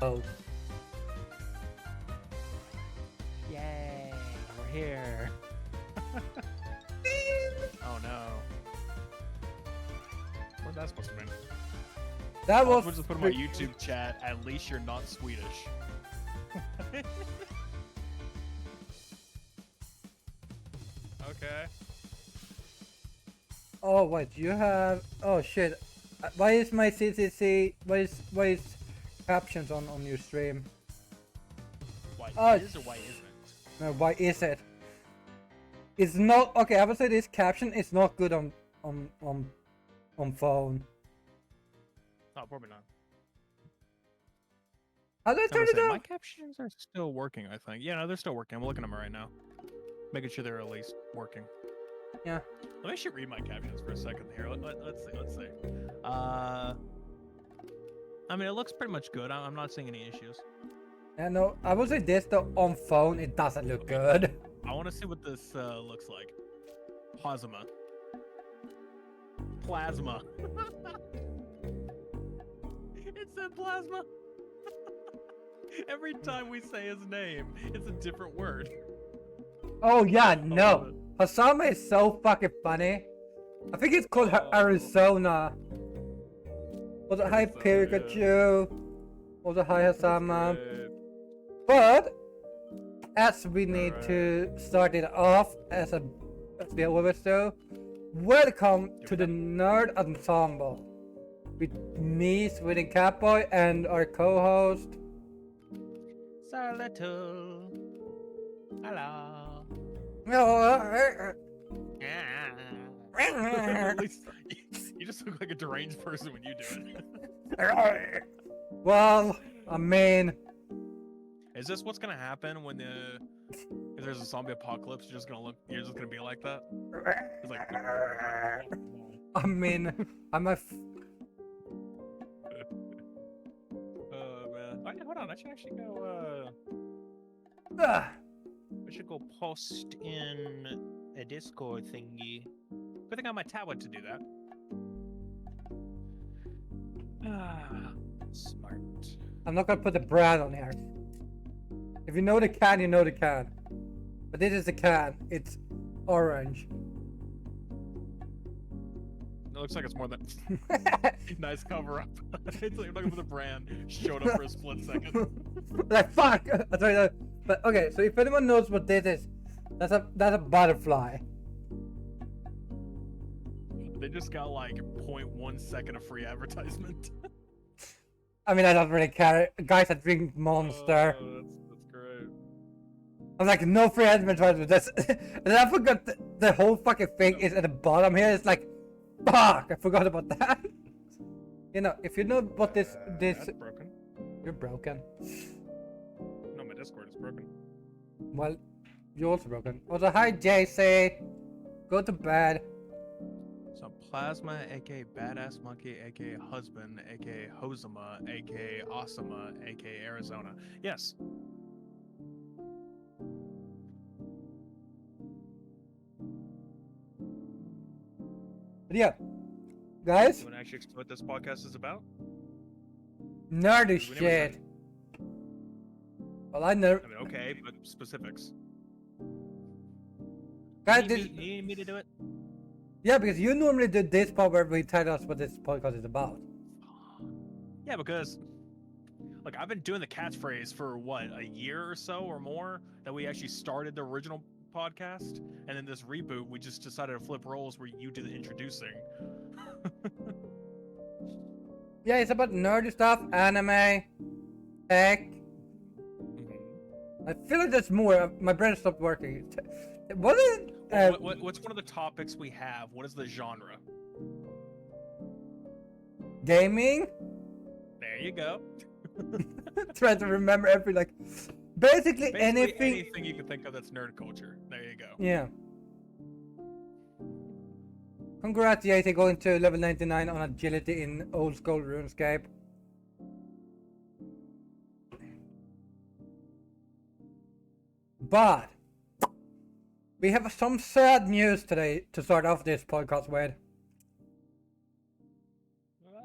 Oh. Yay, we're here. Oh no. What's that supposed to mean? That I was was supposed to put in my YouTube chat, at least you're not Swedish. Okay. Oh wait, you have. Oh shit. Why is my CCC? Why is captions on your stream? Why Oh, is or why isn't? No, why is it? It's not okay. I would say this caption is not good on phone. No, probably not. How do I turn it My off? captions are still working, I think. Yeah, no, they're still working. I'm looking at them right now. Making sure they're at least working. Yeah. Let me actually read my captions for a second here. Let's see. I mean, it looks pretty much good. I'm not seeing any issues. Yeah, no, I would say this though, on phone it doesn't look good. I want to see what this looks like. Plasma. Plasma. It said plasma. Every time we say his name, it's a different word. Oh yeah, no. Hasama is so fucking funny. I think it's called Arizona. Also, hi Pikachu. Also, hi Hasama. But as we need to start it off as we always do, welcome to the Nerd Ensemble with me, Sweden Catboy, and our co-host. Salato. Hello. At least you just look like a deranged person when you do it. Well, I mean, is this what's gonna happen when if there's a zombie apocalypse? You're just gonna be like that? It's like, I mean, I'm a. Oh man. Oh, yeah, hold on. I should actually go. Ah, I should go post in a Discord thingy. Good thing I have my tablet to do that. Smart. I'm not gonna put the brand on here. If you know the can, you know the can. But this is the can. It's orange. It looks like it's more than nice cover up. It's like looking for the brand. Showed up for a split second. Like fuck. I told you that. But okay, so if anyone knows what this is, that's a butterfly. They just got like 0.1 second of free advertisement. I mean, I don't really care. Guys that drink Monster. Oh, that's great. I'm like, no free advertisement. That's and then I forgot the whole fucking thing is at the bottom here. It's like, fuck, I forgot about that. You know, if you know what this That's broken. you're broken. No, my Discord is broken. Well, you're also broken. Also, hi JC. Go to bed. So Plasma, aka Badass Monkey, aka Husband, aka Hosama, aka Osama, aka Arizona. Yes. But yeah, guys, You want to actually explain what this podcast is about? nerdy We never shit. said. Well, I know. I mean, okay, but specifics. Guys, You need me to do it? yeah, because you normally do this part where we tell us what this podcast is about. Yeah, because look, I've been doing the catchphrase for what, a year or so or more that we actually started the original podcast, and then this reboot we just decided to flip roles where you do the introducing. Yeah, it's about nerdy stuff, anime, tech. I feel like there's more. My brain stopped working. What is? What's one of the topics we have? What is the genre? Gaming. There you go. Trying to remember every like, basically anything. Anything you can think of that's nerd culture. There you go. Yeah. Congrats, JT, going to level 99 on agility in old school RuneScape. But we have some sad news today to start off this podcast with. We'll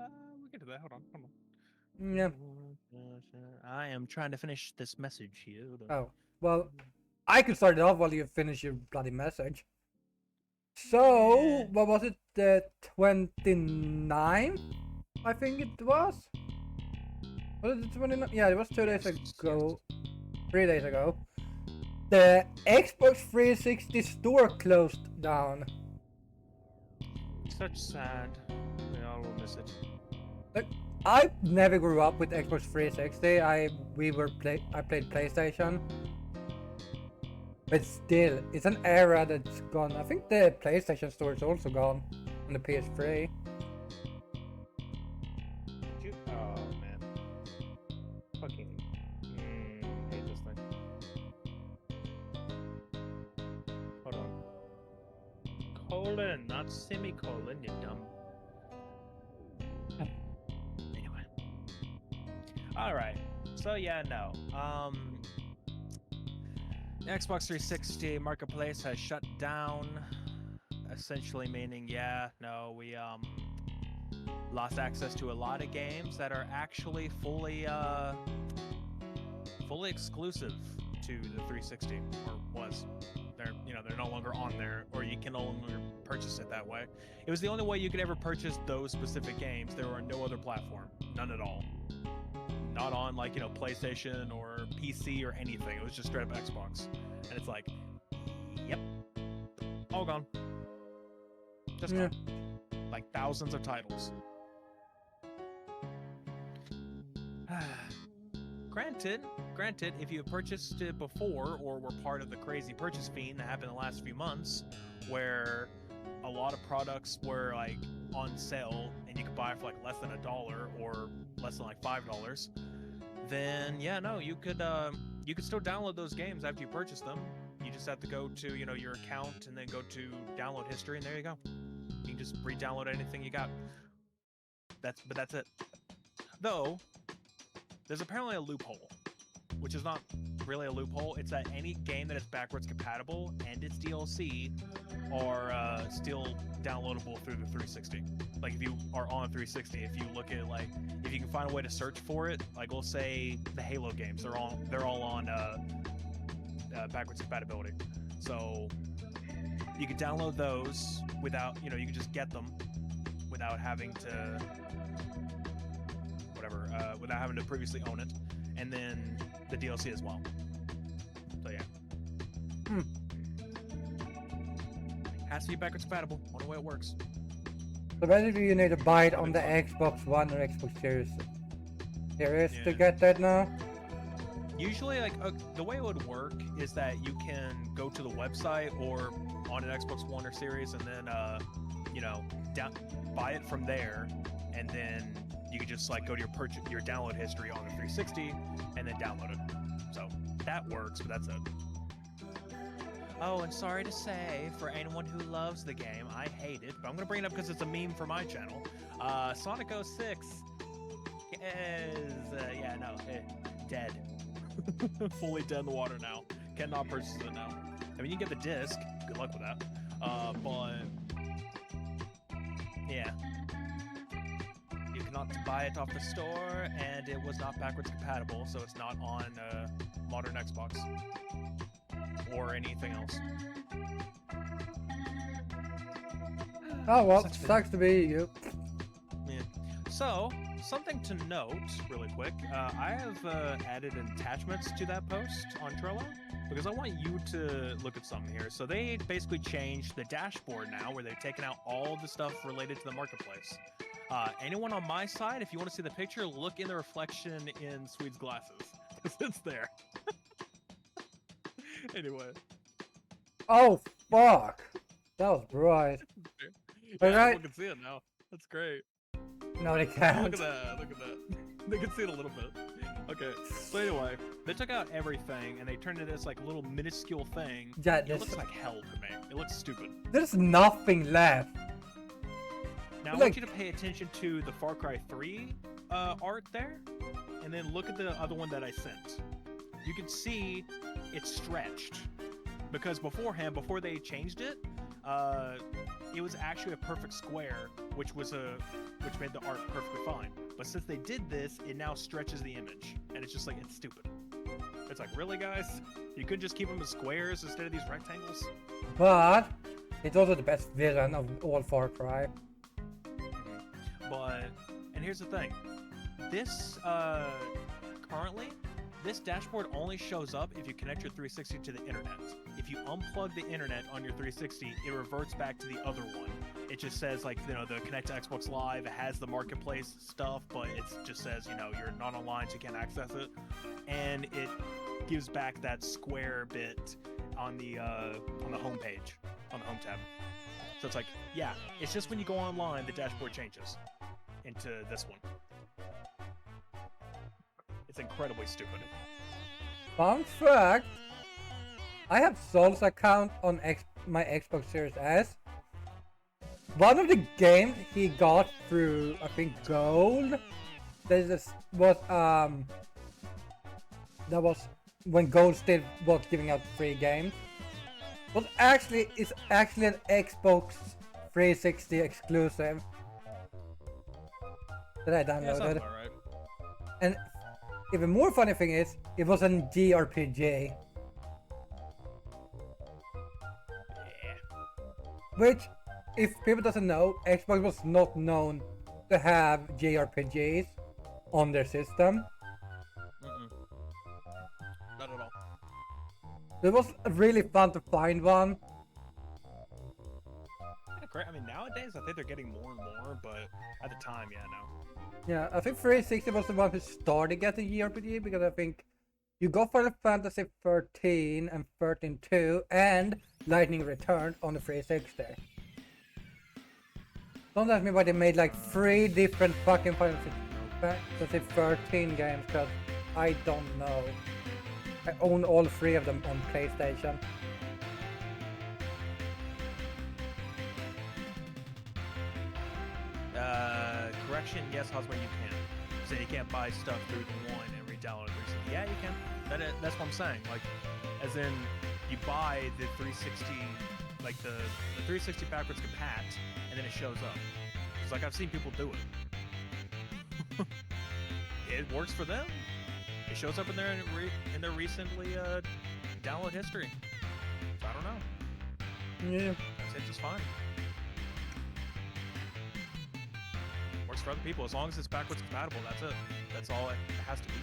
get to that. Hold on. Yeah. I am trying to finish this message here. Oh, well, I could start it off while you finish your bloody message. So, what was it? The 29th? I think it was. Was it the 29th? Yeah, it was 2 days ago. 3 days ago. The Xbox 360 store closed down. Such sad. We all will miss it. Like, I never grew up with Xbox 360. I played PlayStation. But still, it's an era that's gone. I think the PlayStation store is also gone on the PS3. Oh man. Fucking hate this thing. Hold on. Colon, not semicolon, you dumb. Anyway. Alright. So yeah, no. Xbox 360 marketplace has shut down, essentially meaning, yeah, no, we lost access to a lot of games that are actually fully exclusive to the 360, or was. They're no longer on there, or you can no longer purchase it that way. It was the only way you could ever purchase those specific games. There were no other platform, none at all. Not on PlayStation or PC or anything. It was just straight up Xbox. And it's like, yep, all gone. Just gone. Like thousands of titles. Granted, if you purchased it before or were part of the crazy purchase fiend that happened in the last few months, where a lot of products were like on sale and you could buy it for like less than $1 or less than like $5, then yeah, no, you could still download those games after you purchase them. You just have to go to your account and then go to download history, and there you go. You can just re-download anything you got. But that's it. Though there's apparently a loophole, which is not really a loophole. It's that any game that is backwards compatible and its DLC are still downloadable through the 360. Like if you are on 360, if you look at if you can find a way to search for it, like we'll say the Halo games, they're all on backwards compatibility. So you can download those without you can just get them without having to without having to previously own it, and then the DLC as well. So yeah. Has to be backwards compatible. Only way it works. So basically you need to buy it on the Xbox One or Xbox Series to get that now? Usually, the way it would work is that you can go to the website or on an Xbox One or Series, and then buy it from there, and then you can just go to your download history on the 360 and then download it. So that works, but that's it. Oh, and sorry to say, for anyone who loves the game, I hate it, but I'm gonna bring it up because it's a meme for my channel. Sonic 06 is dead. Fully dead in the water now. Cannot purchase it now. I mean, you can get the disc. Good luck with that. But yeah, you cannot buy it off the store, and it was not backwards compatible, so it's not on modern Xbox or anything else. Oh well, sucks to be you. Yeah. So, something to note, really quick, I have added attachments to that post on Trello, because I want you to look at something here. So they basically changed the dashboard now, where they've taken out all the stuff related to the marketplace. Anyone on my side, if you want to see the picture, look in the reflection in Swede's glasses, because it's there. Anyway. Oh, fuck. That was bright. Yeah, Alright. people can see it now. That's great. No, they can't. Look at that. Look at that. They can see it a little bit. Okay. So anyway, they took out everything and they turned it into this little minuscule thing. Yeah, it looks like hell to me. It looks stupid. There's nothing left. Now I want you to pay attention to the Far Cry 3 art there, and then look at the other one that I sent. You can see it's stretched, because beforehand, before they changed it, it was actually a perfect square, which made the art perfectly fine. But since they did this, it now stretches the image, and it's just like, it's stupid. It's like, really, guys? You could just keep them as squares instead of these rectangles? But it's also the best villain of all Far Cry. But, and here's the thing. This, currently, this dashboard only shows up if you connect your 360 to the internet. If you unplug the internet on your 360, it reverts back to the other one. It just says, like, you know, the connect to Xbox Live, it has the marketplace stuff, but it just says, you know, you're not online, so you can't access it. And it gives back that square bit on the home page, on the home tab. So it's like, yeah, it's just when you go online, the dashboard changes into this one. It's incredibly stupid. Fun fact, I have Sol's account on my Xbox Series S. One of the games he got through, I think, Gold, that was when Gold still was giving out free games, is actually an Xbox 360 exclusive that I downloaded. Yeah, sounds about right. And even more funny thing is, it was an JRPG. Yeah. Which, if people doesn't know, Xbox was not known to have JRPGs on their system. Not at all. It was really fun to find one. Yeah, great. I mean, nowadays I think they're getting more and more, but at the time, yeah, no. Yeah, I think 360 was the one who started getting JRPG, because I think you got Final Fantasy 13 and 13-2 and Lightning Return on the 360. Don't ask me why they made like 3 different fucking Final Fantasy 13 games, because I don't know. I own all 3 of them on PlayStation. Correction, yes, Hosmer, you can. So you can't buy stuff through the one and re-download it. Yeah, you can. That's what I'm saying. Like, as in, you buy the 360, like the 360 backwards compat, and then it shows up. It's like, I've seen people do it. It works for them. It shows up in their recently download history. So I don't know. Yeah. It's just fine. Works for other people as long as it's backwards compatible. That's it. That's all it has to be.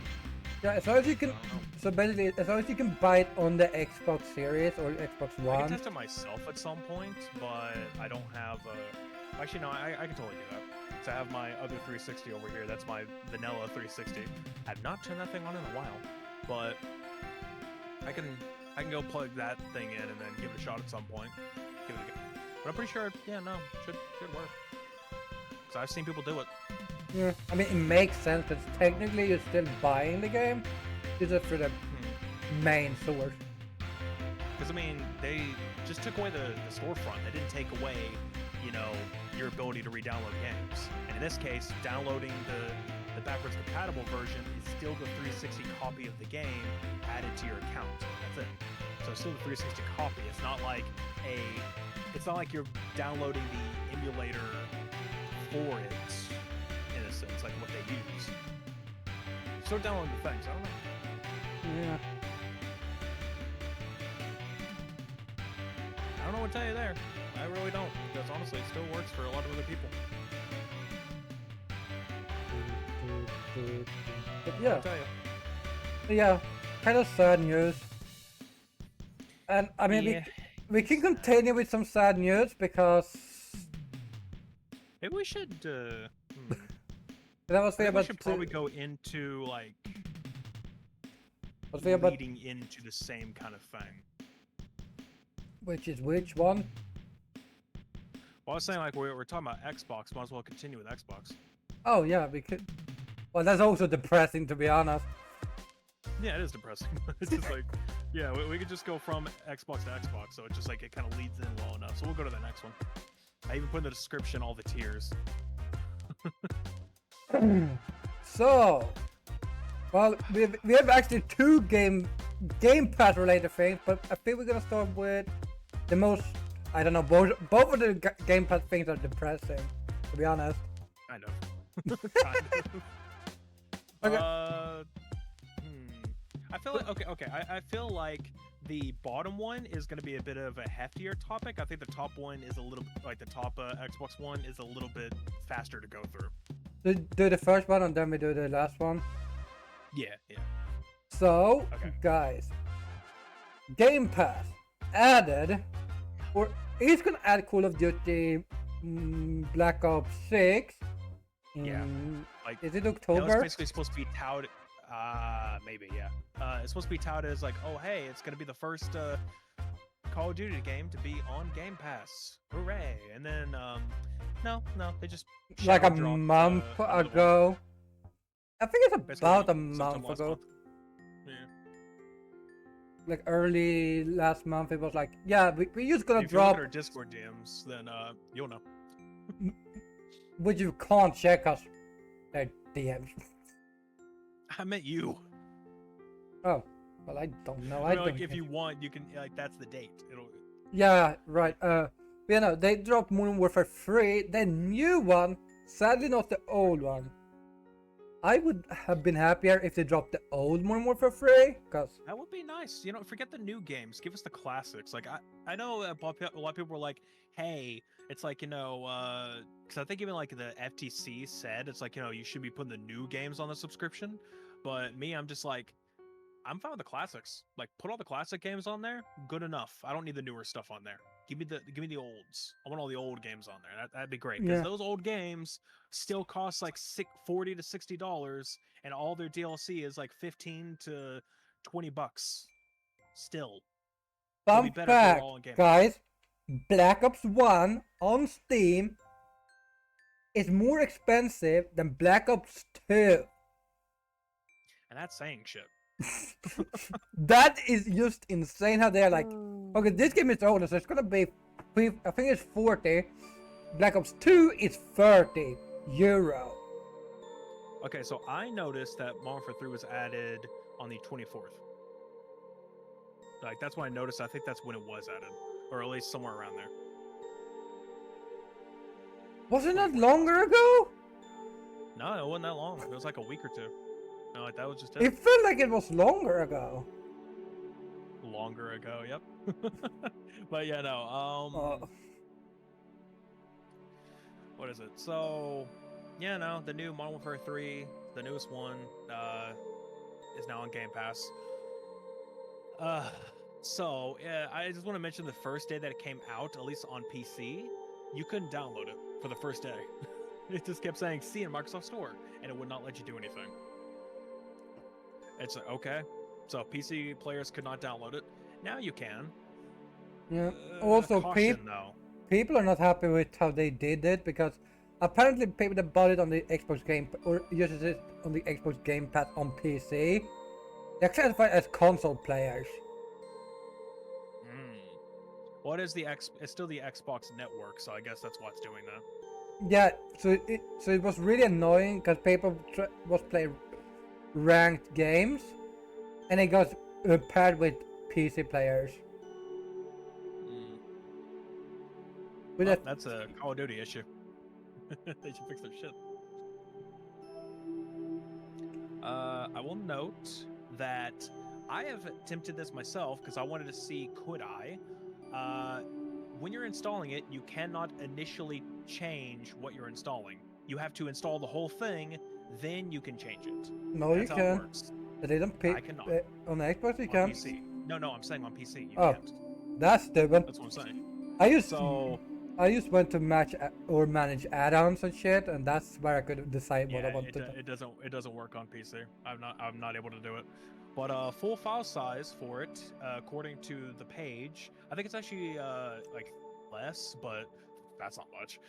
Yeah, as long as you can. So basically, as long as you can buy it on the Xbox Series or Xbox One. I can test it myself at some point, but I don't have a. Actually, no, I can totally do that. So I have my other 360 over here. That's my vanilla 360. I've not turned that thing on in a while, but I can go plug that thing in and then give it a shot at some point. Give it a go. But I'm pretty sure, yeah, no, should work. Because I've seen people do it. Yeah, I mean, it makes sense, because technically you're still buying the game, it's just for the main source. Because, I mean, they just took away the storefront. They didn't take away, you know, your ability to re-download games. And in this case, downloading the backwards compatible version is still the 360 copy of the game added to your account. That's it. So it's still the 360 copy. It's not like you're downloading the emulator for it, in a sense, like what they use. Still downloading the things, I don't know. Yeah. I don't know what to tell you there. I really don't, because honestly, it still works for a lot of other people. But yeah. I'll tell you. Yeah, kind of sad news. And I mean, Yeah. we can continue with some sad news, because Maybe we should, that was maybe we about should probably go into, like, about leading into the same kind of thing. which one? Well, I was saying, like, we're talking about Xbox, might as well continue with Xbox. Oh yeah, we could. Well, that's also depressing, to be honest. Yeah, it is depressing. It's just like, yeah, we could just go from Xbox to Xbox, so it's just like, it kind of leads in well enough. So we'll go to the next one. I even put in the description all the tiers. So, well, we have actually 2 Game Pass related things, but I think we're gonna start with the most I don't know. Both of the Game Pass things are depressing, to be honest. Kind of. Kind of. Okay. I feel like okay. I feel like the bottom one is going to be a bit of a heftier topic. I think the top one is a little like the top Xbox One is a little bit faster to go through. Do the first one and then we do the last one. Yeah. So, Okay. guys, Game Pass added, or is gonna add Call of Duty Black Ops 6. Yeah. Like, is it it's October? basically supposed to be touted. Maybe, yeah. It's supposed to be touted as like, oh hey, it's gonna be the first Call of Duty game to be on Game Pass. Hooray! And then no, they just Like a shadow dropped, month another one. ago. I think it's Basically, about a sometime month last ago. month. Yeah. Like early last month, it was like, yeah, we just gonna If you look drop, at our Discord DMs, then you'll know. but you can't check us. Their DMs. I meant you. Oh, well, I don't know. I mean, like, if you want, you can like that's the date. It'll. Yeah, right. You know, they dropped Modern Warfare 3, the new one. Sadly, not the old one. I would have been happier if they dropped the old Modern Warfare 3, cause That would be nice. You know, forget the new games. Give us the classics. Like I know a lot of people were like, hey, it's like, you know, because I think even like the FTC said it's like, you know, you should be putting the new games on the subscription. But me, I'm just like, I'm fine with the classics. Like, put all the classic games on there. Good enough. I don't need the newer stuff on there. Give me the olds. I want all the old games on there. That'd be great because Yeah. those old games still cost like $40 to $60, and all their DLC is like $15 to $20. Still, it'll be fun better if they're fact, all on Game Pass. guys, Black Ops 1 on Steam is more expensive than Black Ops 2. And that's saying shit. That is just insane how they're like, okay, this game is older, so it's gonna be, I think it's 40. Black Ops 2 is 30 euro. Okay, so I noticed that Modern Warfare 3 was added on the 24th. Like, that's when I noticed. I think that's when it was added, or at least somewhere around there. Wasn't that longer ago? No, it wasn't that long. It was like a week or two. No, like that was just It felt like it was longer ago. longer ago. Yep. But yeah, no. What is it? So, yeah, no, the new Modern Warfare 3, the newest one, is now on Game Pass. So yeah, I just want to mention the first day that it came out, at least on PC, you couldn't download it for the first day. It just kept saying "see in Microsoft Store," and it would not let you do anything. It's like, okay, so PC players could not download it. Now you can. Yeah. Also, caution, though. people are not happy with how they did it because apparently people that bought it on the Xbox Game or uses it on the Xbox Game Pass on PC, they're classified as console players. Well, it's still the Xbox network, so I guess that's what's doing that. Yeah, so it was really annoying because people was playing ranked games, and it got paired with PC players. Well, that's a Call of Duty issue. They should fix their shit. I will note that I have attempted this myself because I wanted to see could I. When you're installing it, you cannot initially change what you're installing. You have to install the whole thing, then you can change it. No, That's you how it can. works. They don't pick I cannot. on Xbox. You On can. PC. No, I'm saying on PC. You Oh, can't. that's stupid. That's what I'm saying. I just went to match or manage add-ons and shit, and that's where I could decide what I Yeah, wanted. it doesn't work on PC. I'm not able to do it. But full file size for it, according to the page, I think it's actually like less, but that's not much.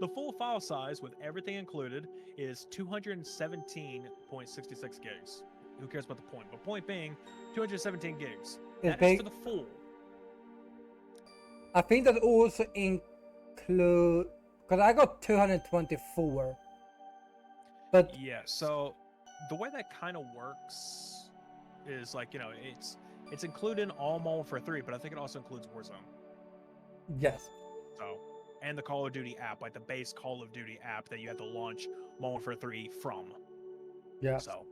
The full file size with everything included is 217.66 gigs. Who cares about the point? But point being, 217 gigs. That is for the full. I think that also include because I got 224. But yeah, so the way that kind of works is like, you know, it's included in all Modern Warfare 3, but I think it also includes Warzone. Yes. So, and the Call of Duty app, like the base Call of Duty app that you have to launch Modern Warfare 3 from. Yeah. So,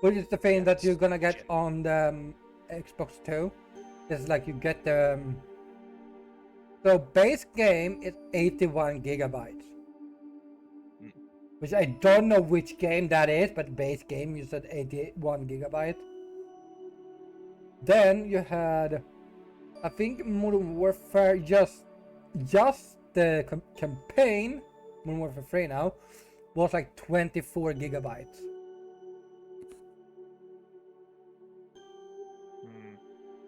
which is the thing that it's you're gonna get shit. on the Xbox 2. It's like you get the so base game is 81 gigabytes. Mm. Which I don't know which game that is, but base game you said 81 gigabyte. Then you had, I think Modern Warfare just the campaign, Modern Warfare 3 now, was like 24 gigabytes. Mm.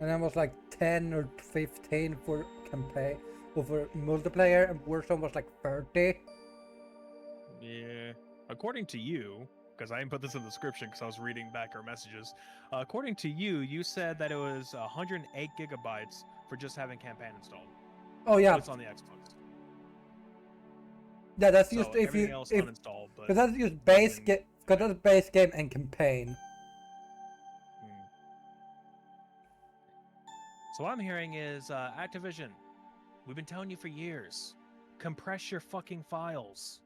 And then was like 10 or 15 for campaign, or for multiplayer, and Warzone was like 30. Yeah. According to you, because I didn't put this in the description because I was reading back our messages. According to you, you said that it was 108 gigabytes for just having campaign installed. Oh yeah, But it's on the Xbox. yeah. That's So just if everything you else if uninstalled, but because that's just base doesn't- game, because that's base game and campaign. So what I'm hearing is Activision. We've been telling you for years, compress your fucking files.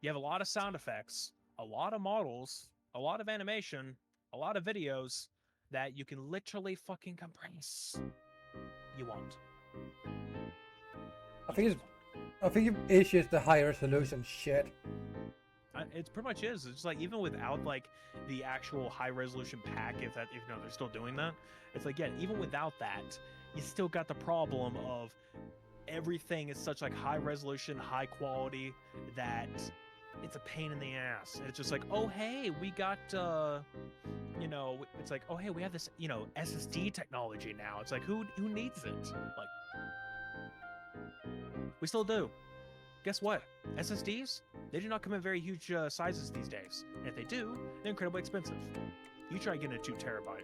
You have a lot of sound effects, a lot of models, a lot of animation, a lot of videos that you can literally fucking compress. You won't. I think the issue is the high resolution shit. It pretty much is. It's just like even without like the actual high resolution pack, if you know they're still doing that, it's like yeah, even without that, you still got the problem of everything is such like high resolution, high quality that it's a pain in the ass. And it's just like, oh hey, we got you know, it's like, oh hey, we have this, you know, SSD technology now. It's like who needs it? Like we still do. Guess what? SSDs, they do not come in very huge sizes these days. And if they do, they're incredibly expensive. You try getting a 2 terabyte.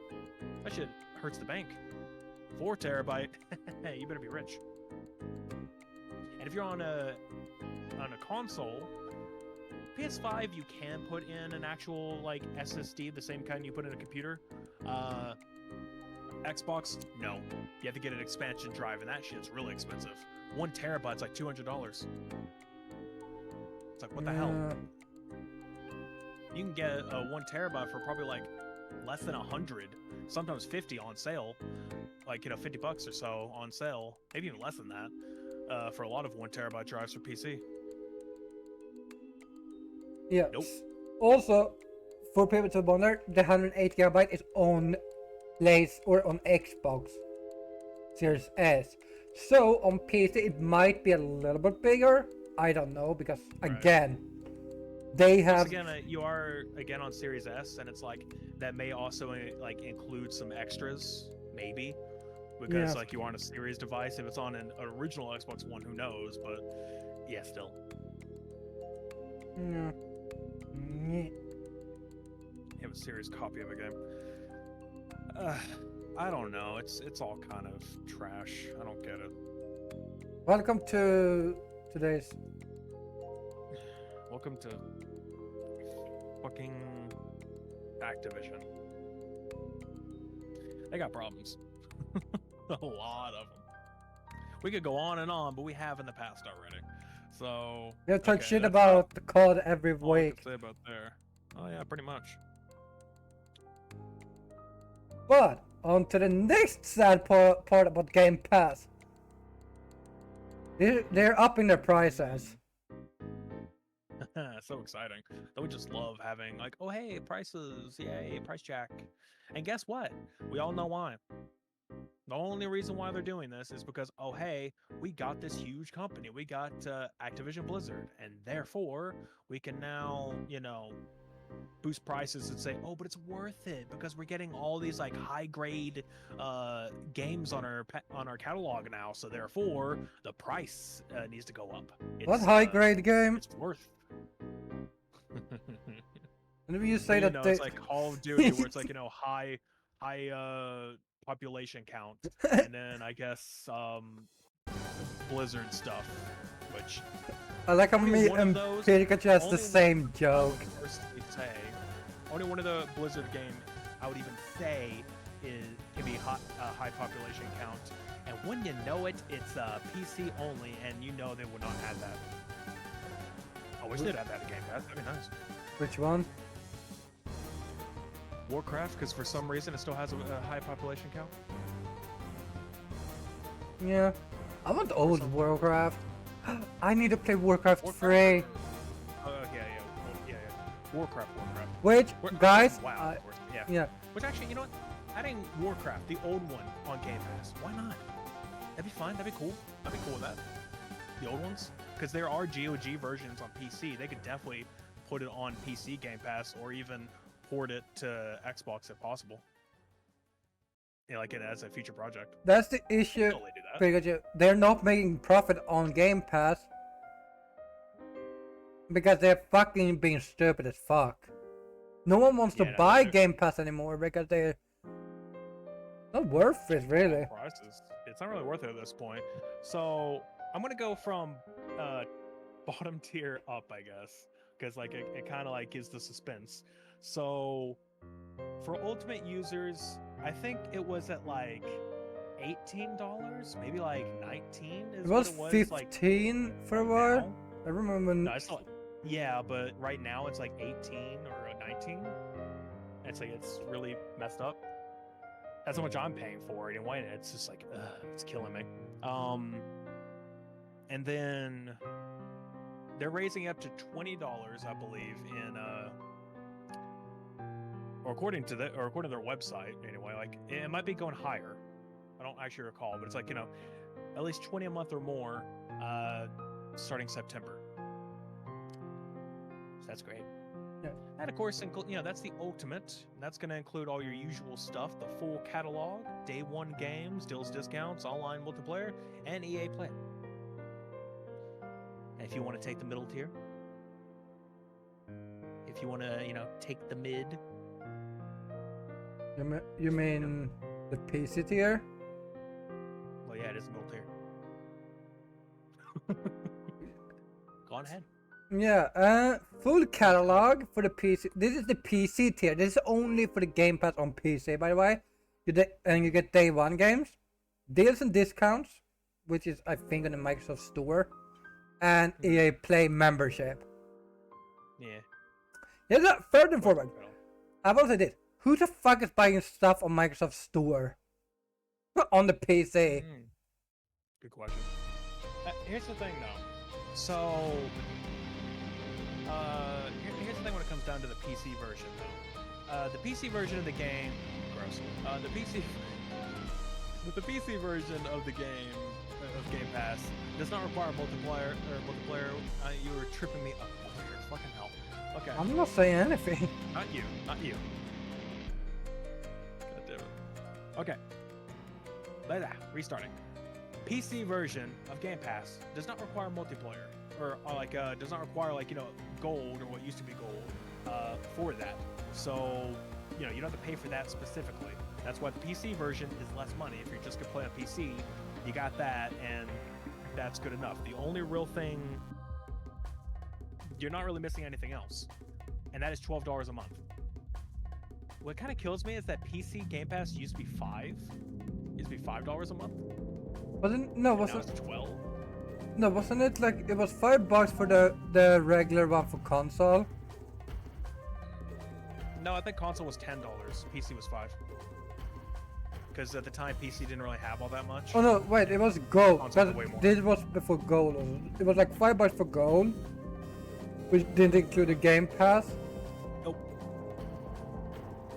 That shit hurts the bank. 4 terabyte, hey, you better be rich. And if you're on a console, PS5 you can put in an actual like SSD, the same kind you put in a computer. Xbox, no. You have to get an expansion drive, and that shit's really expensive. 1 terabyte's like $200. It's like, what the hell? You can get a 1 terabyte for probably like less than 100, sometimes 50 on sale. Like, you know, $50 or so on sale, maybe even less than that, for a lot of 1 terabyte drives for PC. Yeah. Nope. Also, for people to wonder, the 108 gigabyte is on on Xbox Series S. So on PC it might be a little bit bigger. I don't know because again, they have. Plus, again, you are again on Series S, and it's like that may also like include some extras, maybe, because like you are on a Series device. If it's on an original Xbox One, who knows? But yeah, still. Yeah. You have a Series copy of a game. I don't know. It's all kind of trash. I don't get it. Welcome to today's. Welcome to fucking Activision. They got problems. A lot of them. We could go on and on, but we have in the past already. So You talk shit about the COD every all I week. can say about there. Oh yeah, pretty much. But on to the next sad part about Game Pass. They're upping their prices. So exciting. Don't we just love having like, oh hey, prices, yay, price jack. And guess what? We all know why. The only reason why they're doing this is because, oh hey, we got this huge company. We got Activision Blizzard, and therefore we can now, you know, boost prices and say, oh, but it's worth it because we're getting all these like high grade games on our catalog now. So therefore, the price needs to go up. What high grade game? It's worth. Whenever you say that, it's like Call of Duty, where it's like, you know, high population count, and then I guess Blizzard stuff, which I like how me and Pikachu has the same joke. Only one of the Blizzard game I would even say can be high population count, and And when you know it, it's PC only, and you know they will not add that. I wish they'd add that in Game Pass. That'd be nice. Which one? Warcraft, because for some reason it still has a high population count. Yeah. I want old Warcraft. I need to play Warcraft 3. Oh, yeah. Warcraft. Which, guys, Wow, of course. Yeah. yeah. Which actually, you know what? Adding Warcraft, the old one, on Game Pass. Why not? That'd be fine. That'd be cool. I'd be cool with that. The old ones, because there are GOG versions on PC. They could definitely put it on PC Game Pass, or even port it to Xbox if possible. Yeah, like it as a future project. That's the issue. Totally do that. Because they're not making profit on Game Pass. Because they're fucking being stupid as fuck. No one wants to buy Game Pass anymore because they're not worth it, really. Prices. It's not really worth it at this point. So I'm gonna go from bottom tier up, I guess, because like it kind of like gives the suspense. So for Ultimate users, I think it was at like $18, maybe like 19. It was 15 like, for a while. Now. I remember when. No, yeah, but right now it's like 18 or 19. It's like it's really messed up. That's how much I'm paying for it anyway, and it's just like it's killing me. And then they're raising up to $20, I believe, in or according to their website anyway. Like it might be going higher. I don't actually recall, but it's like, you know, at least 20 a month or more, starting September. So that's great. Yeah. And of course, you know, that's the ultimate. That's going to include all your usual stuff, the full catalog, day one games, deals, discounts, online multiplayer, and EA Play. And if you want to take the middle tier, if you want to, you know, take the mid. You mean the PC tier? Well, yeah, it is the middle tier. Go on ahead. Yeah, full catalog for the PC. This is the PC tier. This is only for the Game Pass on PC, by the way. And you get day one games, deals and discounts, which is I think on the Microsoft Store, and EA Play membership. Yeah. Yeah. Third and foremost, I've also did. Who the fuck is buying stuff on Microsoft Store on the PC? Good question. Here's the thing, though. So. Here's the thing when it comes down to the PC version, though. The PC version of the game, gross. The PC version of the game of Game Pass does not require multiplayer. You were tripping me up over here. Fucking hell. Okay. I'm not saying anything. Not you. God damn it. Okay. Restarting. PC version of Game Pass does not require multiplayer. Or like does not require, like, you know, gold or what used to be gold for that. So, you know, you don't have to pay for that specifically. That's why the PC version is less money. If you're just gonna play on PC, you got that, and that's good enough. The only real thing, you're not really missing anything else, and that is $12 a month. What kind of kills me is that PC Game Pass used to be $5 a month. Wasn't it 12? No, wasn't it like it was $5 for the regular one for console? No, I think console was $10. PC was $5. Because at the time, PC didn't really have all that much. Oh no, wait, it was gold. This was before gold. It was like $5 for gold, which didn't include the Game Pass. Nope.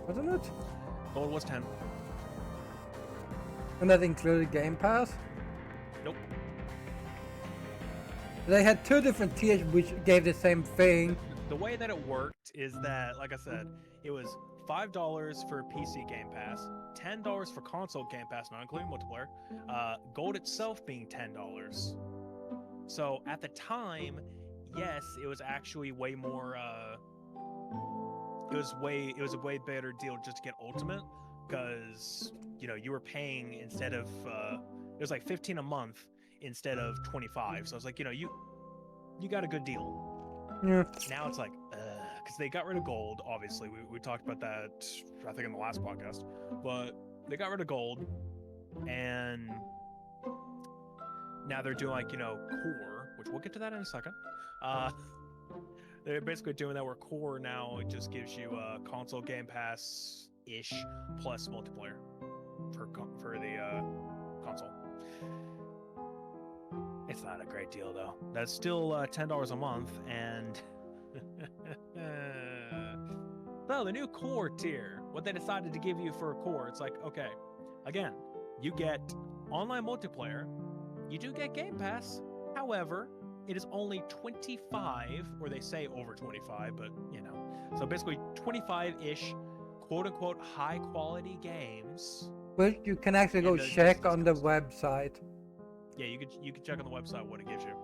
Wasn't it? Gold was 10. And that included Game Pass? Nope. They had two different tiers which gave the same thing. The way that it worked is that, like I said, it was $5 for PC Game Pass, $10 for console Game Pass, not including multiplayer, gold itself being $10. So at the time, yes, it was actually way more. It was a way better deal just to get Ultimate, because, you know, you were paying instead of it was like $15 a month instead of $25. So I was like, you know, you got a good deal. Yeah. Now it's like, because they got rid of gold. Obviously, we talked about that, I think, in the last podcast. But they got rid of gold, and now they're doing like, core, which we'll get to that in a second. They're basically doing that where core now just gives you console Game Pass ish plus multiplayer for the console. It's not a great deal though. That's still $10 a month, and so the new core tier, what they decided to give you for a core, it's like, okay, again, you get online multiplayer, you do get Game Pass, however, it is only 25, or they say over 25, but so basically 25-ish, quote-unquote high-quality games. But you can actually go check on the website. Yeah, you could check on the website what it gives you.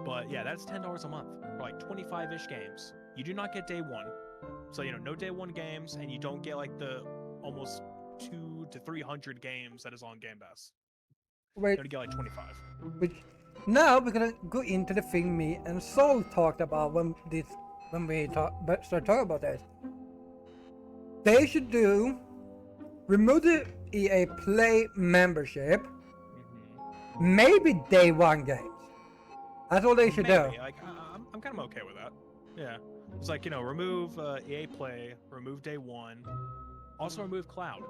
But yeah, that's $10 a month for like 25-ish games. You do not get day one. So, no day one games, and you don't get like the almost 200 to 300 games that is on Game Pass. Wait. You get like 25. Which now we're gonna go into the thing me and Saul talked about when we start talking about this. They should remove the EA Play membership. Maybe day one games. That's what they should do. Like, I'm kind of okay with that. Yeah. It's like, remove EA Play, remove day one, also remove cloud.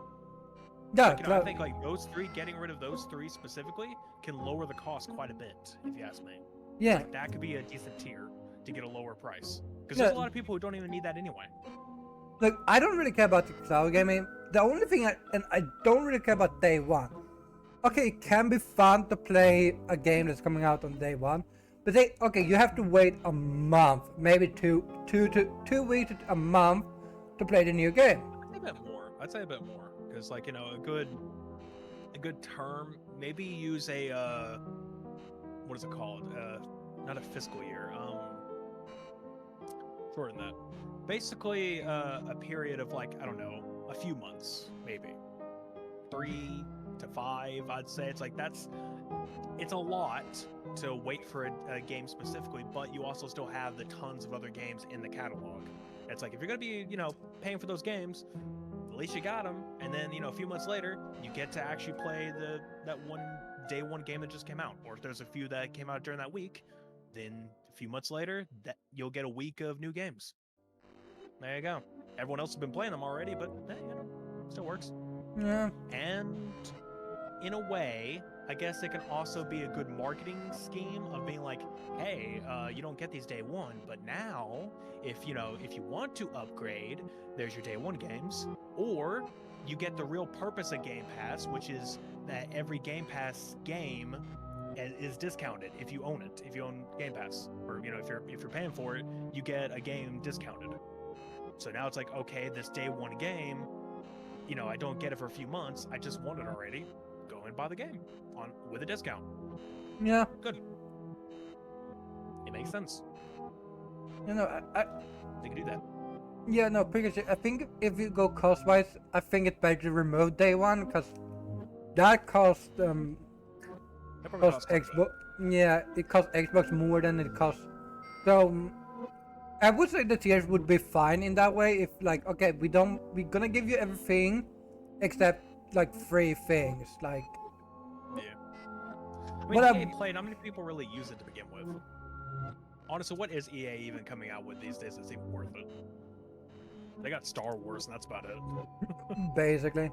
Yeah, Like, I think like those three, getting rid of those three specifically, can lower the cost quite a bit, if you ask me. yeah. Like, that could be a decent tier to get a lower price. Because there's a lot of people who don't even need that anyway. Look, I don't really care about the cloud gaming. The only thing I don't really care about day one. Okay, it can be fun to play a game that's coming out on day one, but you have to wait a month, maybe two weeks to a month to play the new game. I'd say a bit more, because like a good term, maybe use a what is it called? Not a fiscal year. Shorten that. Basically, a period of like, I don't know, a few months, maybe 3 to 5. I'd say it's like it's a lot to wait for a game specifically, but you also still have the tons of other games in the catalog. It's like, if you're gonna be paying for those games, at least you got them, and then a few months later you get to actually play that day one game that just came out. Or if there's a few that came out during that week, then a few months later that you'll get a week of new games. There you go. Everyone else has been playing them already, but still works. Yeah. And in a way, I guess it can also be a good marketing scheme of being like, hey, you don't get these day one, but now if you want to upgrade, there's your day one games, or you get the real purpose of Game Pass, which is that every Game Pass game is discounted if you own it. If you own Game Pass, or if you're paying for it, you get a game discounted. So now it's like, okay, this day one game, I don't get it for a few months. I just want it already. Go and buy the game with a discount. Yeah. Good. It makes sense. They can do that. Yeah, no, because I think if you go cost-wise, I think it's better to remove day one, because that costs Xbox. Yeah, it costs Xbox more than it costs. So I would say the tiers would be fine in that way. If like, okay, we're gonna give you everything except like 3 things, like. Yeah. I mean, EA Play, how many people really use it to begin with? Honestly, what is EA even coming out with these days that's even worth it? They got Star Wars, and that's about it. Basically.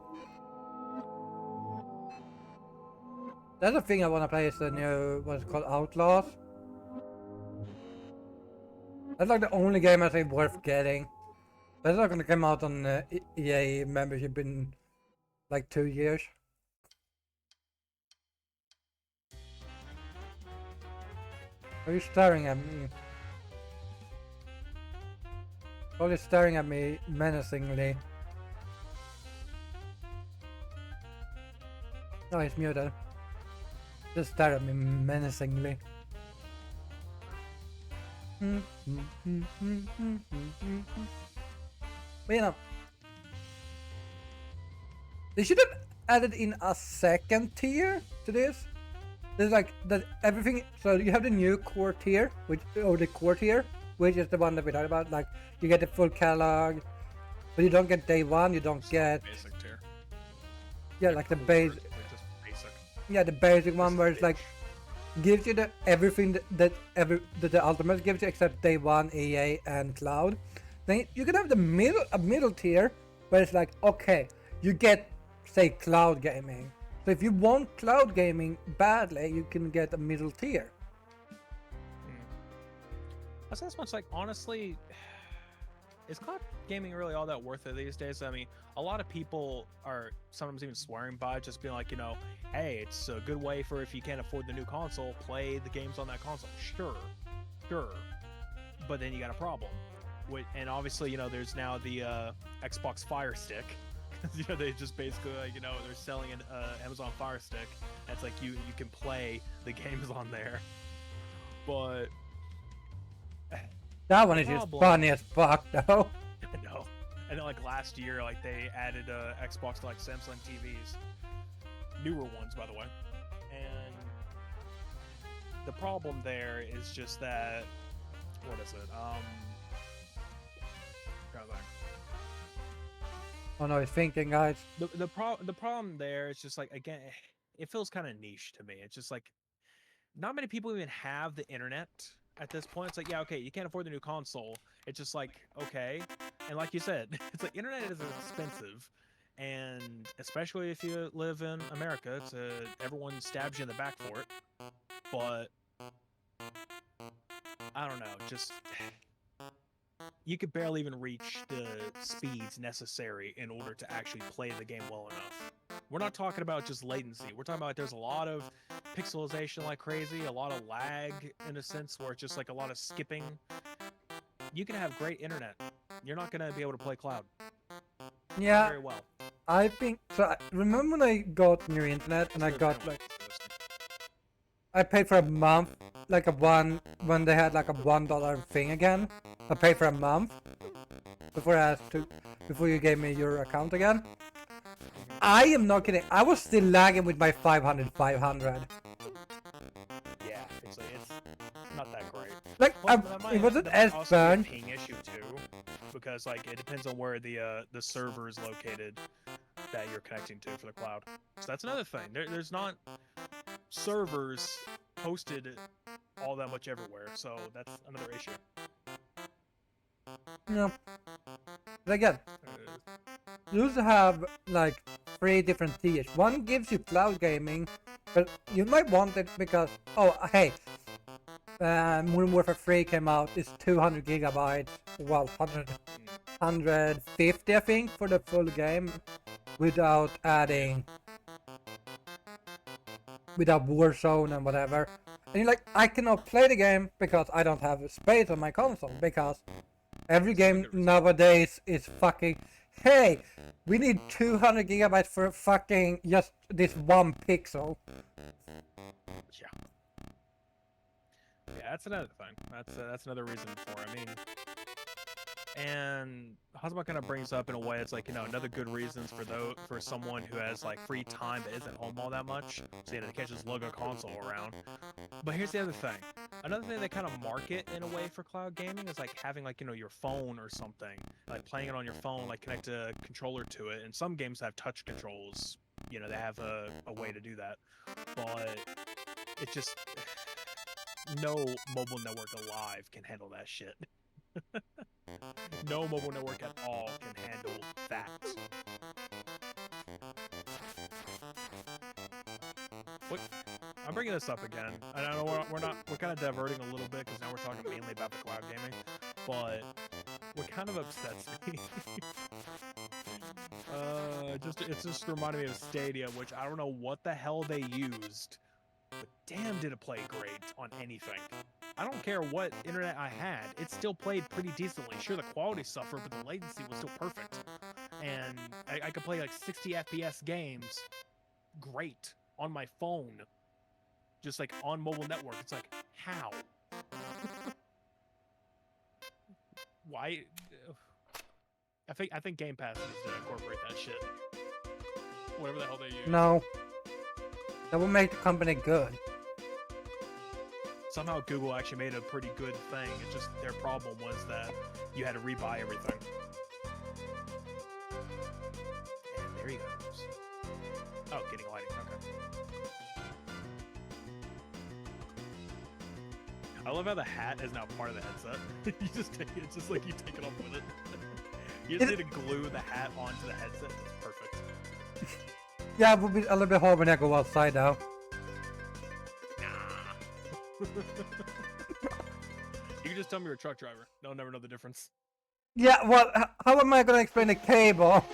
That's the thing I want to play, is the new, what's it called, Outlaws. That's like the only game I think worth getting. That's not gonna come out on EA membership in like 2 years. Are you staring at me? Probably staring at me menacingly. Oh, he's muted. Just stare at me menacingly. But they should have added in a second tier to this. There's like that everything. So you have the new core tier, the core tier, which is the one that we talked about. Like you get the full catalog, but you don't get day one. You don't get basic tier. Yeah, like the base. Just basic. Yeah, the basic one where it's like gives you everything that the Ultimate gives you except Day One, EA, and Cloud. Then you can have a middle tier where it's like, okay, you get, say, cloud gaming. So if you want cloud gaming badly, you can get a middle tier. I say this much, like, honestly, is cloud gaming really all that worth it these days? I mean, a lot of people are sometimes even swearing by it, just being like, you know, hey, it's a good way for, if you can't afford the new console, play the games on that console. Sure. But then you got a problem. And obviously, you know, there's now the Xbox Fire Stick. You know, they just basically, like, you know, they're selling an Amazon Fire Stick. And it's like you can play the games on there. But that one is just funny as fuck, though. I know. And then, like, last year, like, they added Xbox to, like, Samsung TVs. Newer ones, by the way. And the problem there is just that, what is it? Oh no, he's thinking, guys. The problem there is just, like, again, it feels kind of niche to me. It's just like not many people even have the internet at this point. It's like, yeah, okay, you can't afford the new console. It's just like, okay. And like you said, it's like internet is expensive. And especially if you live in America, everyone stabs you in the back for it. But I don't know, just you could barely even reach the speeds necessary in order to actually play the game well enough. We're not talking about just latency. We're talking about there's a lot of pixelization like crazy, a lot of lag in a sense where it's just like a lot of skipping. You can have great internet. You're not going to be able to play cloud. Yeah. Very well. I think so. Remember when I got new internet and I got like, I paid for a month, like when they had like a $1 thing again. I paid for a month before you gave me your account again. I am not kidding. I was still lagging with my 500. Yeah, it's not that great. Like, it wasn't as bad. A ping issue too, because like it depends on where the server is located that you're connecting to for the cloud. So that's another thing. There's not servers hosted all that much everywhere, so that's another issue. No. But again, you used to have like 3 different tiers. One gives you cloud gaming, but you might want it because, oh hey, Modern Warfare 3 came out. It's 200 gigabytes. Well, 150 I think for the full game, without Warzone and whatever. And you're like, I cannot play the game because I don't have space on my console, because every game nowadays is fucking, hey, we need 200 gigabytes for fucking just this one pixel. Yeah. Yeah, that's another thing. That's another reason for it. I mean, and Hazama kind of brings up in a way, it's like, you know, another good reasons for someone who has like free time but isn't home all that much, so you know, they can't just lug a console around. But here's the other thing. Another thing they kind of market in a way for cloud gaming is like having like, you know, your phone or something, like playing it on your phone, like connect a controller to it. And some games have touch controls. You know, they have a way to do that, but it's just no mobile network alive can handle that shit. No mobile network at all can handle that. What? I'm bringing this up again. I know we're kind of diverting a little bit because now we're talking mainly about the cloud gaming, but what kind of upsets me, it's just reminded me of Stadia, which I don't know what the hell they used, but damn did it play great on anything. I don't care what internet I had, it still played pretty decently. Sure, the quality suffered, but the latency was still perfect. And I could play like 60 FPS games great on my phone. Just like on mobile network. It's like, how? Why? I think Game Pass needs to incorporate that shit. Whatever the hell they use. No. That will make the company good. Somehow Google actually made a pretty good thing. It's just their problem was that you had to rebuy everything. And there he goes. Oh, getting lighting. Okay. I love how the hat is now part of the headset. You just take it. It's just like you take it off with it. You just need to glue the hat onto the headset. It's perfect. Yeah, it would be a little bit hard when I go outside now. You can just tell me you're a truck driver. They'll never know the difference. Yeah, well, how am I gonna explain the cable?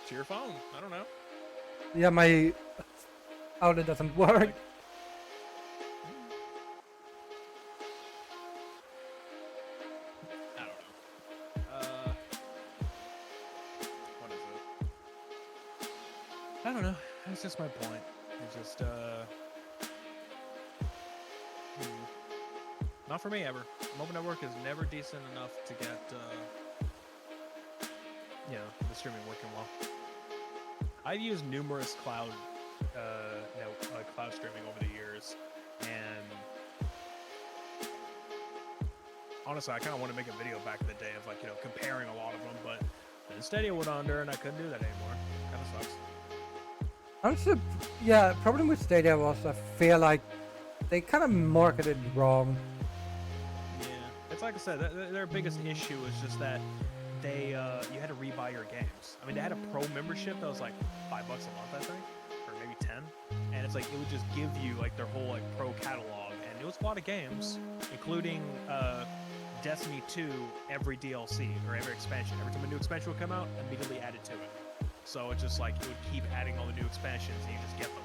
To your phone. I don't know. Yeah, my outlet doesn't work. Like, I don't know. What is it? I don't know. That's just my point. It's just, not for me ever. Mobile network is never decent enough to get, you know, the streaming working well. I've used numerous cloud, cloud streaming over the years, and honestly, I kind of want to make a video back in the day of, like, you know, comparing a lot of them, but then Stadia went under, and I couldn't do that anymore. Kind of sucks. Honestly, yeah, problem with Stadia was I feel like they kind of marketed wrong. Yeah, it's like I said, their biggest issue is just that they, you had to rebuy your games. I mean, they had a pro membership that was like $5 a month, I think, or maybe 10, and it's like it would just give you like their whole like pro catalog, and it was a lot of games, including Destiny 2, every DLC or every expansion. Every time a new expansion would come out, immediately added to it. So it's just like it would keep adding all the new expansions, and you just get them.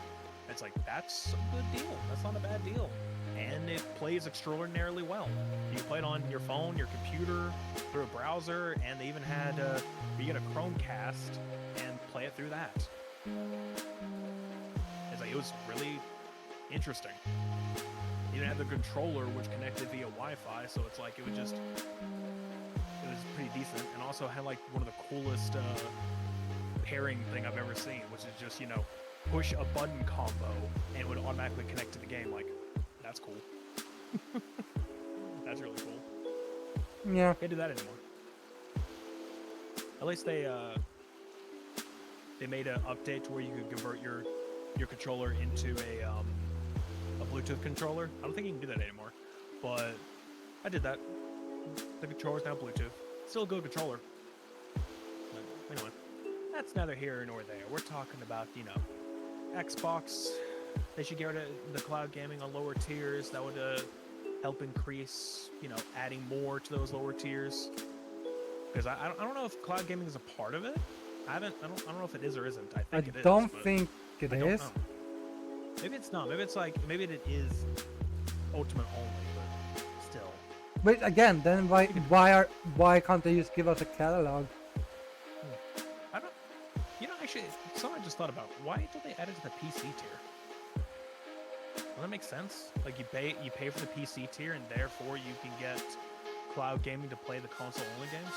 It's like, that's a good deal. That's not a bad deal. And it plays extraordinarily well. You can play it on your phone, your computer, through a browser, and they even had, you get a Chromecast and play it through that. It's like, it was really interesting. You didn't have the controller, which connected via Wi-Fi, so it's like, it was pretty decent, and also had like one of the coolest, pairing thing I've ever seen, which is just, you know, push a button combo and it would automatically connect to the game. Like, that's cool. That's really cool. Yeah. Can't do that anymore. At least they made an update to where you could convert your controller into a Bluetooth controller. I don't think you can do that anymore, but I did that. The controller's now Bluetooth. Still a good controller. But anyway, that's neither here nor there. We're talking about, you know, Xbox. They should get rid of the cloud gaming on lower tiers. That would help increase, you know, adding more to those lower tiers. Because I don't know if cloud gaming is a part of it. I don't know if it is or isn't. I think it is. I don't think it is. Maybe it's not. Maybe it's like, maybe it is Ultimate only, but still. But again, then why can't they just give us a catalog? I don't. You know, actually, something I just thought about. Why don't they add it to the PC tier? Well, that makes sense. Like you pay for the PC tier, and therefore you can get cloud gaming to play the console only games.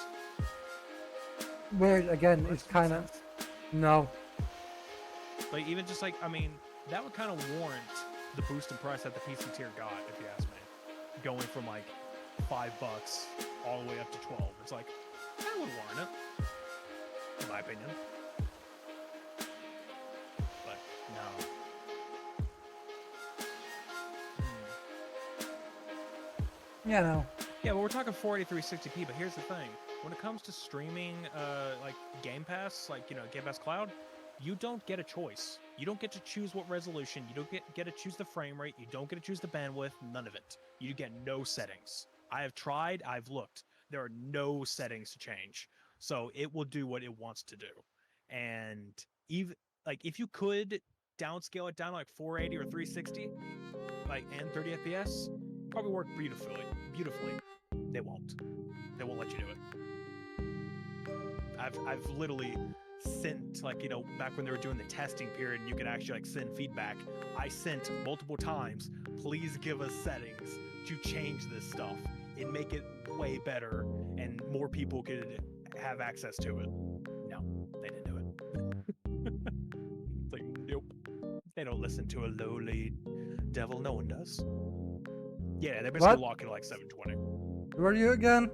Where again, it's kind of no. Like even just like, I mean, that would kind of warrant the boost in price that the PC tier got, if you ask me. Going from like $5 all the way up to 12. It's like, that would warrant it, in my opinion. But no. Yeah, no. Yeah, but we're talking 483 60p. But here's the thing: when it comes to streaming, like Game Pass, like, you know, Game Pass Cloud, you don't get a choice. You don't get to choose what resolution. You don't get to choose the frame rate. You don't get to choose the bandwidth. None of it. You get no settings. I have tried. I've looked. There are no settings to change. So it will do what it wants to do. And even like if you could downscale it down to like 480 or 360, like and 30 FPS, probably work beautifully. They won't. They won't let you do it. I've literally sent, like, you know, back when they were doing the testing period and you could actually like send feedback, I sent multiple times, please give us settings to change this stuff and make it way better and more people could have access to it. No, they didn't do it. It's like, nope. They don't listen to a lowly devil. No one does. Yeah, they basically lock it at like 720. Who are you again?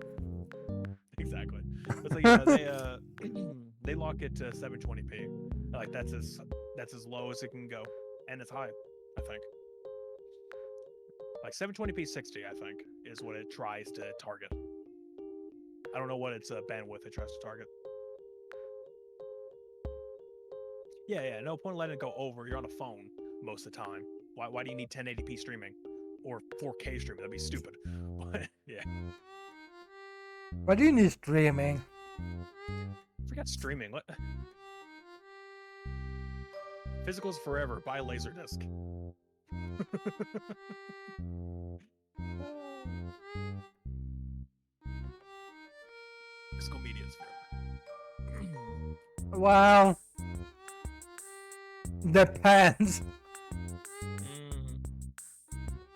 Exactly. It's like, you know, they lock it to 720p. Like that's as low as it can go, and it's high, I think. Like 720p 60, I think, is what it tries to target. I don't know what its bandwidth it tries to target. Yeah, no point letting it go over. You're on a phone most of the time. Why do you need 1080p streaming? Or 4K streaming? That'd be stupid. But, yeah. Why do you need streaming? Forget streaming. What? Physicals forever. Buy a Laserdisc. Physical media is forever. Well, depends.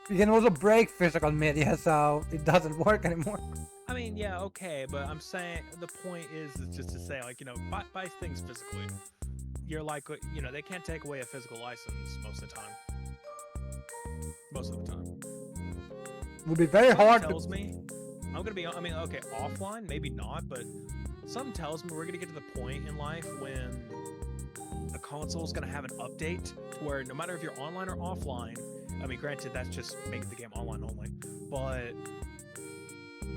You can also break physical media, so it doesn't work anymore. I mean, yeah, okay, but I'm saying the point is just to say, like, you know, buy things physically. You're like, you know, they can't take away a physical license most of the time. Most of the time. It would be very hard Tells me, I'm gonna be, I mean, okay, offline, maybe not, but something tells me we're gonna get to the point in life when a console is gonna have an update to where no matter if you're online or offline, I mean, granted, that's just making the game online only, but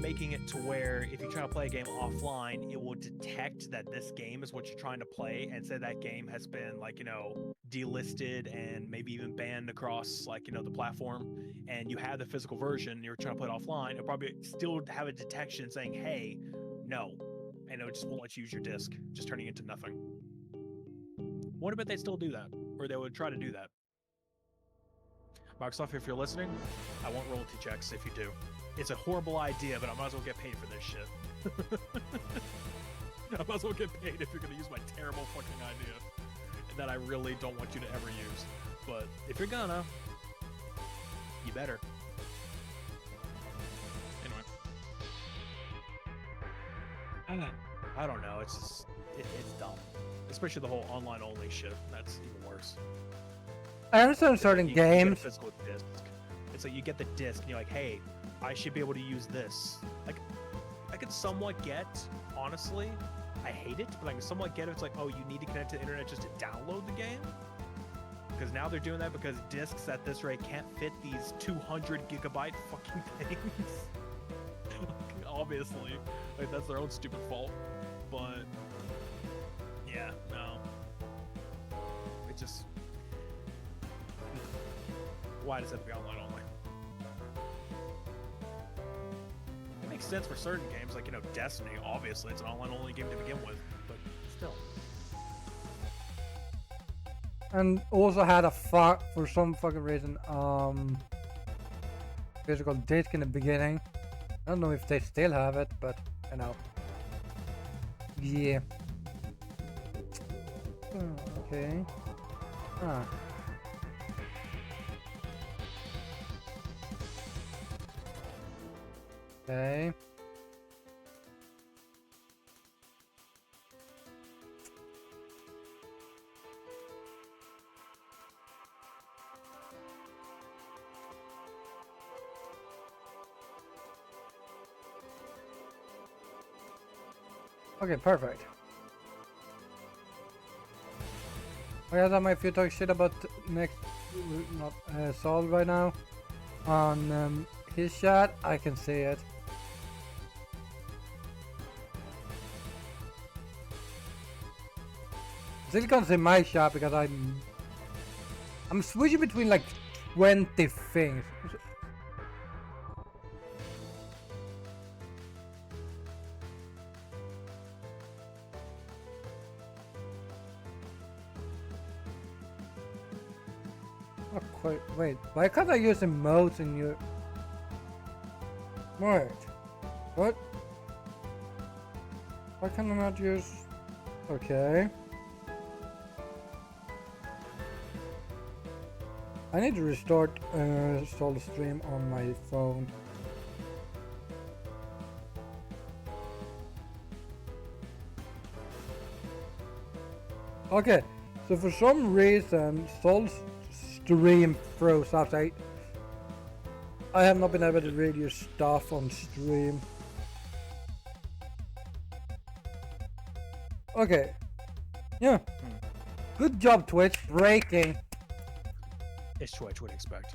making it to where if you try to play a game offline, it will detect that this game is what you're trying to play and say that game has been, like, you know, delisted and maybe even banned across, like, you know, the platform, and you have the physical version, you're trying to play it offline, it'll probably still have a detection saying, hey, no, and it just won't let you use your disc, just turning it into nothing. What about they still do that, or they would try to do that? Microsoft, if you're listening, I want royalty checks if you do. It's a horrible idea, but I might as well get paid for this shit. I might as well get paid if you're going to use my terrible fucking idea that I really don't want you to ever use. But if you're gonna, you better. Anyway. I don't know. It's just, it's dumb. Especially the whole online only shit. That's even worse. I understand certain games. Physical disc. It's like you get the disc and you're like, hey, I should be able to use this. Like, I could somewhat get, honestly, I hate it, but I can somewhat get it. It's like, oh, you need to connect to the internet just to download the game? Because now they're doing that because discs at this rate can't fit these 200 gigabyte fucking things. Obviously. Like, that's their own stupid fault. But, yeah, no. It just... Why does it have to be online only? It makes sense for certain games, like, you know, Destiny, obviously, it's an online-only game to begin with, but still. And also had for some fucking reason, physical disc in the beginning. I don't know if they still have it, but, you know. Yeah. Okay. Ah. Okay. Okay, perfect. I guess I might feel talk shit about next, not Sol right now. On his chat, I can see it. Still can't see my chat because I'm switching between like 20 things. Not quite. Wait, why can't I use emotes in your... Wait, what? Why can I not use... Okay. I need to restart install the stream on my phone. Okay, so for some reason Sol's stream froze up. I have not been able to read your stuff on stream. Okay. Yeah. Good job, Twitch. Breaking. It's Twitch, what do you expect?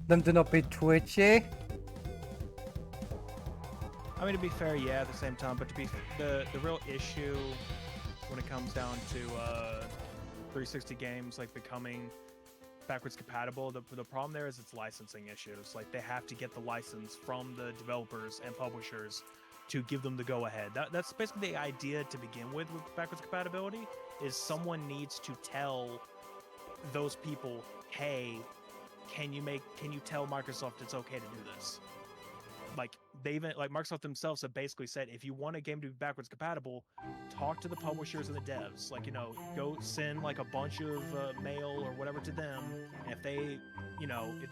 them to not be twitchy. I mean, to be fair, yeah, at the same time, but to be the real issue when it comes down to 360 games like becoming backwards compatible, the problem there is it's licensing issues. Like, they have to get the license from the developers and publishers to give them the go-ahead. That's basically the idea to begin with backwards compatibility, is someone needs to tell those people, hey, can you tell Microsoft it's okay to do this? Like, Microsoft themselves have basically said, if you want a game to be backwards compatible, talk to the publishers and the devs. Like, go send like a bunch of mail or whatever to them, and if they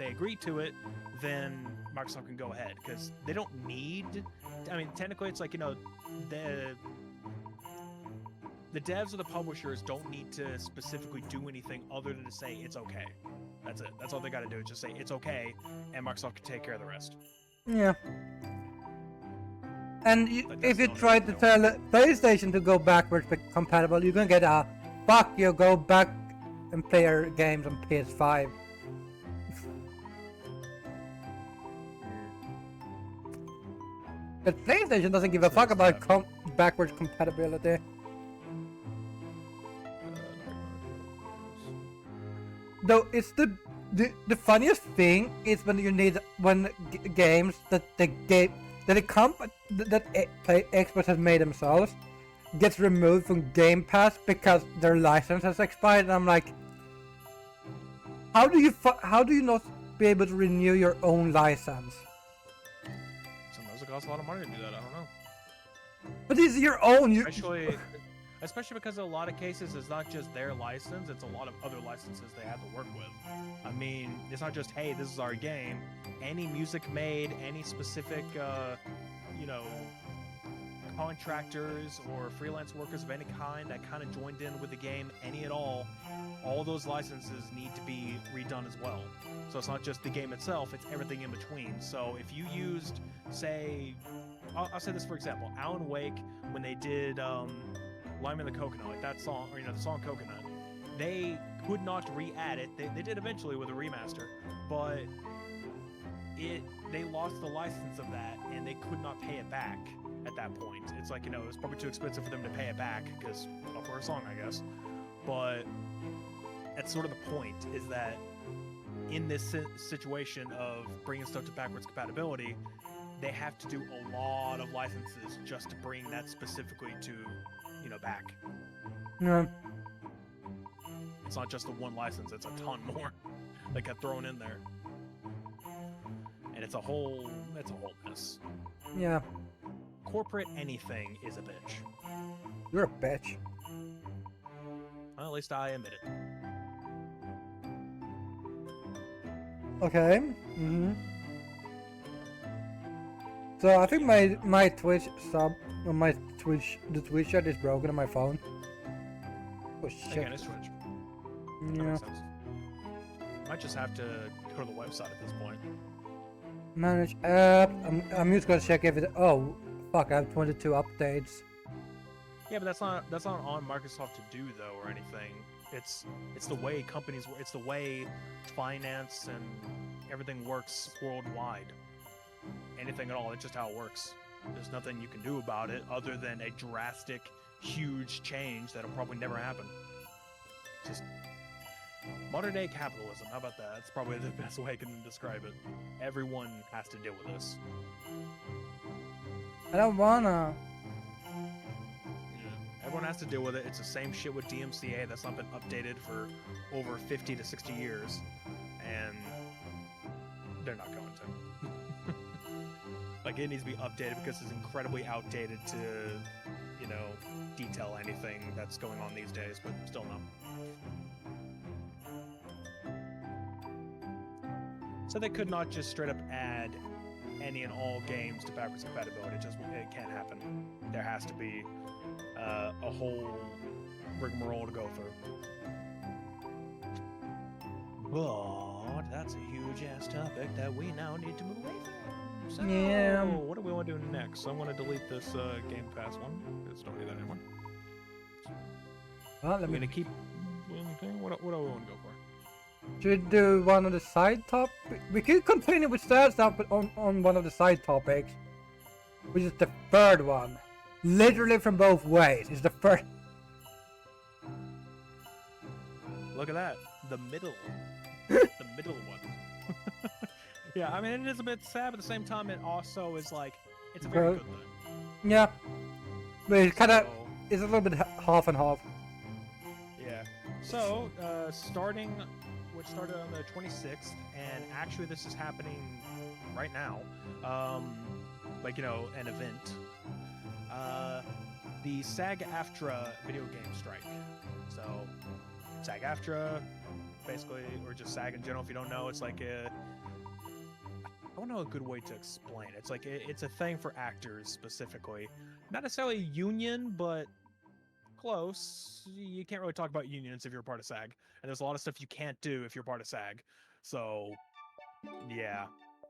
agree to it, then Microsoft can go ahead, because they don't need. I mean, technically, it's like, the devs or the publishers don't need to specifically do anything other than to say it's okay. That's it. That's all they got to do, is just say it's okay, and Microsoft can take care of the rest. Yeah. And if you try to tell PlayStation to go backwards compatible, you're gonna get a fuck you, go back and play your games on PS5. But PlayStation doesn't give a fuck about backwards compatibility. Though it's the funniest thing is when games that Xbox has made themselves gets removed from Game Pass because their license has expired. And I'm like, how do you not be able to renew your own license? Sometimes it costs a lot of money to do that. I don't know. But it's your own. Especially because in a lot of cases, it's not just their license, it's a lot of other licenses they have to work with. I mean, it's not just, hey, this is our game. Any music made, any specific, contractors or freelance workers of any kind that kind of joined in with the game, any at all those licenses need to be redone as well. So it's not just the game itself, it's everything in between. So if you used, say, I'll say this for example, Alan Wake, when they did, Lime in the Coconut, like that song, or the song Coconut, they could not re-add it. They did eventually with a remaster, but they lost the license of that, and they could not pay it back at that point. It's like, it was probably too expensive for them to pay it back, because for a song, I guess. But that's sort of the point, is that in this situation of bringing stuff to backwards compatibility, they have to do a lot of licenses just to bring that specifically to back. Yeah. It's not just the one license, it's a ton more that got thrown in there. And it's a whole mess. Yeah. Corporate anything is a bitch. You're a bitch. Well, at least I admit it. Okay. So I think my Twitch sub, or the Twitch chat is broken on my phone. Oh shit. Again, it's Twitch. Yeah. Might just have to go to the website at this point. Manage app. I'm just gonna check if it. Oh, fuck! I have 22 updates. Yeah, but that's not on Microsoft to do though, or anything. It's the way companies. It's the way finance and everything works worldwide. Anything at all. It's just how it works. There's nothing you can do about it other than a drastic, huge change that'll probably never happen. Just modern day capitalism. How about that? That's probably the best way I can describe it. Everyone has to deal with this. I don't wanna. Yeah. Everyone has to deal with it. It's the same shit with DMCA that's not been updated for over 50 to 60 years. And they're not going to. Like, it needs to be updated because it's incredibly outdated to, detail anything that's going on these days, but still no. So they could not just straight up add any and all games to backwards compatibility. It can't happen. There has to be a whole rigmarole to go through. But that's a huge-ass topic that we now need to move away from. So, yeah. What do we want to do next? I'm going to delete this Game Pass one. Because don't need that anymore. Well, I'm going to keep... What do we want to go for? Should we do one of the side topics? We could continue with sad stuff, but on one of the side topics, which is the third one. Literally from both ways. It's the first. Look at that. The middle. The middle one. Yeah, I mean, it is a bit sad, but at the same time, it also is like, it's a very good thing. Yeah. But it kind of, So, it's a little bit half and half. yeah. So, which started on the 26th, and actually this is happening right now. Like, you know, an event. The SAG-AFTRA video game strike. So, SAG-AFTRA, basically, or just SAG in general, if you don't know, it's like I don't know a good way to explain it. It's like, it's a thing for actors, specifically. Not necessarily a union, but close. You can't really talk about unions if you're a part of SAG. And there's a lot of stuff you can't do if you're part of SAG. So, yeah.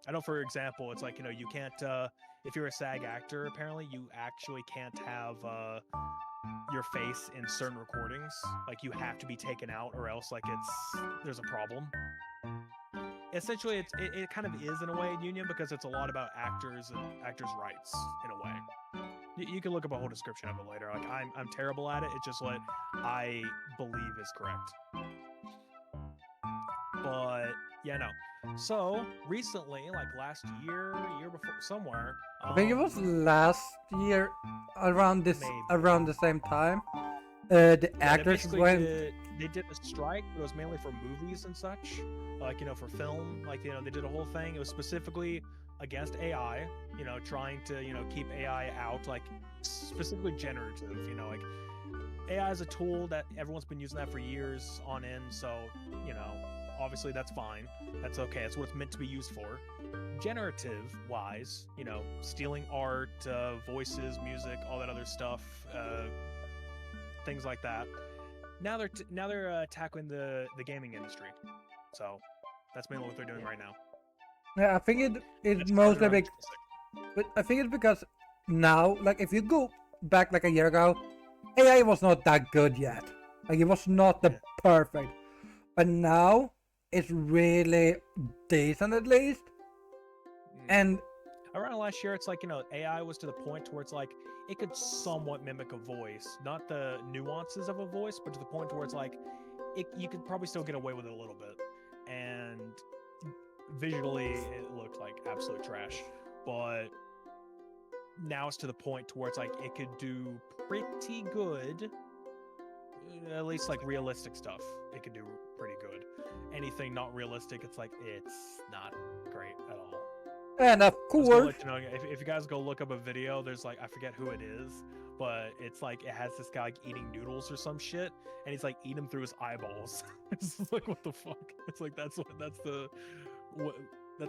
I know, for example, it's like, you know, you can't, if you're a SAG actor, apparently, you actually can't have your face in certain recordings. Like, you have to be taken out, or else, like, there's a problem. Essentially, it kind of is, in a way, a union, because it's a lot about actors and actors' rights, in a way. You can look up a whole description of it later. Like, I'm terrible at it. It's just what I believe is correct. But yeah, no. So recently, like last year before, somewhere. I think it was last year, around Maybe. around the same time. The actors went. They did a strike, but it was mainly for movies and such. Like, you know, for film. Like, you know, they did a whole thing. It was specifically against AI. You know, trying to, you know, keep AI out. Like, specifically generative. You know, like AI is a tool that everyone's been using that for years on end. So, you know, obviously that's fine. That's okay. That's what it's meant to be used for. Generative wise, you know, stealing art, voices, music, all that other stuff, things like that. Now they're tackling the gaming industry. So that's mainly what they're doing right now. Yeah, I think it's It's mostly around but I think it's because now, like, if you go back like a year ago, AI was not that good yet. Like, it was not the perfect. But now it's really decent, at least. And around last year, it's like, you know, AI was to the point where it's like it could somewhat mimic a voice, not the nuances of a voice, but to the point where it's like you could probably still get away with it a little bit. And visually, it looked like absolute trash. But now it's to the point to where it's like it could do pretty good. At least like realistic stuff, it could do pretty good. Anything not realistic, it's like it's not great at all. and of course, You know, if you guys go look up a video, there's like, I forget who it is, but it's like it has this guy like eating noodles or some shit, and he's like eating them through his eyeballs. It's just like, what the fuck? It's like that's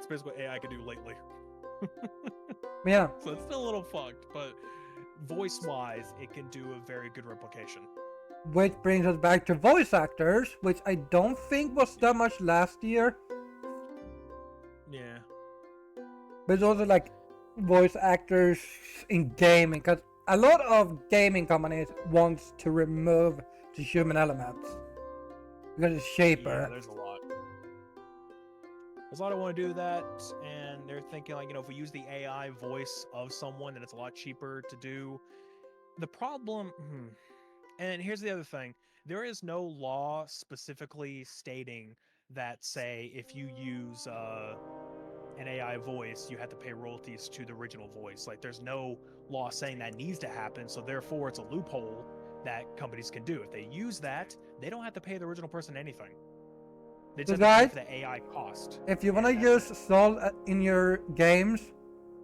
basically what AI can do lately. yeah. So it's still a little fucked, but voice-wise, it can do a very good replication. Which brings us back to voice actors, which I don't think was that much last year. Yeah. But it's also like voice actors in gaming, because a lot of gaming companies wants to remove the human elements because it's cheaper. Yeah, there's a lot. There's a lot of want to do that, and they're thinking like, you know, if we use the AI voice of someone, then it's a lot cheaper to do. The problem, and here's the other thing: there is no law specifically stating that, say, if you use an AI voice, you have to pay royalties to the original voice. Like, there's no law saying that needs to happen, so therefore it's a loophole that companies can do. If they use that, they don't have to pay the original person anything. They just have to pay for the AI cost. If you want to use Sol in your games,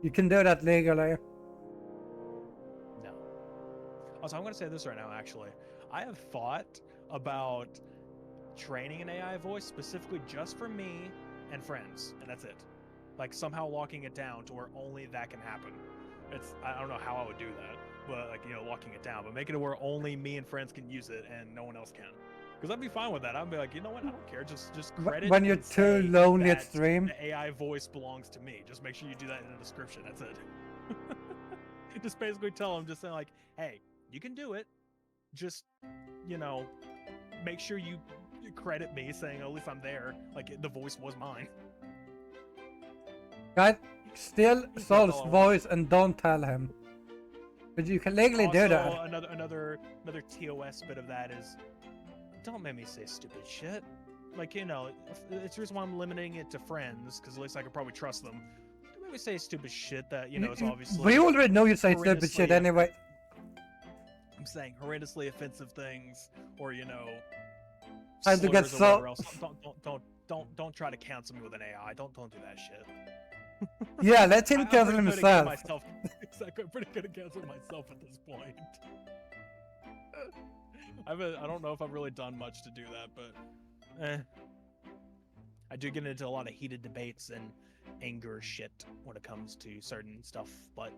you can do that legally. No. Also, I'm going to say this right now, actually. I have thought about training an AI voice specifically just for me and friends, and that's it. Like, somehow locking it down to where only that can happen. I don't know how I would do that, but, like, you know, locking it down, but making it where only me and friends can use it and no one else can. Because I'd be fine with that. I'd be like, you know what? I don't care. Just credit. When you're too lonely at stream, the AI voice belongs to me. Just make sure you do that in the description. That's it. Just basically tell them, just say like, hey, you can do it. Just, you know, make sure you credit me saying at least I'm there. Like the voice was mine. Guys, steal That's Saul's all I want. voice and don't tell him. But you can legally do that. Also, another TOS bit of that is, don't make me say stupid shit. Like, you know, it's the reason why I'm limiting it to friends, because at least I can probably trust them. Don't make me say stupid shit that, you know, is obviously... We already know you say stupid horrendously shit anyway. I'm saying horrendously offensive things, or, you know... Time to get slurs or whatever so... else. Don't try to cancel me with an AI. Don't do that shit. Yeah, let him I'm cancel pretty good at himself. Exactly, I'm pretty good at canceling myself at this point. I don't know if I've really done much to do that, but I do get into a lot of heated debates and anger shit when it comes to certain stuff, but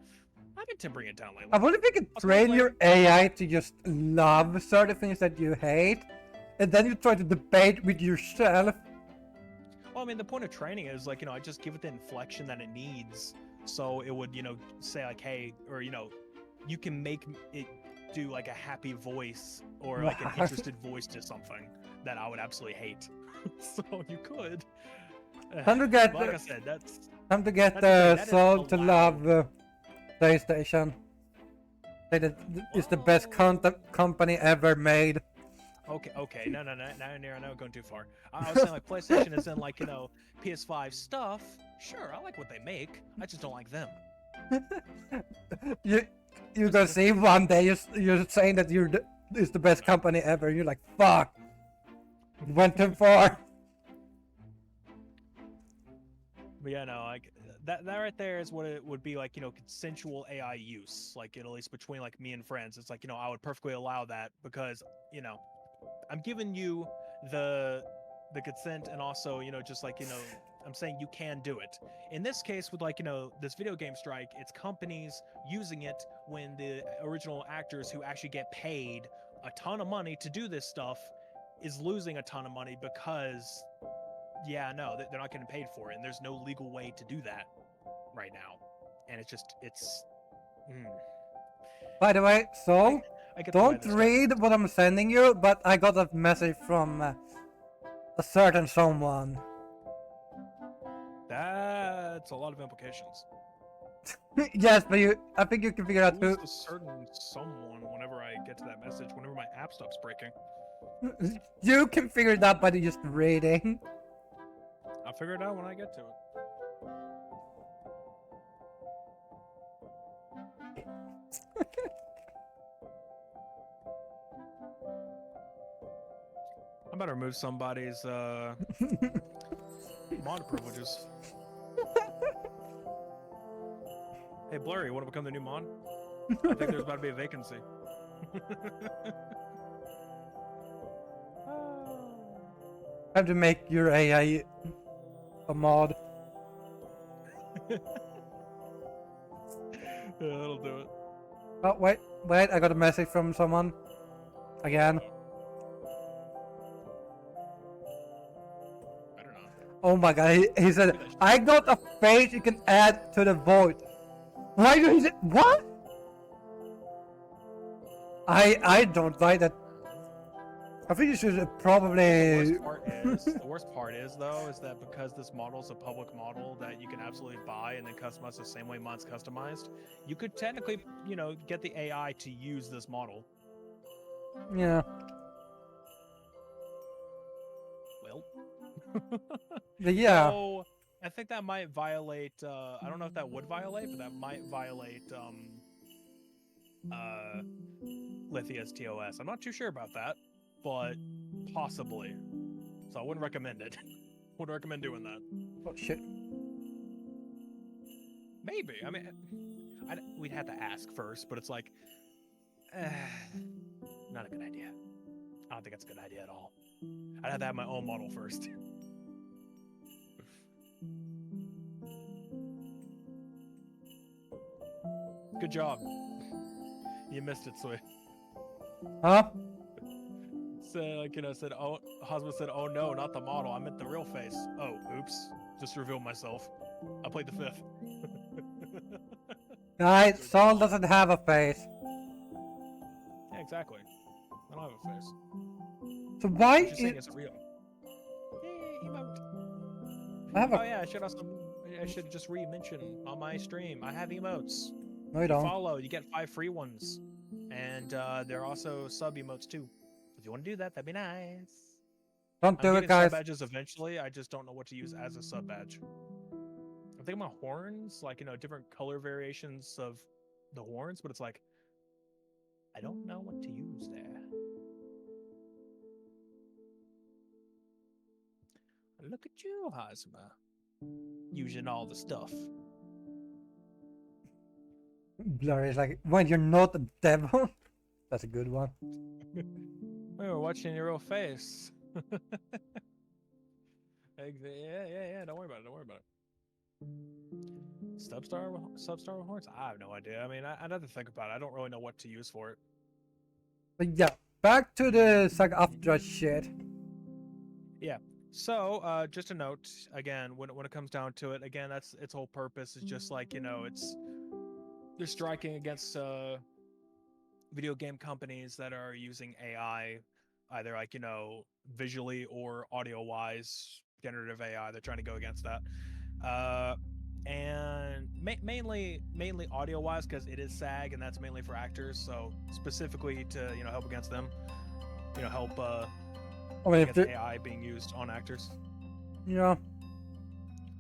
I've been tempering it down lately. I wonder if you could train your AI to just love certain things that you hate, and then you try to debate with yourself. Well, I mean, the point of training is, like, you know, I just give it the inflection that it needs, so it would, you know, say, like, hey, or, you know, you can make it do, like, a happy voice, or, like, an interested voice to something that I would absolutely hate. So, you could. Time to get, like I said, that's... Time to get that Saul is to allowed. love PlayStation. Say that it's the best company ever made. Okay, no, now I'm going too far. I was saying, like, PlayStation is in, like, you know, PS5 stuff. Sure, I like what they make. I just don't like them. You're gonna see one day you're saying that it's the best company ever. You're like, fuck, you went too far. But yeah, no, like that right there is what it would be like, you know, consensual AI use. Like, at least between, like, me and friends, it's like, you know, I would perfectly allow that because, you know, I'm giving you the consent, and also, you know, just like, you know, I'm saying you can do it. In this case, with, like, you know, this video game strike, it's companies using it when the original actors who actually get paid a ton of money to do this stuff is losing a ton of money because, yeah, no, they're not getting paid for it, and there's no legal way to do that right now. And it's just, it's... By the way, Saul, don't this read what I'm sending you, but I got a message from a certain someone. That's a lot of implications. Yes, but I think you can figure out who. Who's a certain someone whenever I get to that message, whenever my app stops breaking? You can figure it out by just reading. I'll figure it out when I get to it. I'm about to remove somebody's mod privileges. Hey, Blurry, you want to become the new mod? I think there's about to be a vacancy. I have to make your AI a mod. Yeah, that'll do it. Oh, wait, I got a message from someone. Again. Better not. Oh my god, he said, I got a face you can add to the voice. Why do he say, what? I don't like that. I think you should probably... The worst part is, though, is that because this model is a public model that you can absolutely buy and then customize the same way mine's customized, you could technically, you know, get the AI to use this model. Yeah. Well. Yeah. So, I think that might violate, I don't know if that would violate, but that might violate, Lithia's TOS. I'm not too sure about that, but possibly. So I wouldn't recommend it. Wouldn't recommend doing that. Oh shit. Maybe. I mean, we'd have to ask first, but it's like, not a good idea. I don't think it's a good idea at all. I'd have to have my own model first. Good job. You missed it, Sui. Huh? So, like, you know, husband said, oh no, not the model, I meant the real face. Oh, oops. Just revealed myself. I played the fifth. Guys, Saul doesn't have a face. Yeah, exactly. I don't have a face. So why I'm just saying is it's real. Yay, emote. I have a Oh yeah, I should just re-mention on my stream. I have emotes. no you You don't. follow, you get 5 free ones, and there are also sub emotes too. If you want to do that, that'd be nice. Don't I'm do it, getting sub guys. badges eventually. I just don't know what to use as a sub badge. I'm thinking about horns, like different color variations of the horns, but it's like I don't know what to use there. Look at you, Hazma, using all the stuff. Blur is like, when you're not a devil. That's a good one. We were watching your real face. Yeah. Don't worry about it. Don't worry about it. Substar with horns? I have no idea. I mean, I'd have to think about it. I don't really know what to use for it. But yeah, back to the Saga After shit. Yeah. So, just a note again, when it comes down to it, again, that's its whole purpose is just like they're striking against video game companies that are using AI, either like visually or audio wise, generative AI. They're trying to go against that. And mainly audio wise because it is SAG and that's mainly for actors, so specifically to help against them, help I mean, against AI being used on actors. Yeah.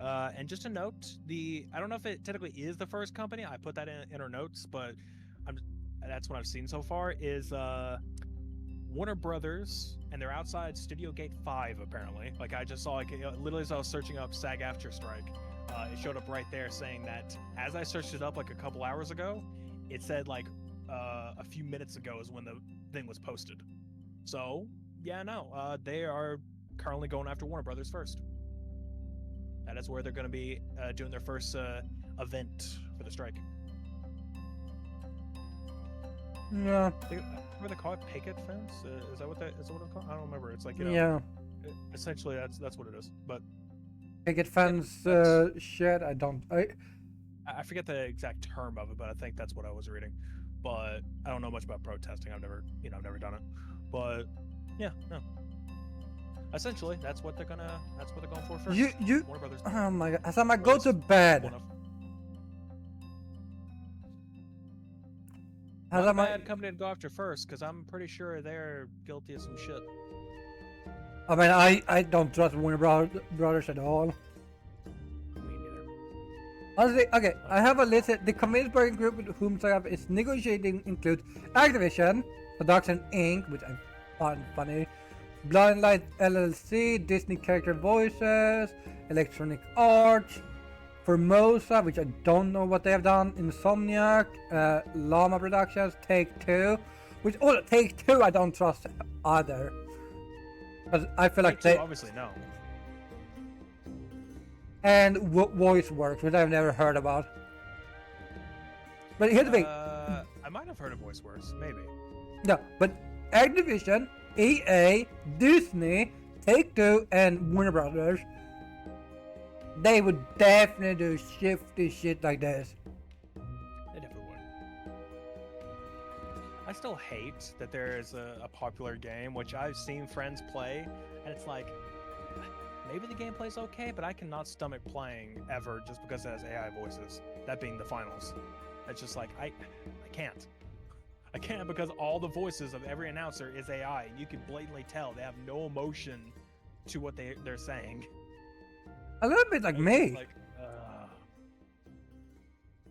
And just a note, I don't know if it technically is the first company. I put that in our notes, but that's what I've seen so far is Warner Brothers, and they're outside Studio Gate 5 apparently. Like I just saw, literally as I was searching up SAG-AFTRA strike, it showed up right there saying that as I searched it up like a couple hours ago, it said like a few minutes ago is when the thing was posted. So yeah, no, they are currently going after Warner Brothers first. That is where they're going to be doing their first event for the strike. Yeah. What they call it? Picket fence? Is that what it's called? I don't remember. It's like Yeah. Essentially, that's what it is. But Picket fence shit. I forget the exact term of it, but I think that's what I was reading. But I don't know much about protesting. I've never done it. But yeah, no. Essentially, that's what they're going for first. You. Warner Brothers. Oh my god! As I go to bed. Not a bad company to go after first, because I'm pretty sure they're guilty of some shit. I mean, I don't trust Warner Brothers at all. Me neither. Honestly, okay, I have a list. The community working group with whom I have is negotiating include Activision, Production Inc., which I find funny, Blind Light LLC, Disney Character Voices, Electronic Arts, Formosa, which I don't know what they have done, Insomniac, Llama Productions, Take-Two, which Take-Two I don't trust either. Because I feel like they obviously no. And VoiceWorks, which I've never heard about. But here's the thing. I might have heard of VoiceWorks, maybe. No, but Activision, EA, Disney, Take-Two, and Warner Brothers, they would definitely do shifty shit like this. They definitely would. I still hate that there is a popular game, which I've seen friends play, and it's like, maybe the gameplay's okay, but I cannot stomach playing ever just because it has AI voices. That being the finals. It's just like, I can't. I can't because all the voices of every announcer is AI, and you can blatantly tell they have no emotion to what they're saying. A little bit like me. Like,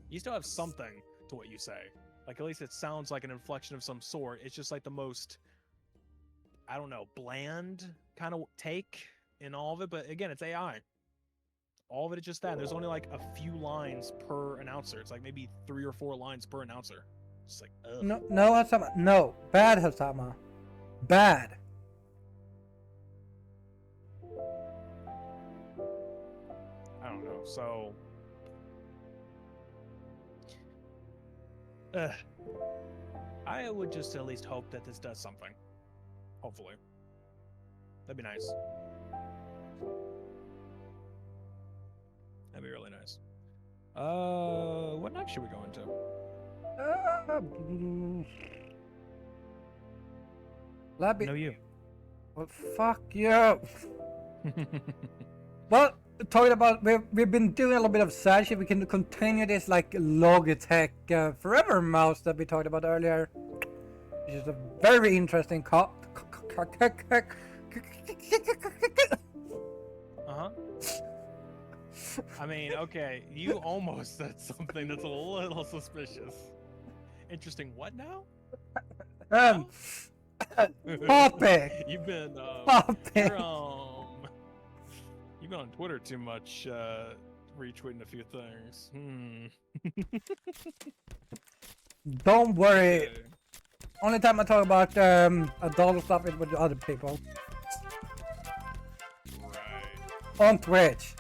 you still have something to what you say. Like, at least it sounds like an inflection of some sort. It's just like the most, I don't know, bland kind of take in all of it. But again, it's AI. All of it is just that. There's only like a few lines per announcer. It's like maybe 3 or 4 lines per announcer. It's like, ugh. No, Hasama. No. Bad, Hasama. Bad. I don't know. So, I would just at least hope that this does something. Hopefully. That'd be nice. That'd be really nice. What next should we go into? Labby. No, you. Well, fuck you. Well, talking about we've been doing a little bit of side shit. We can continue this like Logitech Forever mouse that we talked about earlier, which is a very interesting Uh-huh. I mean, okay, you almost said something that's a little suspicious. Interesting what now? Topic. You've been Topic. You've been on Twitter too much, retweeting a few things. Don't worry. Okay. Only time I talk about adult stuff is with other people Right. on Twitch.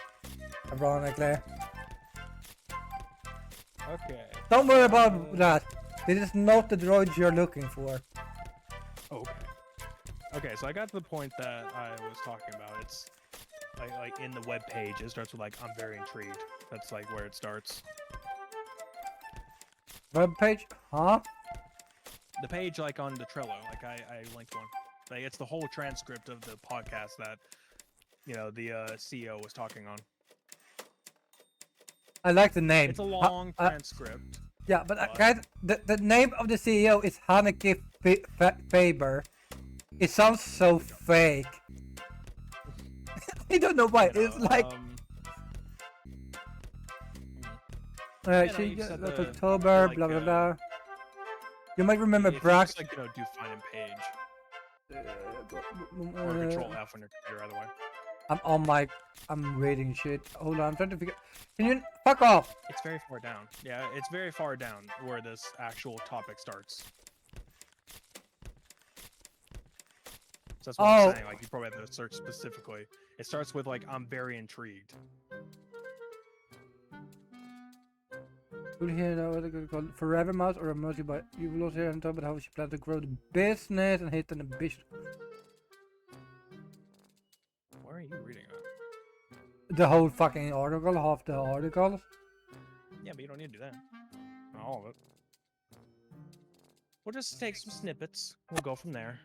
Ironically. Okay. Don't worry about that. This is not the droid you're looking for. Okay. Okay, so I got to the point that I was talking about. It's like in the web page, it starts with like, I'm very intrigued. That's like where it starts. Web page? Huh? The page like on the Trello, like I linked one. Like it's the whole transcript of the podcast that, you know, the CEO was talking on. I like the name. It's a long transcript. Yeah, but guys, the name of the CEO is Hanneke Faber. It sounds so fake. I don't know why. It's like she just October, like, blah blah blah. You might remember if you Brax. just, like, you know, do find and page or Control F on your computer, either way. I'm reading shit. Hold on, I'm trying to figure. Can you fuck off? It's very far down. Yeah, it's very far down where this actual topic starts. So that's what I'm saying. Like, you probably have to search specifically. It starts with like, I'm very intrigued. You'll hear what they're called Forever Mouse or a Mouse, but you will also hear and talk about how she plans to grow the business and hit an ambition. Where are you reading at? The whole fucking article, half the article. Yeah, but you don't need to do that. Not all of it. We'll just take some snippets. We'll go from there.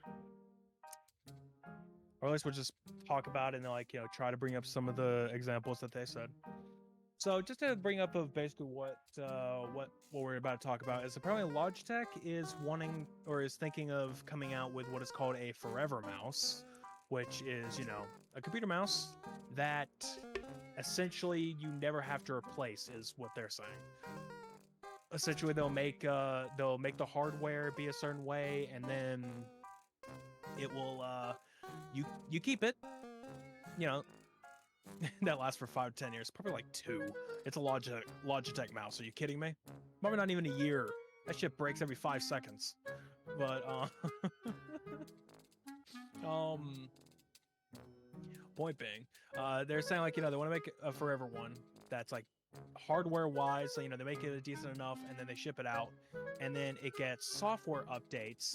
Or at least we'll just talk about it and like, you know, try to bring up some of the examples that they said. So just to bring up of basically what we're about to talk about is apparently Logitech is wanting or is thinking of coming out with what is called a Forever mouse, which is, you know, a computer mouse that essentially you never have to replace, is what they're saying. Essentially, they'll make the hardware be a certain way, and then it will you keep it, you know. That lasts for 5 to 10 years, probably like 2. It's a Logitech mouse. Are you kidding me? Probably not even a year. That shit breaks every 5 seconds. But point being, they're saying like, you know, they want to make a Forever one that's like hardware wise, so you know they make it decent enough, and then they ship it out, and then it gets software updates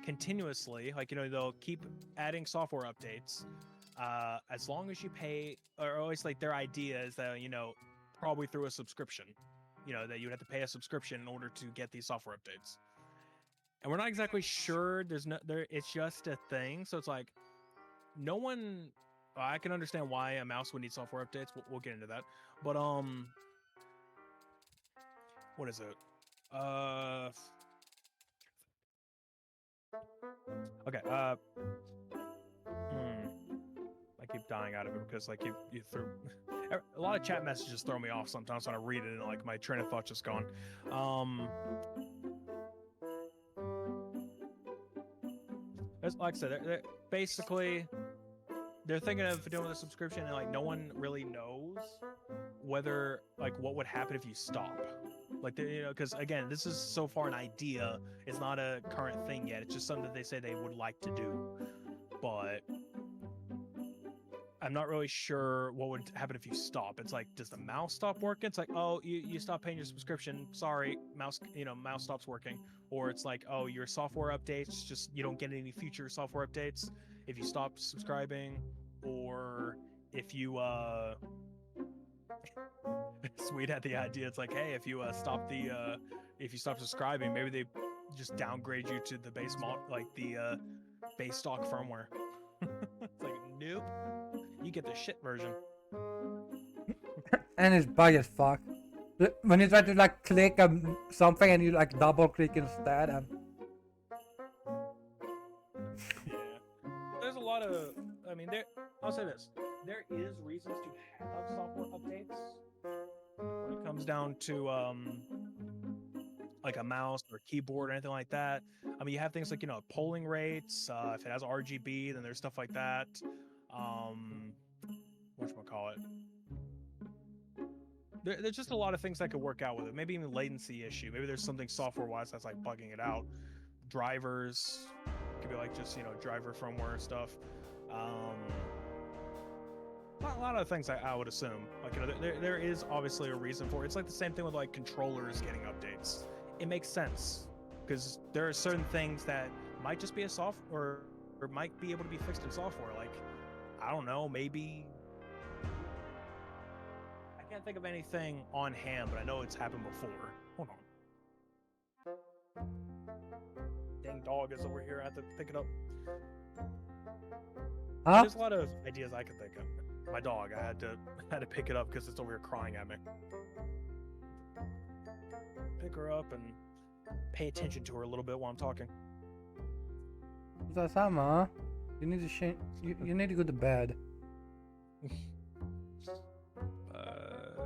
continuously. Like, you know, they'll keep adding software updates. As long as you pay, or always like their idea is that, you know, probably through a subscription, you know, that you would have to pay a subscription in order to get these software updates. And we're not exactly sure. It's just a thing. So it's like, no one. I can understand why a mouse would need software updates. We'll get into that. But what is it? Okay. I keep dying out of it because like you threw a lot of chat messages throw me off sometimes when I read it and like my train of thought just gone. Like I said, they're basically they're thinking of doing a subscription, and like no one really knows whether like what would happen if you stop. Like, you know, because again, this is so far an idea. It's not a current thing yet. It's just something that they say they would like to do, but I'm not really sure what would happen if you stop. It's like, does the mouse stop working? It's like, oh, you stop paying your subscription. Sorry, mouse stops working. Or it's like, oh, your software updates, just you don't get any future software updates if you stop subscribing. Or if you Sweet had the idea. It's like, hey, if you stop subscribing, maybe they just downgrade you to the base stock firmware. Nope. You get the shit version. And it's bug as fuck. When you try to like click something and you like double click instead, and Yeah. There's a lot of, I mean, I'll say this. There is reasons to have software updates when it comes down to like a mouse or keyboard or anything like that. I mean, you have things like, you know, polling rates. If it has RGB, then there's stuff like that. Whatchamacallit? There's just a lot of things that could work out with it. Maybe even latency issue. Maybe there's something software-wise that's like bugging it out. Drivers could be like just, you know, driver firmware stuff. A lot of things I would assume. Like, you know, there is obviously a reason for it. It's like the same thing with like controllers getting updates. It makes sense because there are certain things that might just be a software or might be able to be fixed in software. Like, I don't know, maybe. I can't think of anything on hand, but I know it's happened before. Hold on. Dang dog is over here. I have to pick it up. huh? There's a lot of ideas I could think of. My dog, I had to pick it up because it's over here crying at me. Pick her up and pay attention to her a little bit while I'm talking. Sama, you need to change. You need to go to bed.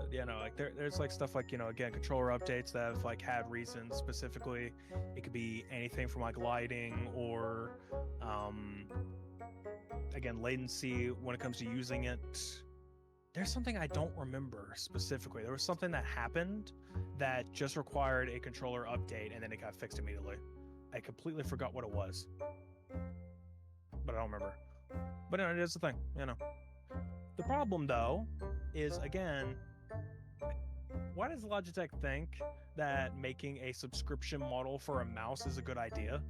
Yeah, no, like there's like stuff like, you know, again, controller updates that have like had reasons specifically. It could be anything from like lighting or again, latency when it comes to using it. There's something I don't remember specifically. There was something that happened that just required a controller update and then it got fixed immediately. I completely forgot what it was, but I don't remember. But no, it is the thing, you know. The problem though is, again, why does Logitech think that making a subscription model for a mouse is a good idea?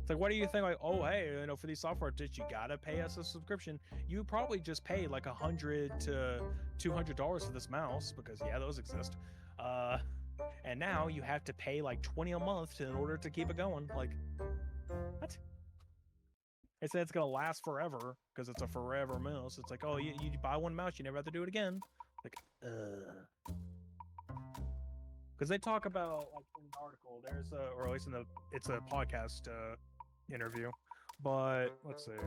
It's like, what do you think? Like, oh, hey, you know, for these software updates, you gotta pay us a subscription. You probably just pay like $100 to $200 for this mouse because, yeah, those exist. And now you have to pay like $20 a month in order to keep it going. Like, what? They say it's gonna last forever because it's a forever mouse. It's like, oh, you buy one mouse, you never have to do it again. Like, because they talk about, like, in the article, there's a, or at least it's a podcast interview, but let's see.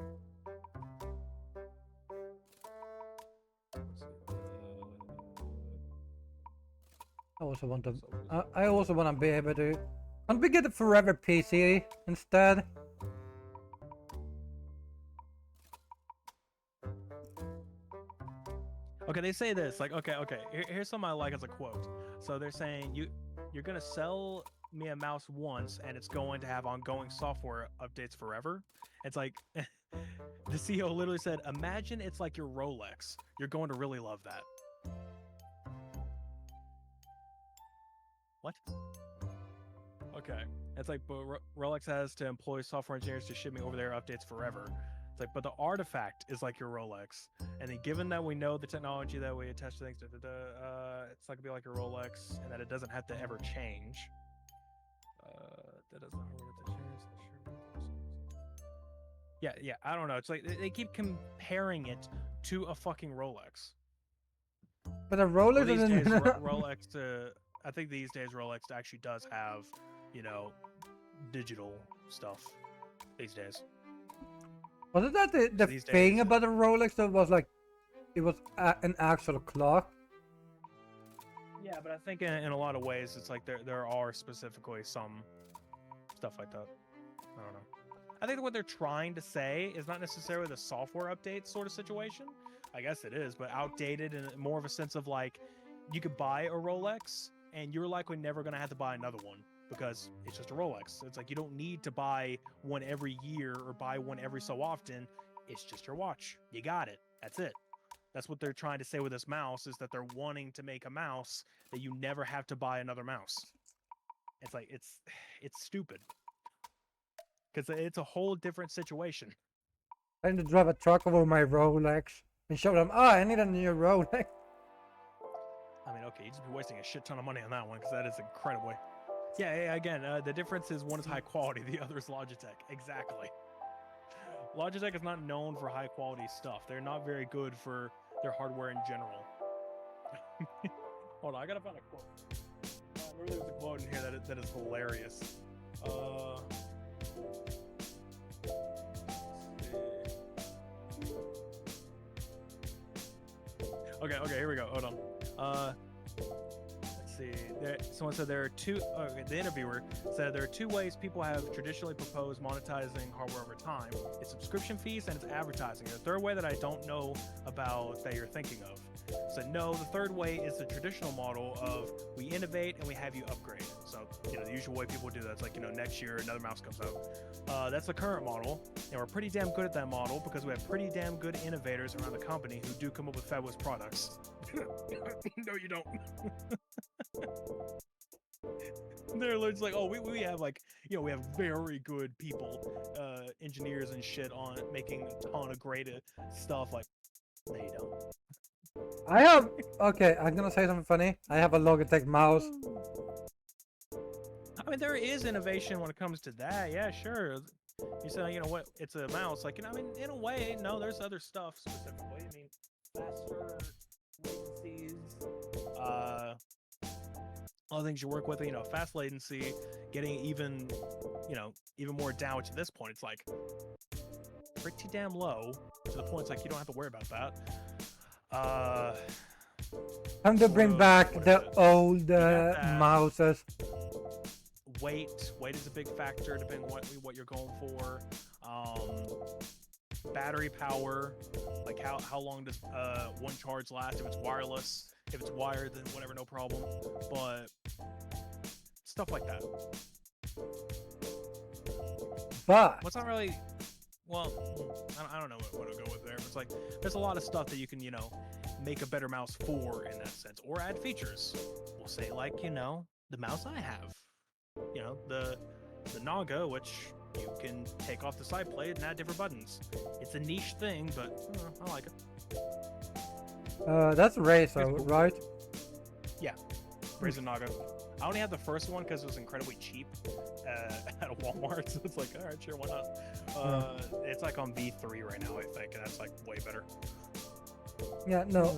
I also want to. I also want to be able to. Can't we get a forever PC instead? Okay, they say this, like, okay, here's something I like as a quote. So they're saying you're gonna sell me a mouse once and it's going to have ongoing software updates forever. It's like the CEO literally said, imagine it's like your Rolex. You're going to really love that. What? Okay. It's like, but Rolex has to employ software engineers to ship me over their updates forever. It's like, but the artifact is like your Rolex. And then given that we know the technology that we attach to things, it's like to be like your Rolex, and that it doesn't have to ever change. That doesn't Yeah, I don't know. It's like they keep comparing it to a fucking Rolex. But a Rolex these isn't. days, Rolex, I think these days Rolex actually does have, you know, digital stuff these days. Wasn't that the thing about a Rolex that was like, it was an actual clock? Yeah, but I think in a lot of ways, it's like there are specifically some stuff like that. I don't know. I think what they're trying to say is not necessarily the software update sort of situation. I guess it is, but outdated and more of a sense of like, you could buy a Rolex and you're likely never going to have to buy another one because it's just a Rolex. It's like you don't need to buy one every year or buy one every so often. It's just your watch. You got it. That's it. That's what they're trying to say with this mouse, is that they're wanting to make a mouse that you never have to buy another mouse. It's like, it's stupid. Because it's a whole different situation. I need to drive a truck over my Rolex and show them, oh, I need a new Rolex. I mean, okay, you just be wasting a shit ton of money on that one, because that is incredibly. Yeah, again, the difference is one is high quality, the other is Logitech. Exactly. Logitech is not known for high quality stuff. They're not very good for their hardware in general. Hold on, I gotta find a quote. I remember there was a quote in here that is hilarious. Okay, here we go. Hold on. Let's see. Someone said there are two. Okay, the interviewer said there are two ways people have traditionally proposed monetizing hardware over time: it's subscription fees and it's advertising. And the third way that I don't know about that you're thinking of. So no, the third way is the traditional model of we innovate and we have you upgrade. So the usual way people do that. It's like next year another mouse comes out. That's the current model, and we're pretty damn good at that model because we have pretty damn good innovators around the company who do come up with fabulous products. No, you don't. They're just like, oh, we have like, we have very good people, engineers and shit on making a ton of great stuff. Like, no, you don't. Okay, I'm gonna say something funny. I have a Logitech mouse. I mean, there is innovation when it comes to that. Yeah, sure. You say, what? It's a mouse. Like, I mean, in a way, no, there's other stuff specifically. I mean, faster latencies, all the things you work with. Fast latency, getting even more down. Which at this point, it's like pretty damn low. To the point, it's like you don't have to worry about that. Time to bring back the old mouses. Weight is a big factor depending on what you're going for. Battery power, like how long does one charge last if it's wireless? If it's wired, then whatever, no problem. But stuff like that. But what's not really, well, I don't know what to go with there. But it's like there's a lot of stuff that you can make a better mouse for in that sense, or add features. We'll say like the mouse I have, the Naga, which you can take off the side plate and add different buttons. It's a niche thing, but I like it. That's Razer, right? Yeah, Razer Naga. I only had the first one because it was incredibly cheap at a Walmart, so it's like, all right, sure, why not? It's like on V3 right now, I think, and that's like way better. Yeah, no.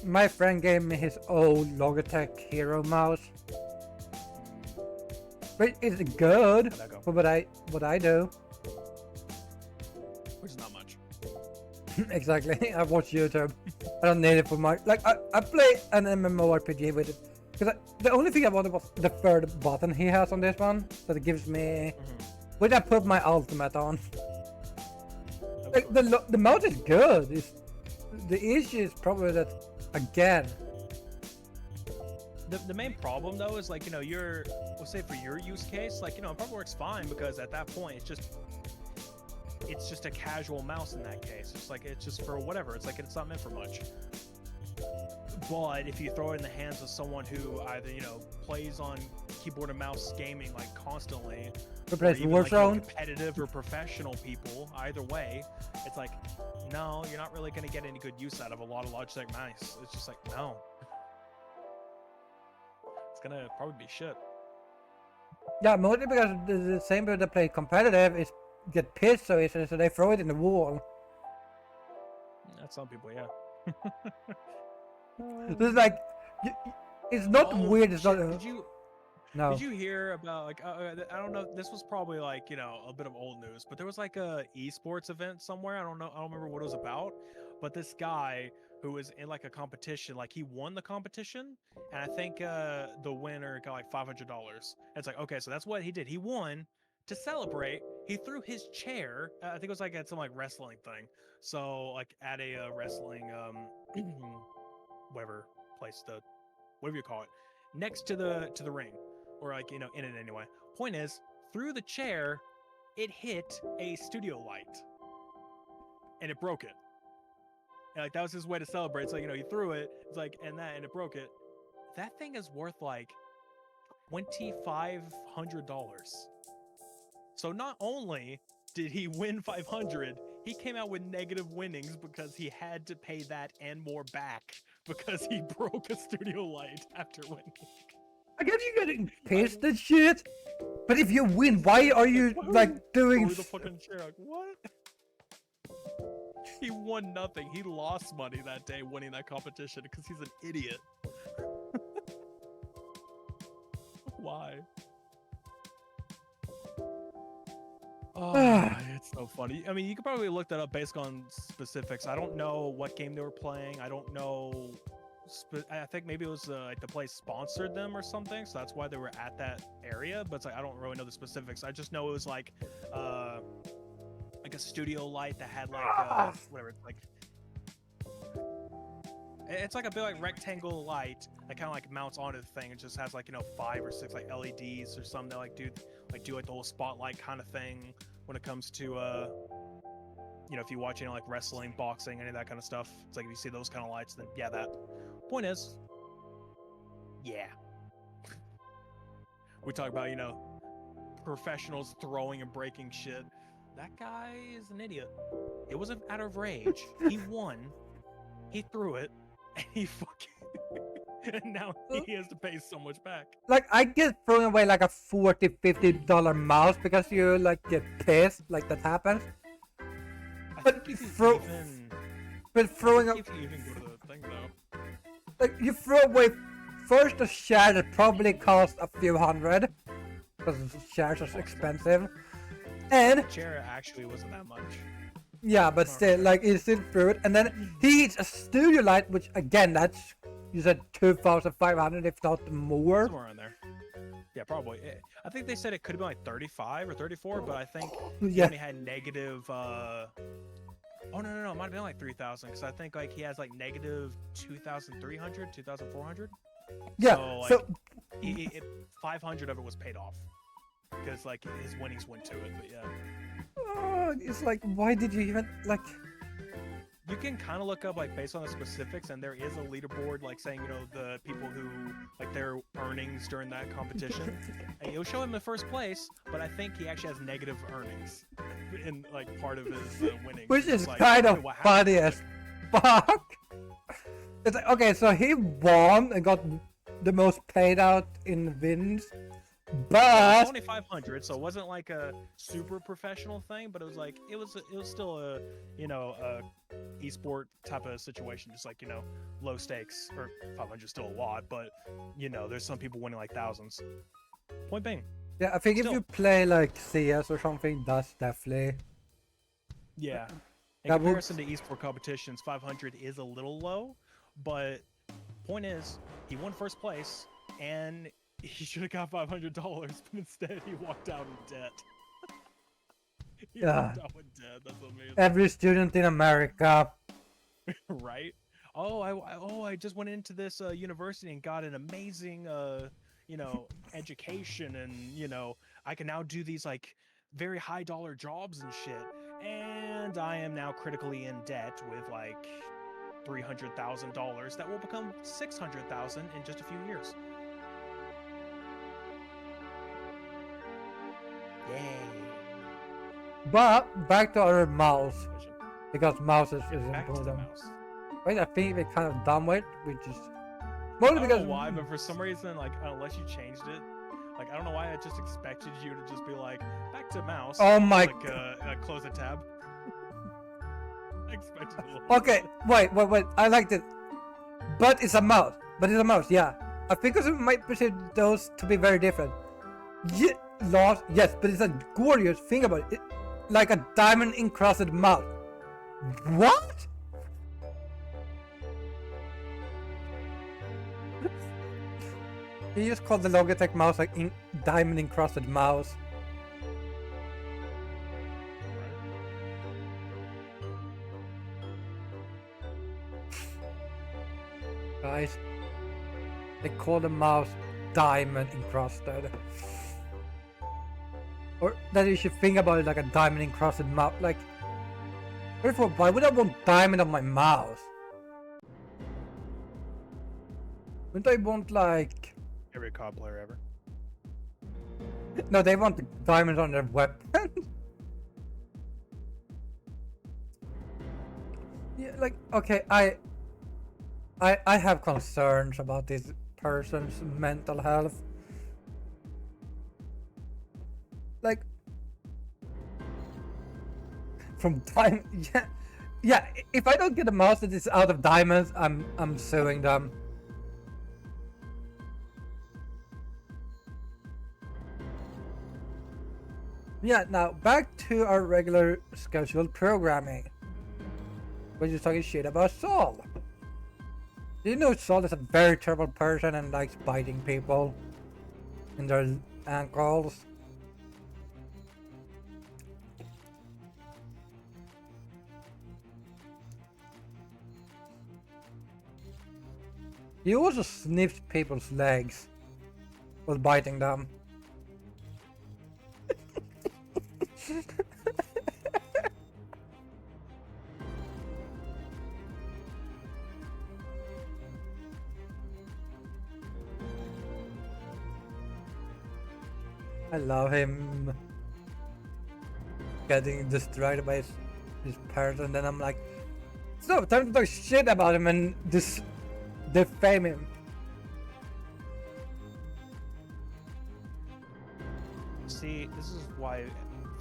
My friend gave me his old Logitech Hero mouse. But it's good for what I do. Which is not much. Exactly. I watch YouTube. I don't need it for my I play an MMORPG with it. Because the only thing I wanted was the third button he has on this one, that it gives me. When I put my ultimate on, like the mouse is good. The issue is probably that again. The main problem though is like we'll say for your use case, like it probably works fine because at that point it's just a casual mouse in that case. It's just for whatever. It's like it's not meant for much. But if you throw it in the hands of someone who either plays on keyboard and mouse gaming like constantly, or even like competitive or professional people, either way, it's like no, you're not really going to get any good use out of a lot of Logitech mice. It's just like no. Gonna probably be shit. Yeah, mostly because the same people that play competitive get pissed so easily, so they throw it in the wall. That's some people, yeah. It's like it's not weird. It's shit. not. No. Did you hear about like I don't know? This was probably like a bit of old news, but there was like a esports event somewhere. I don't know. I don't remember what it was about. But this guy who was in like a competition, like he won the competition, and I think the winner got like $500. It's like okay, so that's what he did. He won. To celebrate, he threw his chair. I think it was like at some like wrestling thing. So like at a wrestling whatever place, whatever you call it, next to the ring, or like in it anyway. Point is, through the chair, it hit a studio light, and it broke it. And like that was his way to celebrate. It's like he threw it. It's like and it broke it. That thing is worth like $2,500. So not only did he win 500, he came out with negative winnings because he had to pay that and more back because he broke a studio light after winning. I guess you're getting pissed and shit. But if you win, why are you like doing the fucking chair? Like, what? He won nothing. He lost money that day winning that competition because he's an idiot. Why? Oh, it's so funny. I mean, you could probably look that up based on specifics. I don't know what game they were playing. I don't know. I think maybe it was like the place sponsored them or something, so that's why they were at that area. But it's like I don't really know the specifics. I just know it was like a studio light that had like whatever. It's like it's like a big like rectangle light that kind of like mounts onto the thing. It just has like 5 or 6 like LEDs or something that like do like the whole spotlight kind of thing when it comes to if you watch like wrestling, boxing, any of that kind of stuff. It's like if you see those kind of lights, then yeah, that. Point is, yeah. We talk about professionals throwing and breaking shit. That guy is an idiot. It wasn't out of rage. He won. He threw it, and he fucking. And now he has to pay so much back. Like, I get throwing away like a $40-$50 mouse because you like get pissed, like that happens. But throwing up. If you even go to the thing though. Like, you throw away first a share that probably cost a few hundred because shares are expensive, and the chair actually wasn't that much. Yeah, but still, like, he still threw it, and then he eats a studio light, which again, that's you said 2,500, if not more. Somewhere in there. Yeah, probably. I think they said it could have been like 35 or 34, but I think he Yeah. only had negative. Oh no! It might have been like 3,000 because I think like he has like negative 2,300, 2,400. Yeah. So like, 500 of it was paid off because like his winnings went to it. But yeah. It's like, why did you even like? You can kind of look up like based on the specifics, and there is a leaderboard like saying the people who like their earnings during that competition. And it'll show him in first place, but I think he actually has negative earnings in like part of his winnings. Which is like, kind of funny as fuck. It's like, okay, so he won and got the most paid out in wins, but it's only 500, so it wasn't like a super professional thing, but it was like it was still a a esport type of situation, just like low stakes. Or 500 is still a lot, but there's some people winning like thousands. Point being, yeah, I think still. if you play like CS or something, that's definitely yeah. In that comparison to esport competitions, 500 is a little low, but point is, he won first place, and he should have got $500, but instead he walked out in debt. He walked out with debt. That's amazing. Every student in America. Right? I just went into this university and got an amazing education, and I can now do these like very high dollar jobs and shit. And I am now critically in debt with like $300,000 that will become $600,000 in just a few years. Yay. But back to our mouse, because mouse is Back to the important. mouse. Wait, I think we kind of done with, which is I mostly don't because know why, but for some reason, like unless you changed it, like I don't know why I just expected you to just be like back to mouse. Oh my like close a tab. I expected a little okay, wait, I liked it. But it's a mouse. Yeah. I think we might perceive those to be very different. Yeah, lost, yes, but it's a gorgeous thing about it. Like a diamond encrusted mouse. What? You just called the Logitech mouse like diamond encrusted mouse. Guys, they call the mouse diamond encrusted. Or that you should think about it like a diamond encrusted mouse. Like, therefore, why would I want diamond on my mouse? Wouldn't I want like... Every COD player ever. No, they want the diamonds on their weapon. Yeah, like, okay, I have concerns about this person's mental health. Like, from time, yeah, Yeah, if I don't get a mouse that is out of diamonds, I'm suing them. Yeah, now back to our regular scheduled programming. We're just talking shit about Saul. Do you know Saul is a very terrible person and likes biting people in their ankles? He also sniffs people's legs while biting them. I love him getting distracted by his parents, and then I'm like, so time to talk shit about him and defame him. See, this is why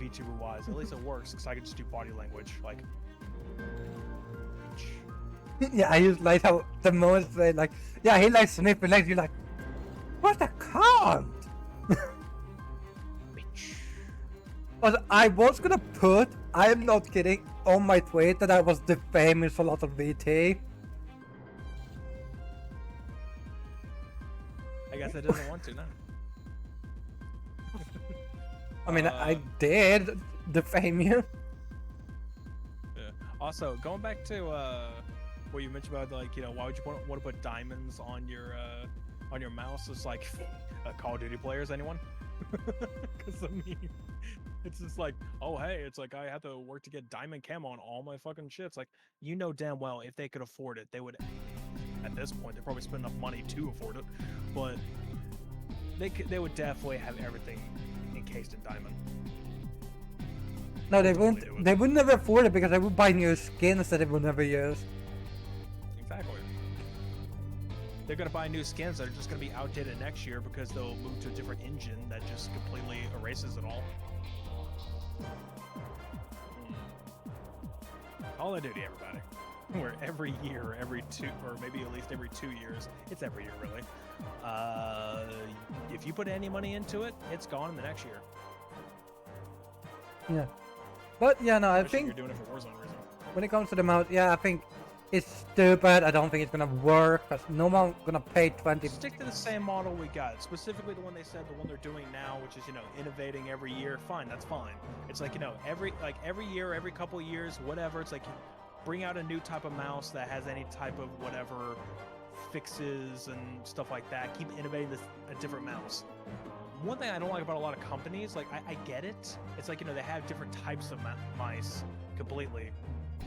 VTuber wise, at least it works, because I can just do body language, like. Yeah, I just like how the moment they like, yeah, he likes sniffing legs, you're like, what a cunt! But I was gonna put, I am not kidding, on my tweet that I was defaming a lot of VT. I guess I didn't want to, no. I mean, I did defame you. Yeah. Also, going back to what you mentioned about, like, you know, why would you want to put diamonds on your mouse? It's like Call of Duty players, anyone? Because I mean, it's just like, oh hey, it's like I have to work to get diamond camo on all my fucking shit. It's like, you know damn well if they could afford it, they would. At this point, they probably spend enough money to afford it, but they would definitely have everything encased in diamond. No, they wouldn't. They would never afford it because they would buy new skins that they would never use. Exactly. They're gonna buy new skins that are just gonna be outdated next year because they'll move to a different engine that just completely erases it all. Call of Duty, everybody. Where every year, every two, or maybe at least every 2 years, it's every year really. If you put any money into it, it's gone in the next year. Yeah, but yeah, no, I Especially think if you're doing it for Warzone reason. when it comes to the mouse, yeah, I think it's stupid. I don't think it's gonna work because no one's gonna pay 20. Stick to the same model we got, specifically the one they said, the one they're doing now, which is, you know, innovating every year. Fine, that's fine. It's like, you know, every year, every couple years, whatever. It's like, bring out a new type of mouse that has any type of whatever fixes and stuff like that. Keep innovating a different mouse. One thing I don't like about a lot of companies, like I get it. It's like, you know, they have different types of mice completely.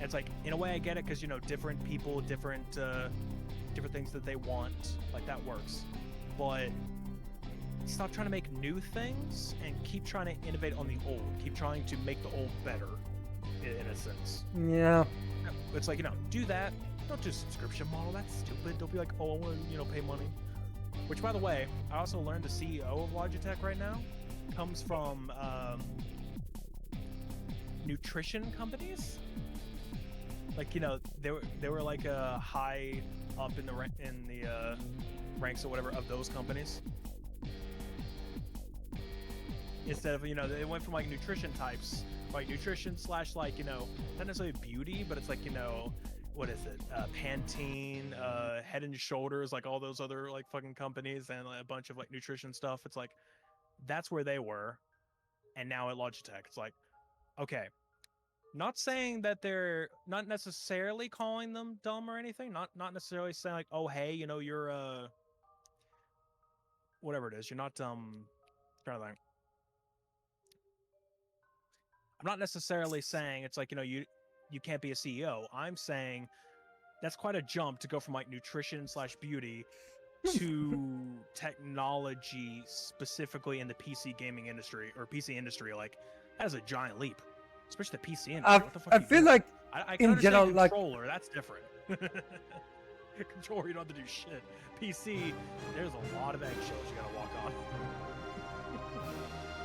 It's like, in a way I get it because, you know, different people, different things that they want, like that works. But stop trying to make new things and keep trying to innovate on the old. Keep trying to make the old better, in a sense. Yeah. It's like, you know, do that. Don't do a subscription model. That's stupid. Don't be like, oh, I want to, you know, pay money. Which, by the way, I also learned the CEO of Logitech right now comes from nutrition companies. Like, you know, they were like high up in the ranks or whatever of those companies. Instead of, you know, they went from like nutrition types, like nutrition / like, you know, not necessarily beauty, but it's like, you know, what is it? Pantene, Head and Shoulders, like all those other like fucking companies, and like, a bunch of like nutrition stuff. It's like, that's where they were, and now at Logitech, it's like, okay, not saying that they're not necessarily calling them dumb or anything. Not necessarily saying like, oh hey, you know, you're whatever it is, you're not trying to think. I'm not necessarily saying it's like, you know, you can't be a CEO. I'm saying that's quite a jump to go from like nutrition / beauty to technology, specifically in the PC gaming industry or PC industry. Like, that is a giant leap, especially the PC industry. What the fuck I feel doing? like I in general, like controller, that's different. Controller, you don't have to do shit. PC, there's a lot of eggshells you gotta walk on.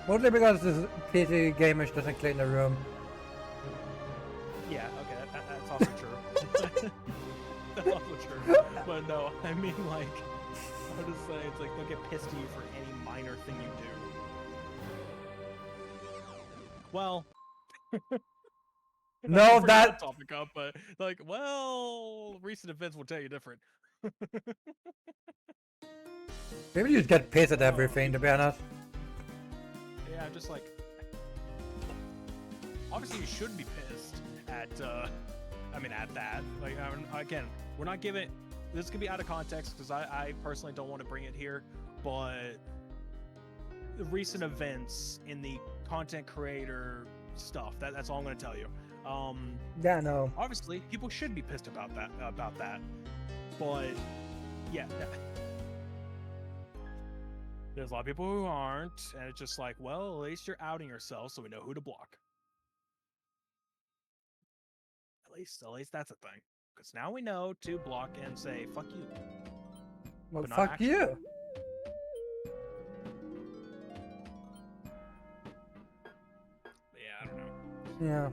mostly because this PC gamers doesn't clean the room. Yeah, okay, that's also That's also true. But no, I mean like, I'm just saying, it's like they'll get pissed at you for any minor thing you do. Well, No, bring that topic up, but like, well, recent events will tell you different. maybe you just get pissed at everything, to be honest. Yeah, I'm just like, obviously you should be pissed at, at that. Like, again, we're not giving, this could be out of context because I personally don't want to bring it here, but the recent events in the content creator stuff, that's all I'm going to tell you. Yeah, no. Obviously, people should be pissed about that, but yeah. There's a lot of people who aren't, and it's just like, well, at least you're outing yourself so we know who to block. At least that's a thing. Because now we know to block and say, fuck you. Well, But not fuck actually. you. Yeah, I don't know. Yeah.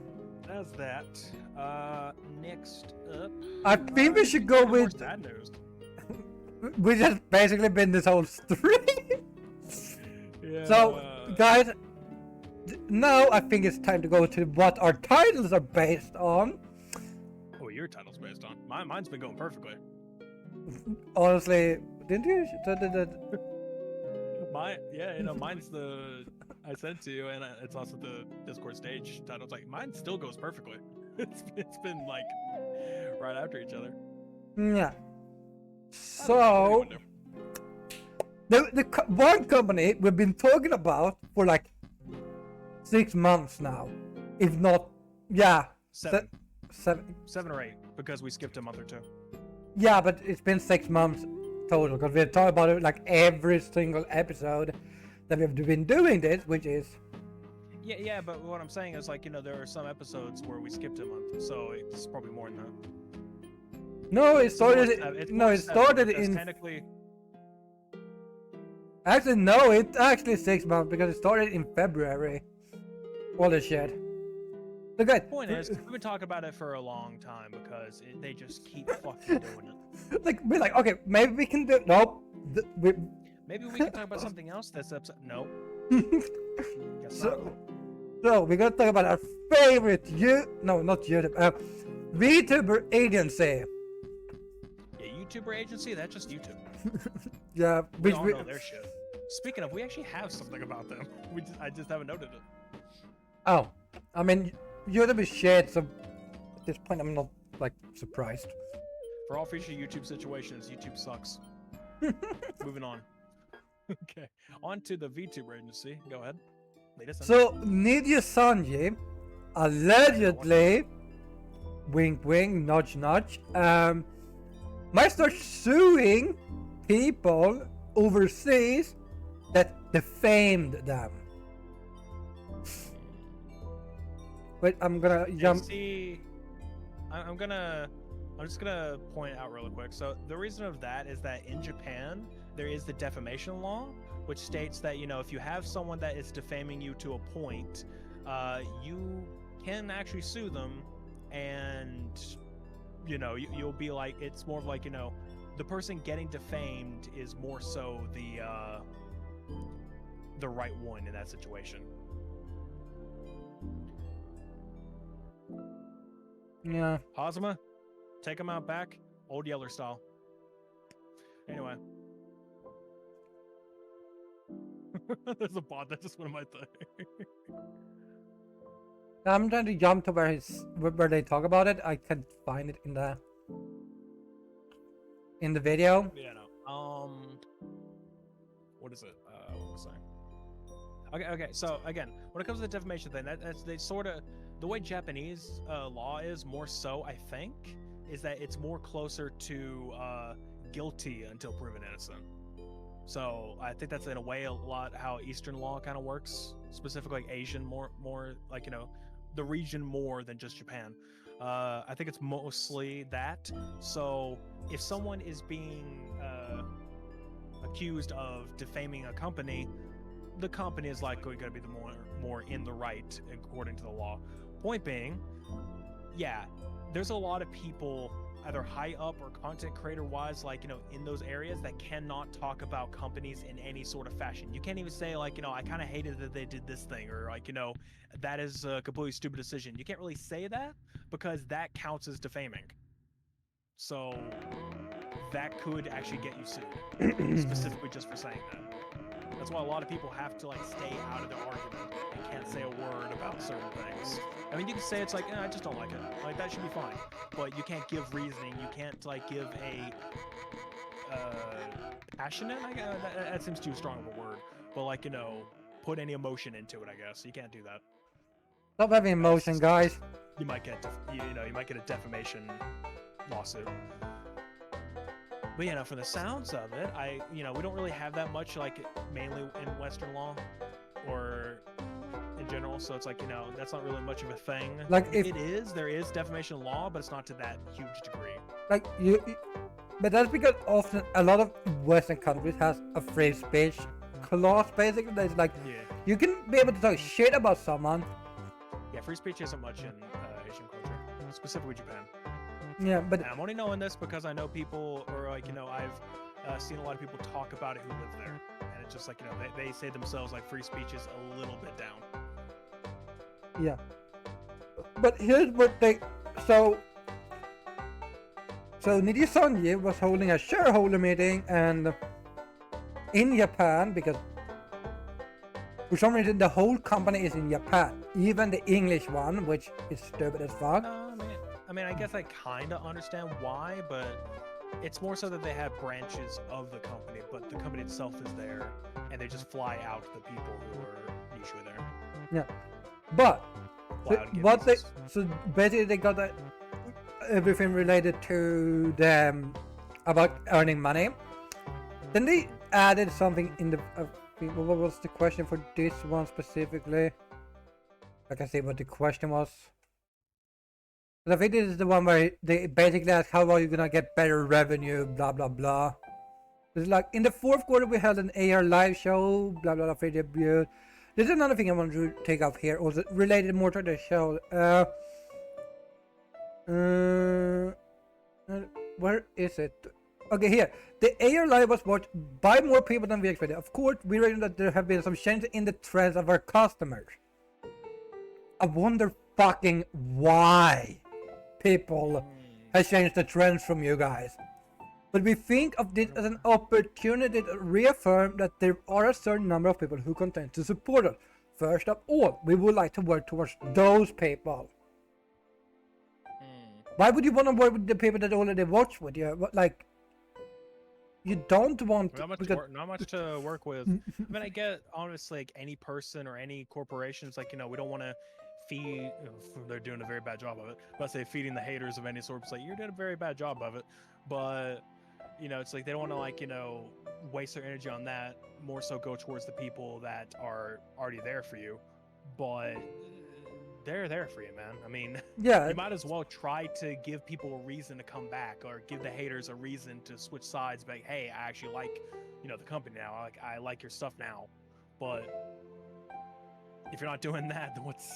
That's that. Next up. I think we should go more with. sad news. We just basically been this whole stream. Yeah, So, guys, now I think it's time to go to what our titles are based on. what your title's based on? Mine's been going perfectly. Honestly, didn't you? Mine's the I sent to you, and it's also the Discord stage title. It's like mine still goes perfectly. It's been like right after each other. Yeah. So, the one company we've been talking about for like 6 months now, if not, yeah, Seven. 7. Or 8, because we skipped a month or two. Yeah, but it's been 6 months total because we've talked about it like every single episode that we've been doing this, which is. Yeah, but what I'm saying is, like, there are some episodes where we skipped a month, so it's probably more than that. No, it started. It started because in. technically. Actually, no, it's actually 6 months because it started in February. All this shit. The guy. Point is, we've been talking about it for a long time because they just keep fucking doing it. Like we're like, okay, maybe we can do. Nope. Maybe we can talk about something else this episode. Nope. Guess not. So we're gonna talk about our favorite not YouTube, VTuber agency. Yeah, YouTuber agency. That's just YouTube. Yeah, We all know their shit. Speaking of, we actually have something about them. I just haven't noted it. Oh, I mean, YouTube is shit. So at this point, I'm not like surprised. For all future YouTube situations, YouTube sucks. Moving on. Okay, on to the VTuber agency. Go ahead. Lead us in. So Nidya Sanji allegedly, wink wink, nudge nudge, might start suing people overseas that defamed them. Wait, I'm gonna jump. See, I'm just gonna point out really quick. So the reason of that is that in Japan there is the defamation law, which states that if you have someone that is defaming you to a point, you can actually sue them, and you'll be like, it's more of like the person getting defamed is more so the right one in that situation. Yeah. Hazama, take him out back, Old Yeller style. Anyway. There's a bot that just went in my thing. I'm trying to jump to where they talk about it. I can't find it in the video. Yeah, no. What is it? What was I saying? Okay. So again, when it comes to the defamation thing, that's they sort of the way Japanese law is more so. I think is that it's more closer to guilty until proven innocent. So I think that's in a way a lot how Eastern law kind of works, specifically like Asian, more like the region more than just Japan. I think it's mostly that. So if someone is being accused of defaming a company, the company is likely going to be the more in the right according to the law. Point being, yeah, there's a lot of people. either high up or content creator wise, like, you know, in those areas that cannot talk about companies in any sort of fashion. You can't even say like, you know, I kind of hated that they did this thing, or like, you know, that is a completely stupid decision. You can't really say that because that counts as defaming. So that could actually get you sued, specifically just for saying that. That's why a lot of people have to like stay out of their argument and can't say a word about certain things. I mean, you can say it's like, I just don't like it. Like, that should be fine. But you can't give reasoning. You can't like give a passionate. That seems too strong of a word. But like, you know, put any emotion into it. I guess you can't do that. Stop having emotion, guys. You might get, you might get a defamation lawsuit. But you know, for the sounds of it, we don't really have that much, like, mainly in Western law or in general. So it's like, you know, that's not really much of a thing. Like, if there is defamation law, but it's not to that huge degree. Like but that's because often a lot of Western countries has a free speech clause. Basically, that's like, you can be able to talk shit about someone. Yeah, free speech isn't much in Asian culture, specifically Japan. Yeah, but and I'm only knowing this because I know people, or like, you know, I've seen a lot of people talk about it who live there, and it's just like, you know, they say themselves like free speech is a little bit down. Yeah, but here's what they so Niji Sanji was holding a shareholder meeting and in Japan, because for some reason the whole company is in Japan, even the English one, which is stupid as fuck. I mean, I guess I kind of understand why, but it's more so that they have branches of the company, but the company itself is there, and they just fly out the people who are usually there. Yeah, but so basically they got everything related to them about earning money. Then they added something in the what was the question for this one specifically? I can see what the question was. I think this is the one where they basically ask, how are you gonna get better revenue, blah blah blah. It's like, in the fourth quarter we held an AR live show, blah blah blah, for debut. This is another thing I want to take up here, also related more to the show. Where is it? Okay, here. The AR live was watched by more people than we expected. Of course, we reckon that there have been some changes in the trends of our customers. I wonder fucking why people have changed the trends from you guys. But we think of this as an opportunity to reaffirm that there are a certain number of people who continue to support us. First of all, we would like to work towards those people. Why would you want to work with the people that already watch with you? Like, you don't want not much to work with. I mean, I get, honestly, like, any person or any corporation, it's like, you know, we don't want to feed, they're doing a very bad job of it, but say feeding the haters of any sort. It's like, you're doing a very bad job of it, but you know, it's like they don't want to, like, you know, waste their energy on that, more so go towards the people that are already there for you. But they're there for you, man. I mean, yeah, you might as well try to give people a reason to come back, or give the haters a reason to switch sides. But hey, I actually like, you know, the company now. Like, I like your stuff now. But if you're not doing that, then what's?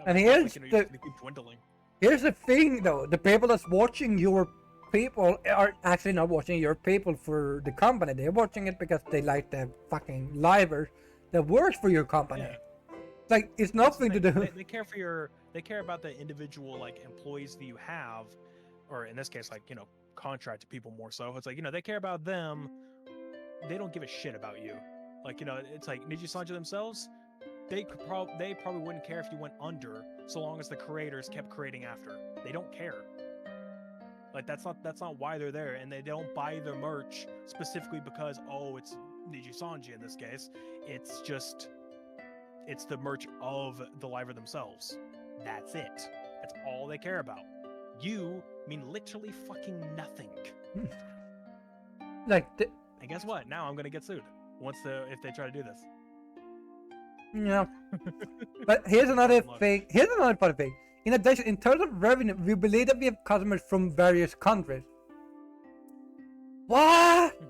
And here's like, you know, you're keep dwindling. Here's the thing, though: the people that's watching your people are actually not watching your people for the company. They're watching it because they like the fucking liver that works for your company. Yeah. Like, it's nothing to do. They care for they care about the individual, like, employees that you have, or in this case, like, you know, contracted people more so. It's like, you know, they care about them. They don't give a shit about you. Like, you know, it's like Niji Sanji themselves. They probably wouldn't care if you went under, so long as the creators kept creating after. They don't care. Like, that's not why they're there, and they don't buy their merch specifically because, oh, it's Niji Sanji in this case. It's just, it's the merch of the liver themselves. That's it. That's all they care about. You mean literally fucking nothing. Like, and guess what? Now I'm gonna get sued if they try to do this. Yeah. But here's another thing. Here's another funny thing. In addition, in terms of revenue, we believe that we have customers from various countries. What?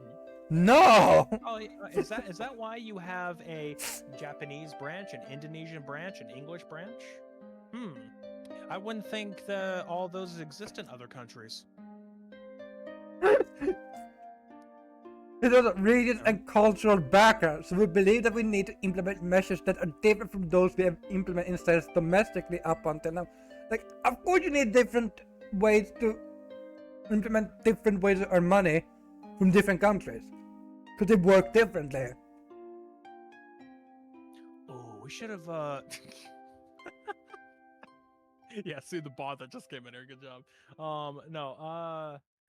No. Oh, is that why you have a Japanese branch, an Indonesian branch, an English branch? I wouldn't think that all those exist in other countries. It was religious and cultural background, so we believe that we need to implement measures that are different from those we have implemented instead domestically up until now. Like, of course you need different ways to implement different ways to earn money from different countries. Because they work differently. Oh, we should have, yeah, see the bot that just came in here, good job.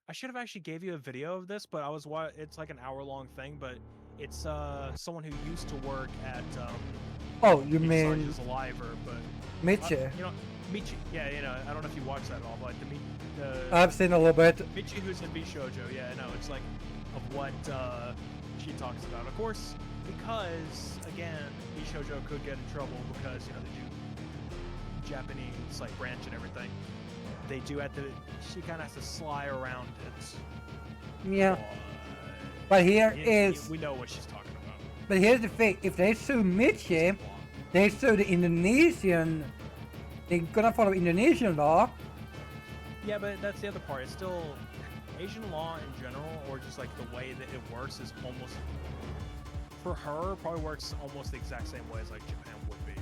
I should have actually gave you a video of this, but it's like an hour-long thing, but it's, someone who used to work at, oh, you mean... Just Liver, but... Michi? You know, Michi, yeah, you know, I don't know if you watched that at all, but I've seen a little bit. Michi, who's in Bishoujo, yeah, no, it's like, of what, she talks about. Of course, because, again, Bishoujo could get in trouble because, you know, they do Japanese, like, branch and everything. They do have to, she kind of has to sly around it. Yeah. But here we know what she's talking about. But here's the thing, if they sue Michi, they sue the Indonesian, they're gonna follow Indonesian law. Yeah, but that's the other part. It's still Asian law in general, or just like the way that it works is almost, for her, probably works almost the exact same way as like Japan would be.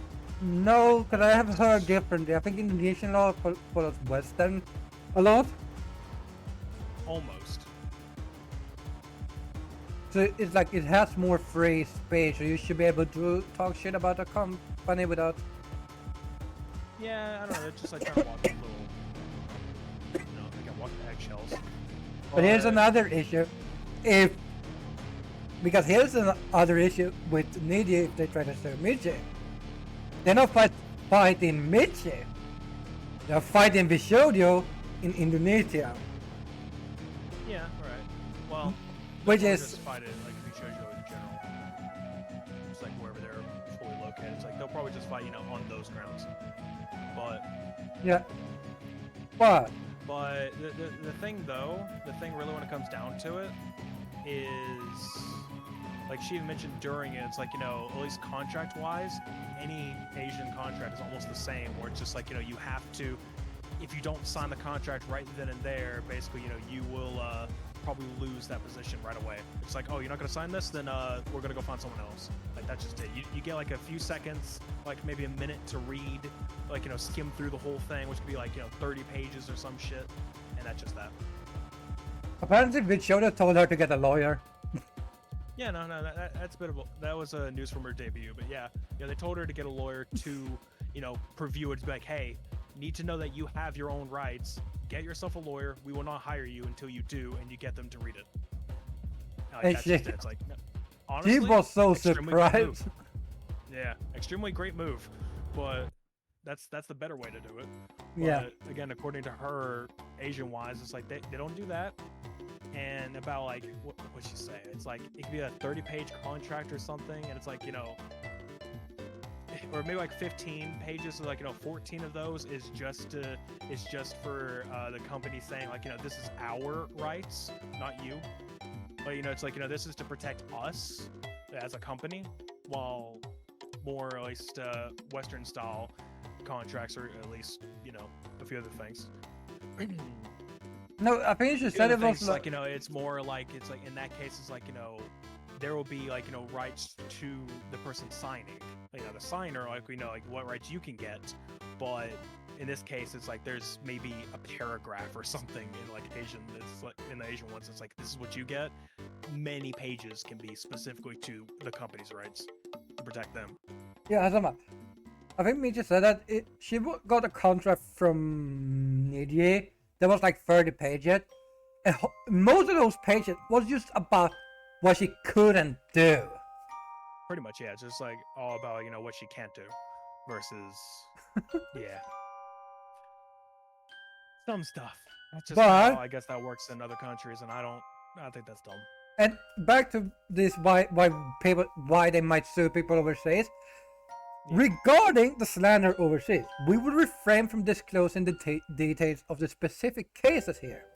No, because I have heard differently. I think Indonesian law follows Western a lot. Almost. So it's like it has more free space, so you should be able to talk shit about a company without... Yeah, I don't know, it's just like trying to walk a little... You know, they can walk the eggshells. But here's another issue. Because here's another issue with Nidia if they try to sue Michi. They're not fighting Michi. They're fighting Bishoujo in Indonesia. Yeah, right. Well, which is... just fight it like Bishoujo in general. Just like wherever they're fully located. It's like they'll probably just fight, you know, on those grounds. But... Yeah. But the thing though, the thing really when it comes down to it is, like she mentioned during it, it's like, you know, at least contract wise, any Asian contract is almost the same, where it's just like, you know, you have to, if you don't sign the contract right then and there, basically, you know, you will probably lose that position right away. It's like, oh, you're not gonna sign this, then we're gonna go find someone else. Like that's just it. You get like a few seconds, like maybe a minute to read, like, you know, skim through the whole thing, which could be like, you know, 30 pages or some shit, and that's just that. Apparently Bishoujo told her to get a lawyer. Yeah, no, that's a bit of a, that was a news from her debut, but yeah, they told her to get a lawyer to, you know, preview it, to be like, hey, need to know that you have your own rights. Get yourself a lawyer. We will not hire you until you do, and you get them to read it. Like, that's just it. It's like, honestly, she was so surprised. Yeah, extremely great move, but that's the better way to do it. But, yeah. Again, according to her, Asian-wise, it's like they don't do that. And about like what'd she say? It's like it could be a 30-page contract or something, and it's like, you know, or maybe like 15 pages, so like, you know, 14 of those is just for the company saying like, you know, this is our rights, not you. But you know, it's like, you know, this is to protect us as a company, while more or at least Western style contracts, or at least, you know, a few other things. No, I think you said it was like, you know, it's more like, it's like in that case, it's like, you know, there will be like, you know, rights to the person signing, you know, the signer, like, we know like what rights you can get, but in this case, it's like there's maybe a paragraph or something in like Asian, it's like in the Asian ones, it's like this is what you get. Many pages can be specifically to the company's rights to protect them. Yeah, I think Michi said that she got a contract from Nidia that was like 30 pages, and most of those pages was just about what she couldn't do. Pretty much, yeah. It's just like all about, you know, what she can't do versus, yeah, some stuff. That's just how I guess that works in other countries, and I think that's dumb. And back to this, why they might sue people overseas. Yeah. Regarding the slander overseas, we will refrain from disclosing the details of the specific cases here,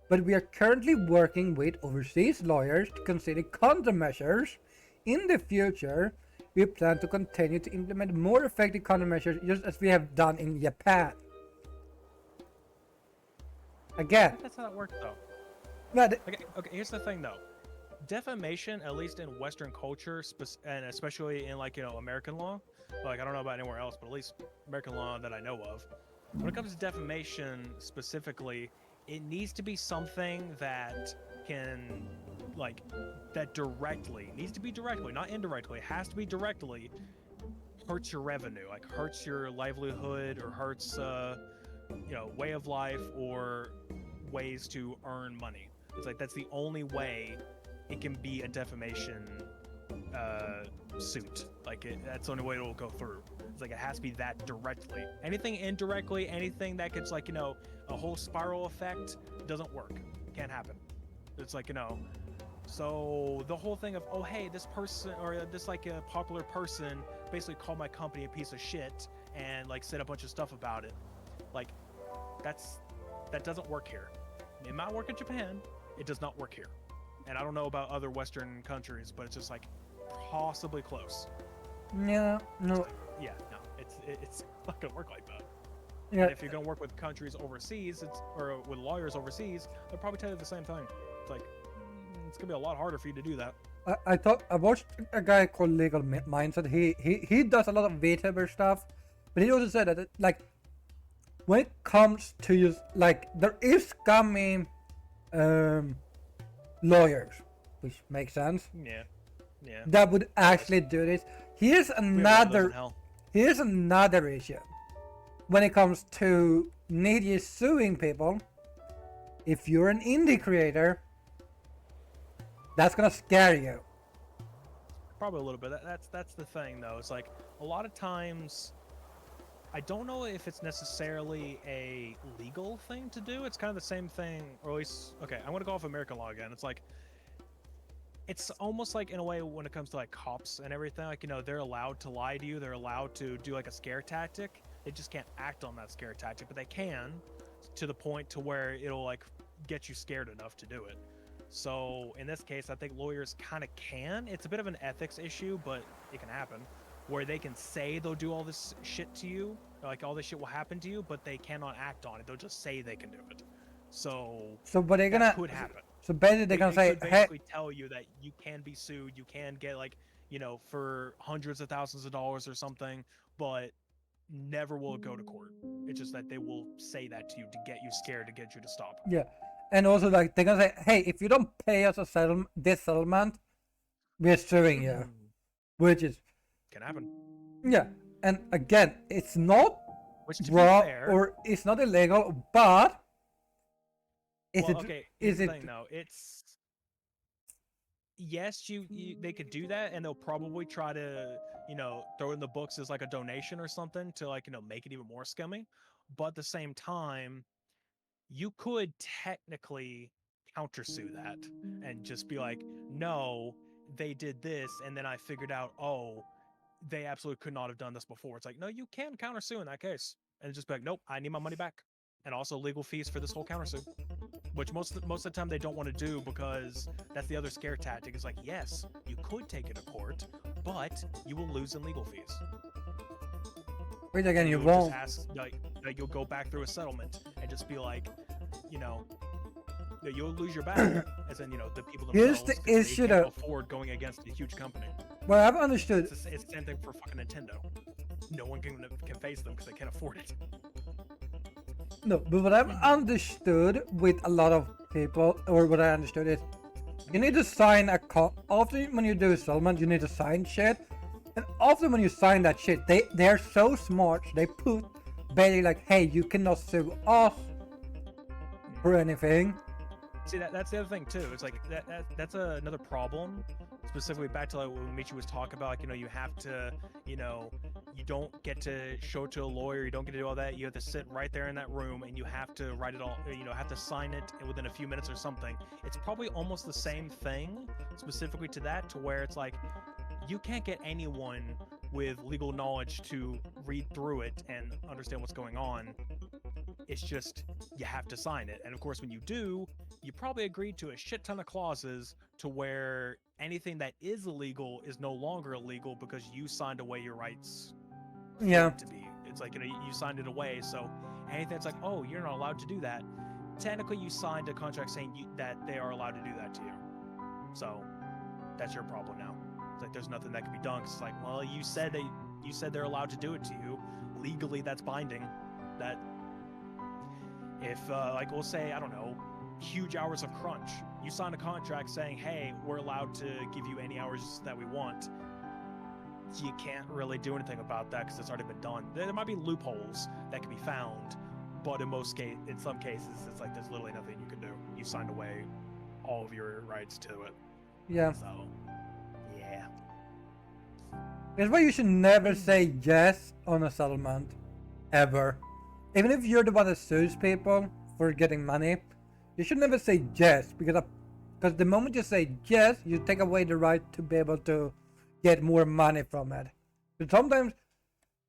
but we are currently working with overseas lawyers to consider countermeasures. In the future, we plan to continue to implement more effective countermeasures, just as we have done in Japan. Again, that's how it works, though. But Okay, here's the thing though. Defamation, at least in Western culture, and especially in like American law, like I don't know about anywhere else, but at least American law that I know of, when it comes to defamation specifically, it needs to be something that can like that directly needs to be directly, not indirectly. It has to be directly hurts your revenue, like hurts your livelihood or hurts way of life or ways to earn money. It's like that's the only way it can be a defamation suit. Like that's the only way it will go through. It's like it has to be that directly. Anything indirectly, anything that gets like a whole spiral effect doesn't work. Can't happen. It's like so the whole thing of, oh hey, this person or this like a popular person basically called my company a piece of shit and like said a bunch of stuff about it. Like that doesn't work here. It might work in Japan. It does not work here. And I don't know about other Western countries, but it's just like possibly close. yeah, no. Like, yeah, no, it's not gonna work like that. Yeah. And if you're gonna work with countries overseas, or with lawyers overseas, they'll probably tell you the same thing. It's like it's gonna be a lot harder for you to do that. I watched a guy called Legal Mindset. He does a lot of VTuber stuff, but he also said that like when it comes to use, like there is scummy lawyers, which makes sense. Yeah. That would actually do this. Here's another issue when it comes to media suing people. If you're an indie creator, that's gonna scare you. Probably a little bit. That's the thing though. It's like a lot of times I don't know if it's necessarily a legal thing to do. It's kind of the same thing, or at least okay, I'm gonna go off American law again. It's like it's almost like in a way when it comes to like cops and everything, like they're allowed to lie to you, they're allowed to do like a scare tactic. They just can't act on that scare tactic, but they can to the point to where it'll like get you scared enough to do it. So in this case, I think lawyers kind of can. It's a bit of an ethics issue, but it can happen where they can say they'll do all this shit to you, like all this shit will happen to you, but they cannot act on it. They'll just say they can do it. So but they're gonna could happen. So basically they can say, could basically tell you that you can be sued, you can get like for hundreds of thousands of dollars or something, but never will it go to court. It's just that they will say that to you to get you scared, to get you to stop. yeah, and also like they're gonna say, hey, if you don't pay us this settlement, we're suing you, which is Can happen. yeah. And again, it's not Which to wrong be fair, or it's not illegal, but here's the thing though. It's yes, they could do that, and they'll probably try to throw in the books as like a donation or something to like make it even more scummy. But at the same time, you could technically countersue that and just be like, no, they did this, and then I figured out, oh, they absolutely could not have done this before. It's like, no, you can countersue in that case, and just be like, nope, I need my money back, and also legal fees for this whole countersue, which most of the time they don't want to do because that's the other scare tactic. Is like, yes, you could take it to court, but you will lose in legal fees. Wait again, you You'll won't. just ask, like you'll go back through a settlement and just be like, you'll lose your battle, as in the people Here's themselves. the issue they though. can't afford going against a huge company. Well, I've understood. It's the same thing for fucking Nintendo. No one can face them because they can't afford it. No, but what I've understood with a lot of people, or what I understood is, you need to sign often when you do a settlement, you need to sign shit. And often when you sign that shit, they're so smart, they put basically like, hey, you cannot sue us for anything. See, that's the other thing too. It's like that's another problem. Specifically back to like what Michi was talking about, like, you have to, you don't get to show it to a lawyer, you don't get to do all that, you have to sit right there in that room and you have to write it all, have to sign it within a few minutes or something. It's probably almost the same thing, specifically to that, to where it's like, you can't get anyone with legal knowledge to read through it and understand what's going on. It's just, you have to sign it. And of course, when you do, you probably agreed to a shit ton of clauses to where anything that is illegal is no longer illegal because you signed away your rights. Yeah. To be. It's like, you signed it away. So anything that's like, oh, you're not allowed to do that, technically you signed a contract saying that they are allowed to do that to you. So that's your problem now. It's like there's nothing that can be done. It's like, well, you said they're allowed to do it to you. Legally, that's binding. That if like we'll say, I don't know, huge hours of crunch, you sign a contract saying, hey, we're allowed to give you any hours that we want. You can't really do anything about that because it's already been done. There might be loopholes that can be found, but in some cases, it's like there's literally nothing you can do. You signed away all of your rights to it. Yeah. So, yeah. That's why you should never say yes on a settlement, ever. Even if you're the one that sues people for getting money, you should never say yes, because the moment you say yes, you take away the right to be able to get more money from it. But sometimes,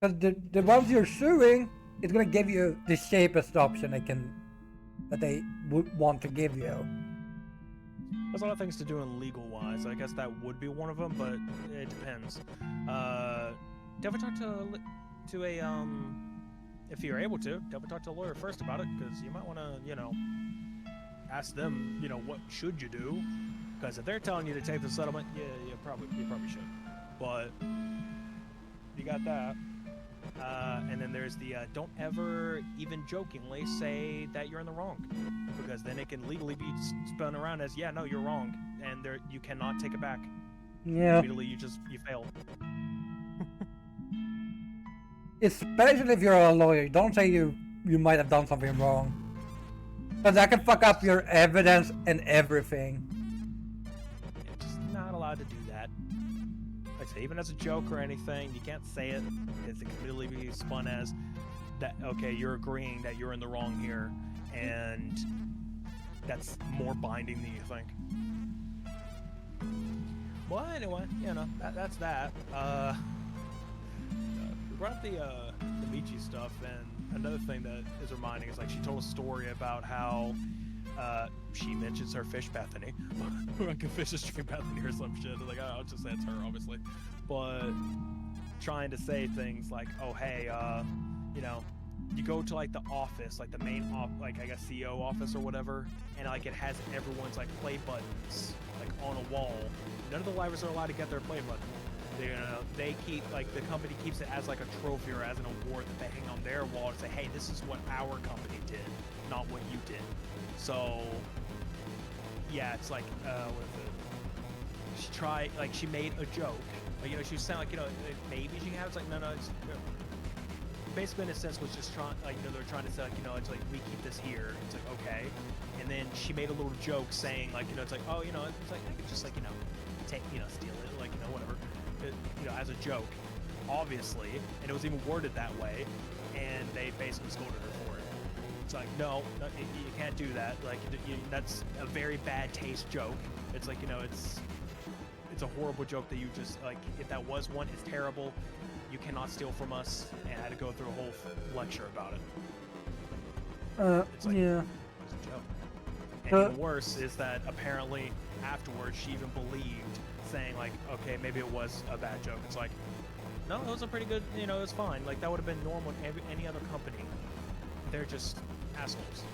because the ones you're suing, it's gonna give you the cheapest option that they would want to give you. There's a lot of things to do in legal-wise. I guess that would be one of them, but it depends. Definitely talk to a if you're able to, definitely talk to a lawyer first about it, because you might want to, ask them, what should you do? Because if they're telling you to take the settlement, yeah, you probably should. But you got that. And then there's the don't ever even jokingly say that you're in the wrong, because then it can legally be spun around as, yeah, no, you're wrong, and you cannot take it back. Yeah. Immediately you fail. Especially if you're a lawyer, don't say you might have done something wrong, because that can fuck up your evidence and everything. You're just not allowed to do that. Like I say, even as a joke or anything, you can't say it, because it can really be spun as that, okay, you're agreeing that you're in the wrong here, and that's more binding than you think. Well, anyway, that's that. We brought up the Michi stuff, and another thing that is reminding is, like, she told a story about how she mentions her fish Bethany. Like a fish is drink Bethany or some shit. Like, I'll just say it's her, obviously. But trying to say things like, oh, hey, you go to, like, the office, like the main like, I guess CEO office or whatever, and like it has everyone's like play buttons like on a wall. None of the libraries are allowed to get their play button. They keep, like, the company keeps it as like a trophy or as an award that they hang on their wall and say, hey, this is what our company did, not what you did. So yeah, it's like she made a joke, like, she was saying, like, maybe she can have, it's like, no, it's basically, in a sense, was just trying, like, they're trying to say, like, it's like, we keep this here. It's like, okay. And then she made a little joke saying, like, it's like, oh, it's like, I could just, like, take, steal it, like, whatever, as a joke, obviously. And it was even worded that way, and they basically scolded her for it. It's like, no, you can't do that. Like, that's a very bad taste joke. It's like, it's a horrible joke that you just, like, if that was one, it's terrible. You cannot steal from us, and I had to go through a whole lecture about it. It's like, yeah. It's a joke. And even worse is that apparently afterwards she even believed, saying, like, okay, maybe it was a bad joke. It's like, no, it was a pretty good, it was fine. Like, that would have been normal in any other company. They're just assholes.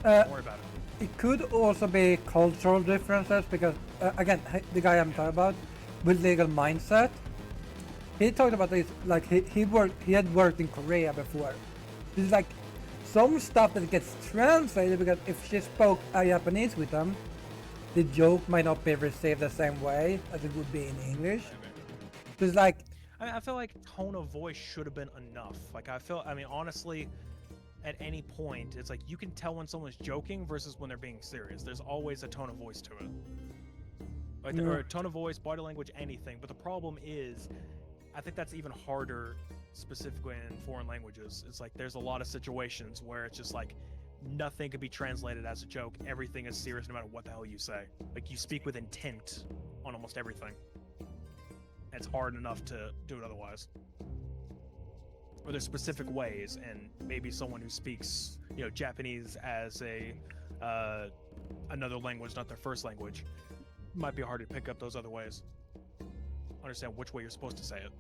Don't worry about it. It could also be cultural differences, because again, the guy I'm talking about with legal mindset, he talked about this, like, he had worked in Korea before. It's like some stuff that gets translated, because if she spoke Japanese with them, the joke might not be received the same way as it would be in English. So it's like, I feel like tone of voice should have been enough. Like, honestly, at any point, it's like, you can tell when someone's joking versus when they're being serious. There's always a tone of voice to it. Like, or a tone of voice, body language, anything. But the problem is, I think that's even harder specifically in foreign languages. It's like, there's a lot of situations where it's just like, nothing can be translated as a joke. Everything is serious no matter what the hell you say. Like, you speak with intent on almost everything. And it's hard enough to do it otherwise. Or there's specific ways, and maybe someone who speaks, Japanese as another language, not their first language, might be hard to pick up those other ways. Understand which way you're supposed to say it.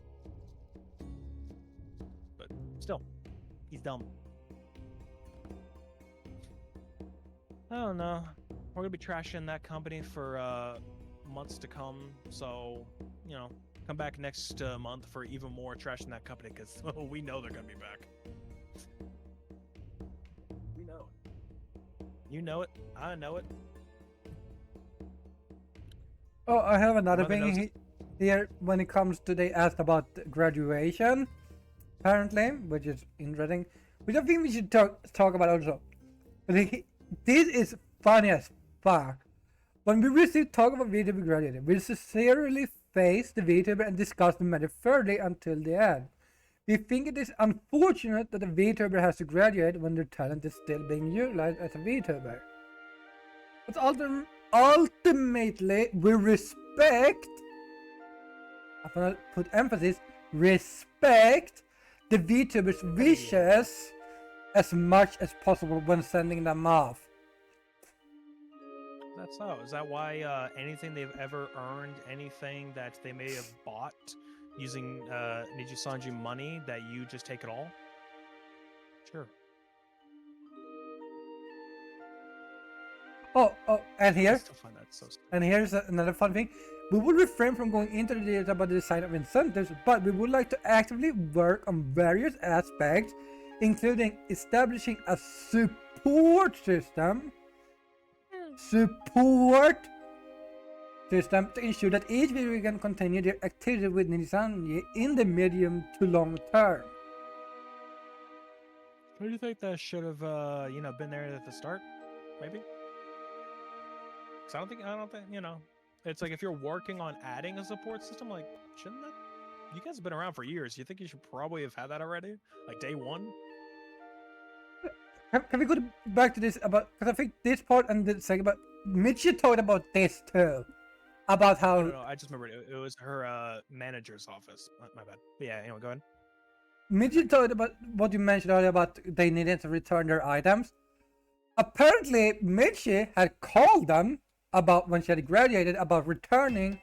But still, he's dumb. I don't know. We're gonna be trashing that company for months to come. So, come back next month for even more trashing that company because we know they're gonna be back. We know it. You know it. I know it. Oh, I have another Mother knows thing here when it comes to they asked about graduation, apparently, which is interesting. Which I think we should talk about also. But this is funny as fuck. When we receive talk about VTuber graduating, we sincerely face the VTuber and discuss the matter further until the end. We think it is unfortunate that a VTuber has to graduate when their talent is still being utilized as a VTuber. But ultimately, we respect, I'm gonna put emphasis, respect the VTuber's wishes as much as possible when sending them off. That's so. Is that why anything they've ever earned, anything that they may have bought using Nijisanji money, that you just take it all? Sure. Oh, and here, I still find that so stupid. and here's another fun thing. We will refrain from going into the details about the design of incentives, but we would like to actively work on various aspects, including establishing a support system to ensure that each video can continue their activity with Nijisanji in the medium to long term. Do you think that should have, been there at the start? Maybe. Because I don't think, it's like if you're working on adding a support system, like, shouldn't that? You guys have been around for years. You think you should probably have had that already, like day one? Can we go back to this about, because I think this part and the second, but Mitchie talked about this too, about how. No, I just remembered it was her manager's office. My bad. But yeah, anyway, go ahead. Mitchie talked about what you mentioned earlier about they needed to return their items. Apparently, Mitchie had called them about when she had graduated about returning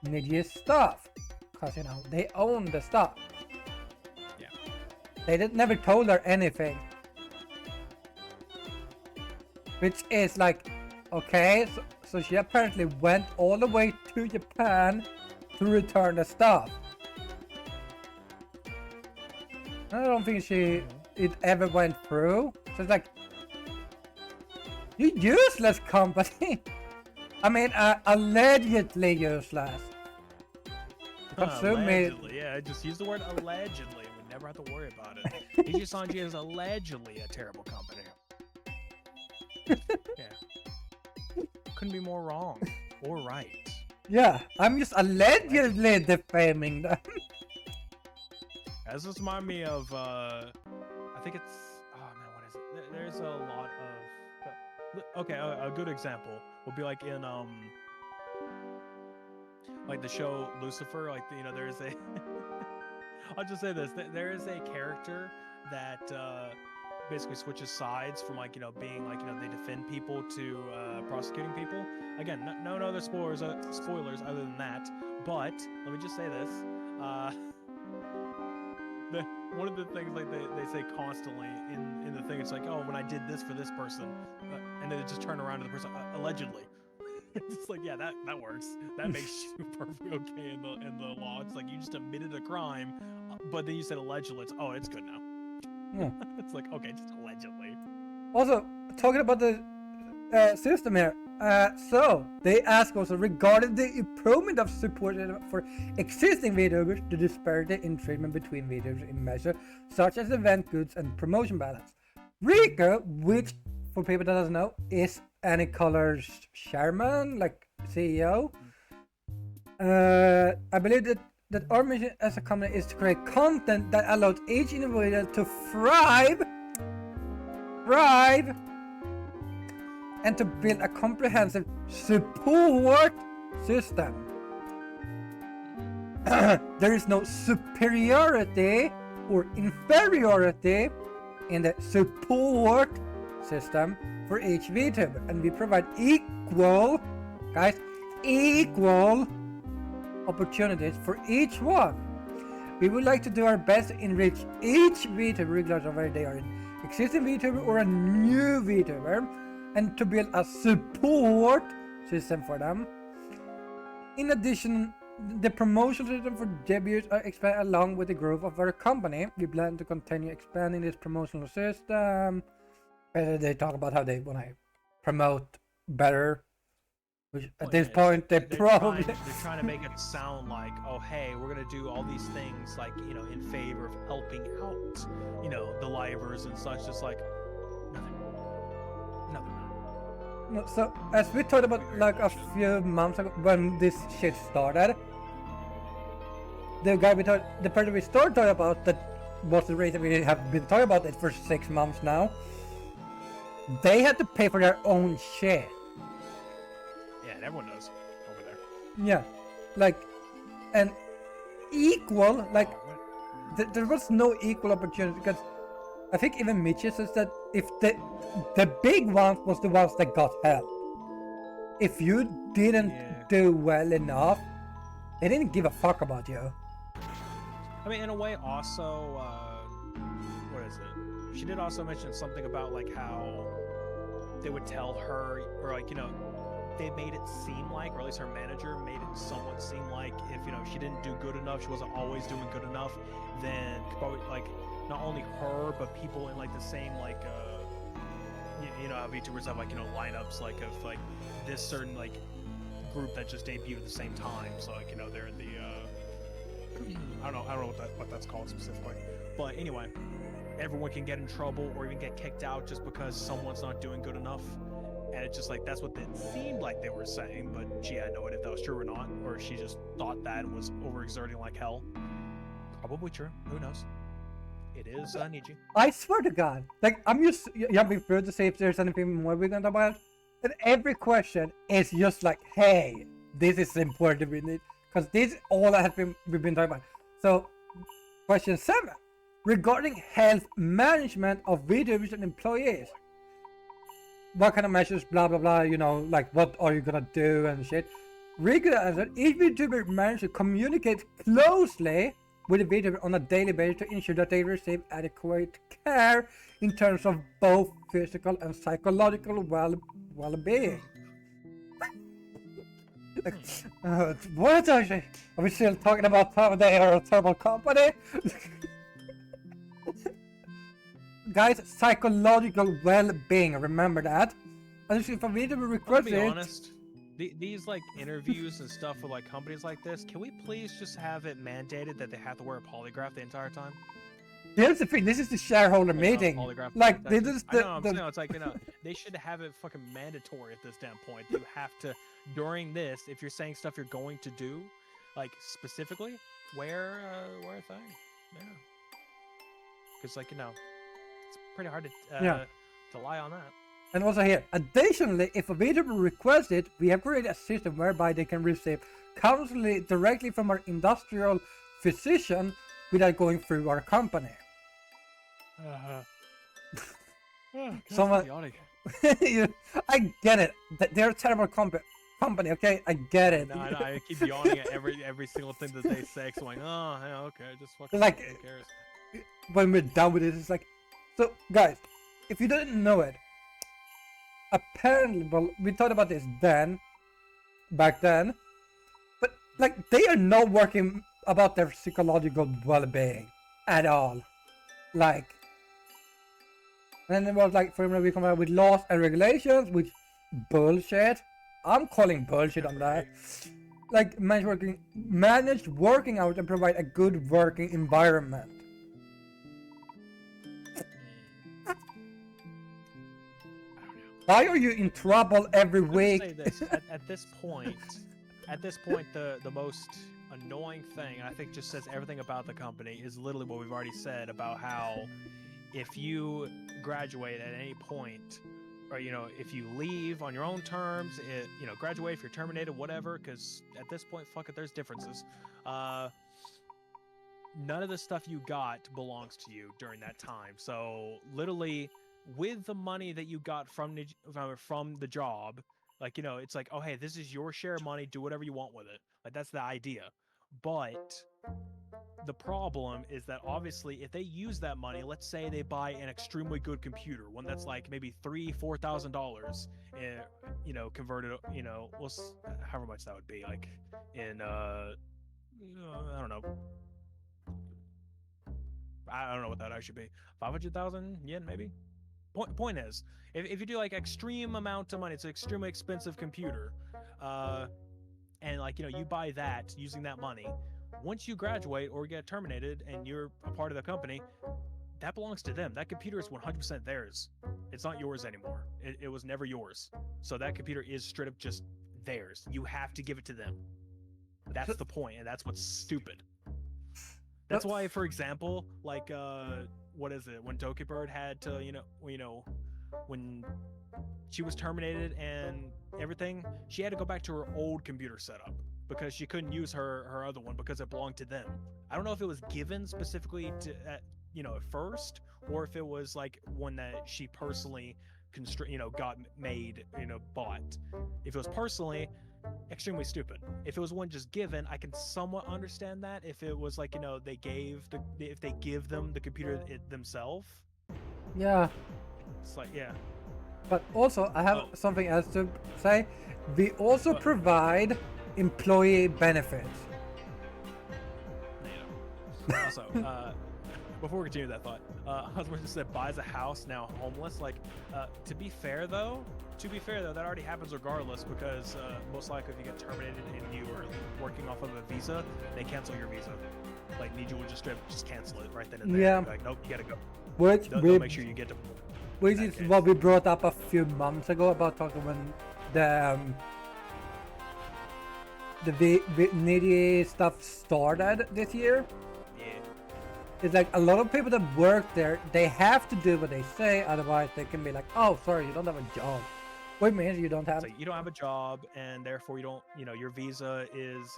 Niji's stuff, because they own the stuff. Yeah. They never told her anything. Which is like, okay, so she apparently went all the way to Japan to return the stuff. I don't think it ever went through. So it's like, you useless company. I mean, allegedly useless. Allegedly, yeah, just use the word allegedly. We never have to worry about it. Nijisanji is allegedly a terrible company. Yeah. Couldn't be more wrong or right. Yeah, I'm just allegedly defaming them. This reminds me of, I think it's, oh man, what is it? There's a lot of, okay, a good example would be like in, like the show Lucifer, like, there's a, I'll just say this, there is a character that, basically switches sides from being they defend people to prosecuting people. Again, no other spoilers other than that. But let me just say this: one of the things they say constantly in the thing, it's like, oh, when I did this for this person, and then they just turn around to the person allegedly. It's like, yeah, that works. That makes you perfectly okay in the law. It's like you just admitted a crime, but then you said allegedly. It's good now. Yeah. It's like, okay, just allegedly. Also, talking about the system here, so they ask also regarding the improvement of support for existing VTubers, the disparity in treatment between VTubers in measures such as event goods and promotion balance. Rico, which for people that doesn't know, is Anycolor's chairman, like CEO. I believe that our mission as a company is to create content that allows each individual to thrive, and to build a comprehensive support system. There is no superiority or inferiority in the support system for each VTuber, and we provide equal opportunities for each one. We would like to do our best to enrich each VTuber regardless of whether they are an existing VTuber or a new VTuber. and to build a support system for them. In addition, the promotion system for debuts are expanded along with the growth of our company. We plan to continue expanding this promotional system. They talk about how they want to promote better. Which at this point, they're trying to make it sound like, oh, hey, we're gonna do all these things, like, you know, in favor of helping out, you know, the livers and such. Just like nothing. No, so as we talked about like a few months ago when this shit started, the person we started talking about, that was the reason we have been talking about it for 6 months now. They had to pay for their own shit. Yeah, and everyone does over there. Yeah, like, and equal, like, there was no equal opportunity, because I think even Mitchell says that if the big ones was the ones that got help. If you didn't do well enough, they didn't give a fuck about you. I mean, in a way, also, what is it? She did also mention something about like how they would tell her, or like, you know, they made it seem like, or at least her manager made it somewhat seem like, if, you know, she didn't do good enough, she wasn't always doing good enough, then probably like not only her but people in like the same like you know how VTubers have like, you know, lineups like of like this certain like group that just debuted at the same time, so like, you know, they're in the I don't know what that's called specifically, but anyway, everyone can get in trouble or even get kicked out just because someone's not doing good enough. And it's just like, that's what it seemed like they were saying, but she had no idea if that was true or not, or she just thought that and was overexerting like hell. Probably true. Who knows? It is Niji. I swear to God, like, I'm just jumping through to see if there's anything more we're gonna talk about. And every question is just like, hey, this is important, we need, because this is all that we've been talking about. So, question 7, regarding health management of VTubers and employees. What kind of measures, blah blah blah, you know, like what are you gonna do and shit. Regular answer: each VTuber manages to communicate closely with the VTuber on a daily basis to ensure that they receive adequate care in terms of both physical and psychological well-being. What actually? Are we still talking about how they are a terrible company? Guys, psychological well-being, remember that. And if a VTuber requests it... To be honest, these like interviews and stuff with like companies like this, can we please just have it mandated that they have to wear a polygraph the entire time? Here's the thing, this is the shareholder meeting. Like, this is the... I know, I'm saying, it's like, you know, they should have it fucking mandatory at this damn point. You have to, during this, if you're saying stuff you're going to do, like, specifically, wear a thing. Yeah. Because, like, you know, it's pretty hard to lie on that. And also here, additionally, if a VTuber requests it, we have created a system whereby they can receive counseling directly from our industrial physician without going through our company. Someone, I get it. They're a terrible company, okay? I get it. No, I keep yawning at every single thing that they say, so I'm like, oh, yeah, okay, just fucking like, who cares? When we're done with it, it's like, so guys, if you didn't know it, apparently, well, we talked about this back then, but like, they are not working about their psychological well-being at all. Like, and then it was like, for example, we come out with laws and regulations, which bullshit. I'm calling bullshit on that. Like, managed working out and provide a good working environment. Why are you in trouble every week? Say this. At this point, the most annoying thing, and I think just says everything about the company, is literally what we've already said about how if you graduate at any point, or, you know, if you leave on your own terms, you know, graduate, if you're terminated, whatever, because at this point, fuck it, there's differences. None of the stuff you got belongs to you during that time. So literally, with the money that you got from the job, like, you know, it's like, oh, hey, this is your share of money, do whatever you want with it. Like, that's the idea. But the problem is that obviously if they use that money, let's say they buy an extremely good computer, one that's like maybe $3,000-$4,000, converted, however much that would be, like in I don't know. I don't know what that actually be. 500,000 yen, maybe. Point is, if you do like extreme amount of money, it's an extremely expensive computer, and like you buy that using that money. Once you graduate or get terminated and you're a part of the company, that belongs to them. That computer is 100% theirs. It's not yours anymore. It was never yours. So that computer is straight up just theirs. You have to give it to them. That's the point, and that's what's stupid. That's why, for example, like what is it? When Doki Bird had to, when she was terminated and everything, she had to go back to her old computer setup because she couldn't use her other one because it belonged to them. I don't know if it was given specifically to at first, or if it was like one that she personally got made, bought. If it was personally, extremely stupid. If it was one just given, I can somewhat understand that. If it was like if they give them the computer themselves, Yeah. it's like, yeah. But also, I have something else to say. We also provide employee benefits. Also, before we continue that thought, husband just said buys a house, now homeless. Like, to be fair though, that already happens regardless, because most likely if you get terminated and you are working off of a visa, they cancel your visa. Like, you will just cancel it right then and there. Yeah. Like, nope, you gotta go. Which they'll make sure you get to. Which is what we brought up a few months ago about talking when the needy stuff started this year. Yeah. It's like a lot of people that work there, they have to do what they say, otherwise they can be like, oh, sorry, you don't have a job. What means you don't have? So you don't have a job, and therefore you don't. Your visa is.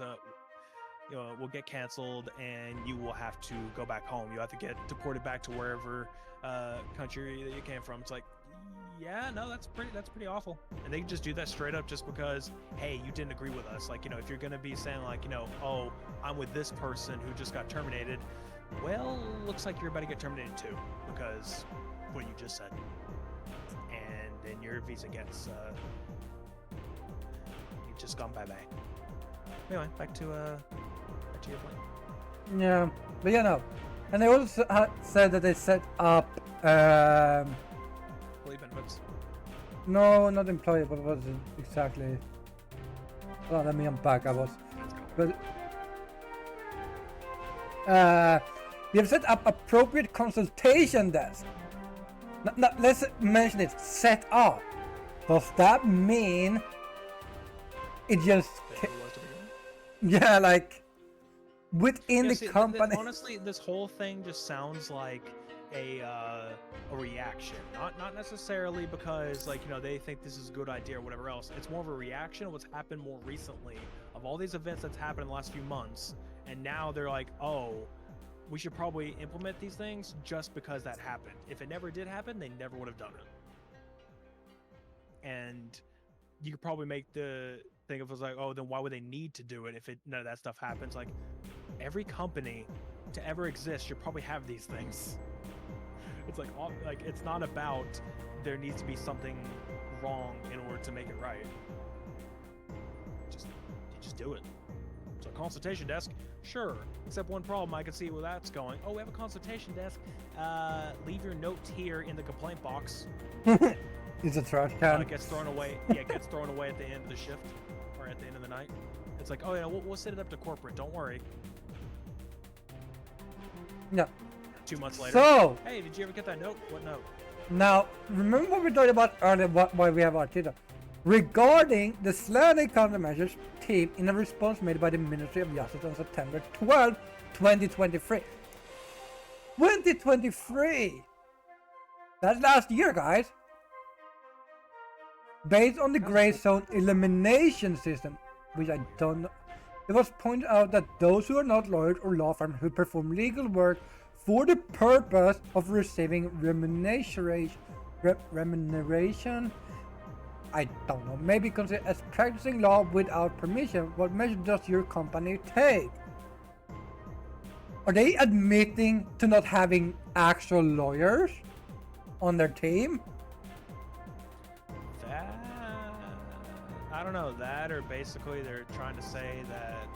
Will get canceled, and you will have to go back home. You have to get deported back to wherever country that you came from. It's like, yeah, no, that's pretty awful. And they can just do that straight up just because, hey, you didn't agree with us. Like, if you're gonna be saying like, oh, I'm with this person who just got terminated, well, looks like you're about to get terminated too, because what you just said. And then your visa gets you just gone bye-bye. Anyway, back to your point. Yeah, but no. And they also said that they set up Employee benefits. no, not employee, but what was it exactly? Oh, let me unpack. But we have set up appropriate consultation desk. Let's mention it. Set up. Does that mean it just? Yeah, like within the company. Honestly, this whole thing just sounds like a reaction. Not necessarily because they think this is a good idea or whatever else. It's more of a reaction of what's happened more recently, of all these events that's happened in the last few months, and now they're like, oh, we should probably implement these things just because that happened. If it never did happen, they never would have done it. And you could probably make the thing if it was like, oh, then why would they need to do it if none of that stuff happens? Like, every company to ever exist should probably have these things. It's like it's not about there needs to be something wrong in order to make it right. You just do it. So consultation desk, sure. Except one problem, I can see where that's going. Oh, we have a consultation desk. Leave your note here in the complaint box. It's a trash can. It gets thrown away. Yeah, it gets thrown away at the end of the shift or at the end of the night. It's like, oh yeah, we'll send it up to corporate. Don't worry. No. 2 months later. So, hey, did you ever get that note? What note? Now, remember what we talked about earlier, why we have our Twitter? Regarding the slanted countermeasures team in a response made by the Ministry of Justice on September 12, 2023. 2023! That's last year, guys! Based on the gray zone elimination system, which I don't know, it was pointed out that those who are not lawyers or law firms who perform legal work for the purpose of receiving remuneration, I don't know, maybe considered as practicing law without permission. What measure does your company take? Are they admitting to not having actual lawyers on their team? That I don't know, that or basically they're trying to say that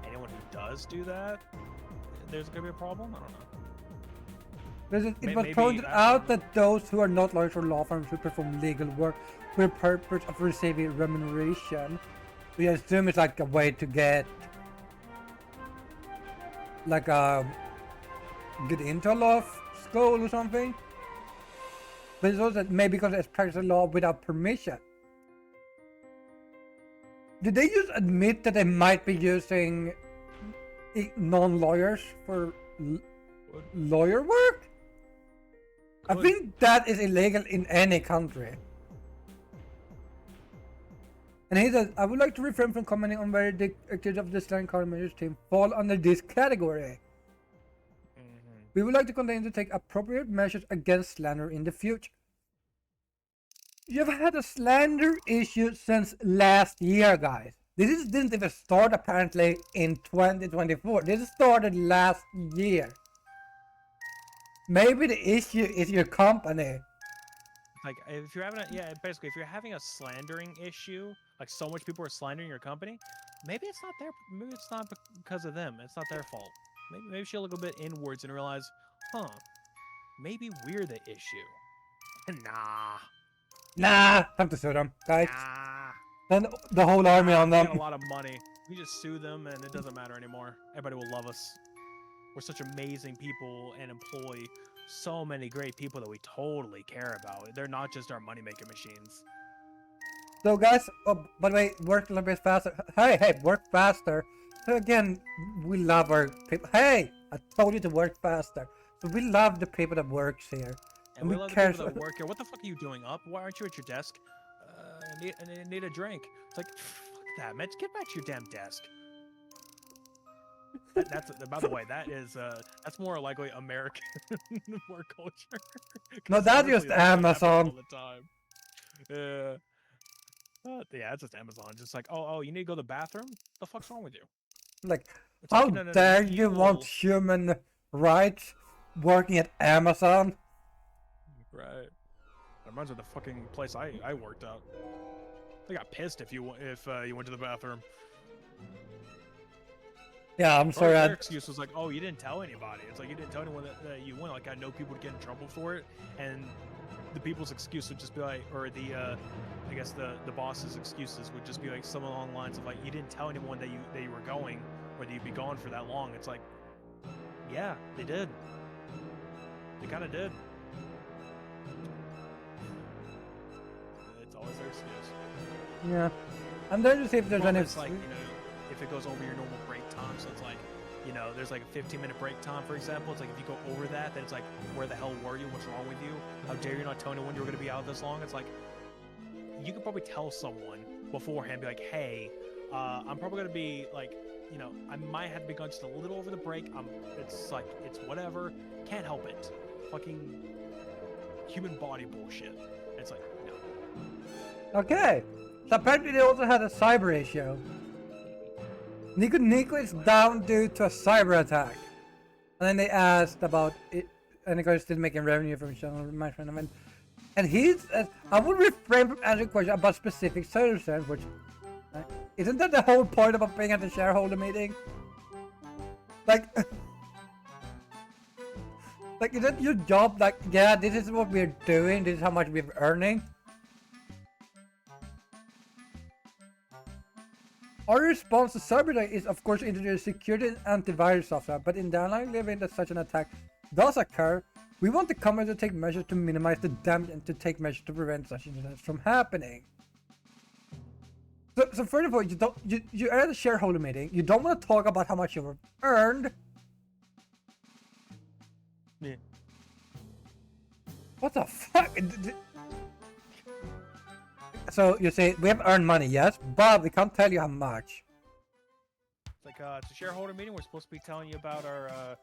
anyone who does do that, there's gonna be a problem. I don't know. It was pointed out that those who are not lawyers or law firms who perform legal work for the purpose of receiving remuneration, we assume it's like a way to get like get into a law school or something. But it's also maybe because it's practicing law without permission. Did they just admit that they might be using non-lawyers for lawyer work? I think that is illegal in any country. And he says, I would like to refrain from commenting on whether the activities of the Slang Countermeasures team fall under this category. We would like to continue to take appropriate measures against slander in the future. You've had a slander issue since last year, guys. This didn't even start apparently in 2024. This started last year. Maybe the issue is your company. Like, if you're having basically, if you're having a slandering issue, like so much people are slandering your company, maybe it's not maybe it's not because of them. It's not their fault. Maybe she'll look a bit inwards and realize, maybe we're the issue. Nah, time to sue them, guys. Nah. Then the whole army on them. We get a lot of money. We just sue them and it doesn't matter anymore. Everybody will love us. We're such amazing people and employ so many great people that we totally care about. They're not just our money-making machines. So guys, by the way, work a little bit faster. Hey, work faster. So again, we love our people. Hey, I told you to work faster. So we love the people that works here. And we love the people that work here. What the fuck are you doing up? Why aren't you at your desk? I need a drink. It's like, fuck that, man. Just get back to your damn desk. That's by the way, that's more likely American work culture. No, that's just Amazon. All the time. Yeah, it's just Amazon. Just like, oh, you need to go to the bathroom? The fuck's wrong with you? Like, how dare you want human rights working at Amazon? Right. That reminds me of the fucking place I worked at. They got pissed if you went to the bathroom. Yeah, I'm sorry. Their excuse was like, "Oh, you didn't tell anybody." It's like you didn't tell anyone that you went. Like, I know people would get in trouble for it, and the people's excuse would just be like, or I guess the boss's excuses would just be like some along the lines of like, "You didn't tell anyone that you were going, or that you'd be gone for that long." It's like, yeah, they did. They kind of did. It's always their excuse. Yeah, I'm there to see if there's any. It's like, if it goes over your normal break time, so it's like, there's like a 15-minute break time, for example. It's like if you go over that, then it's like, where the hell were you? What's wrong with you? How dare you not tell anyone you were going to be out this long? It's like, you could probably tell someone beforehand, be like, hey, I'm probably going to be like, I might have to be gone just a little over the break. It's like, it's whatever. Can't help it. Fucking human body bullshit. It's like, no. Okay. So apparently they also had a cyber issue. Nico is down due to a cyber attack. And then they asked about it, and the guy's still making revenue from channel management. And he says, I would refrain from answering questions about specific circumstances, which isn't that the whole point about being at the shareholder meeting? Like, is that your job? Like, yeah, this is what we're doing, this is how much we're earning. Our response to cyber attack is, of course, introduce security and antivirus software, but in the unlikely event that such an attack does occur, we want the company to take measures to minimize the damage and to take measures to prevent such incidents from happening. So first of all, you're at a shareholder meeting, you don't want to talk about how much you've earned. Yeah. What the fuck? So you say, we have earned money, yes, but we can't tell you how much. It's like, it's a shareholder meeting. We're supposed to be telling you about our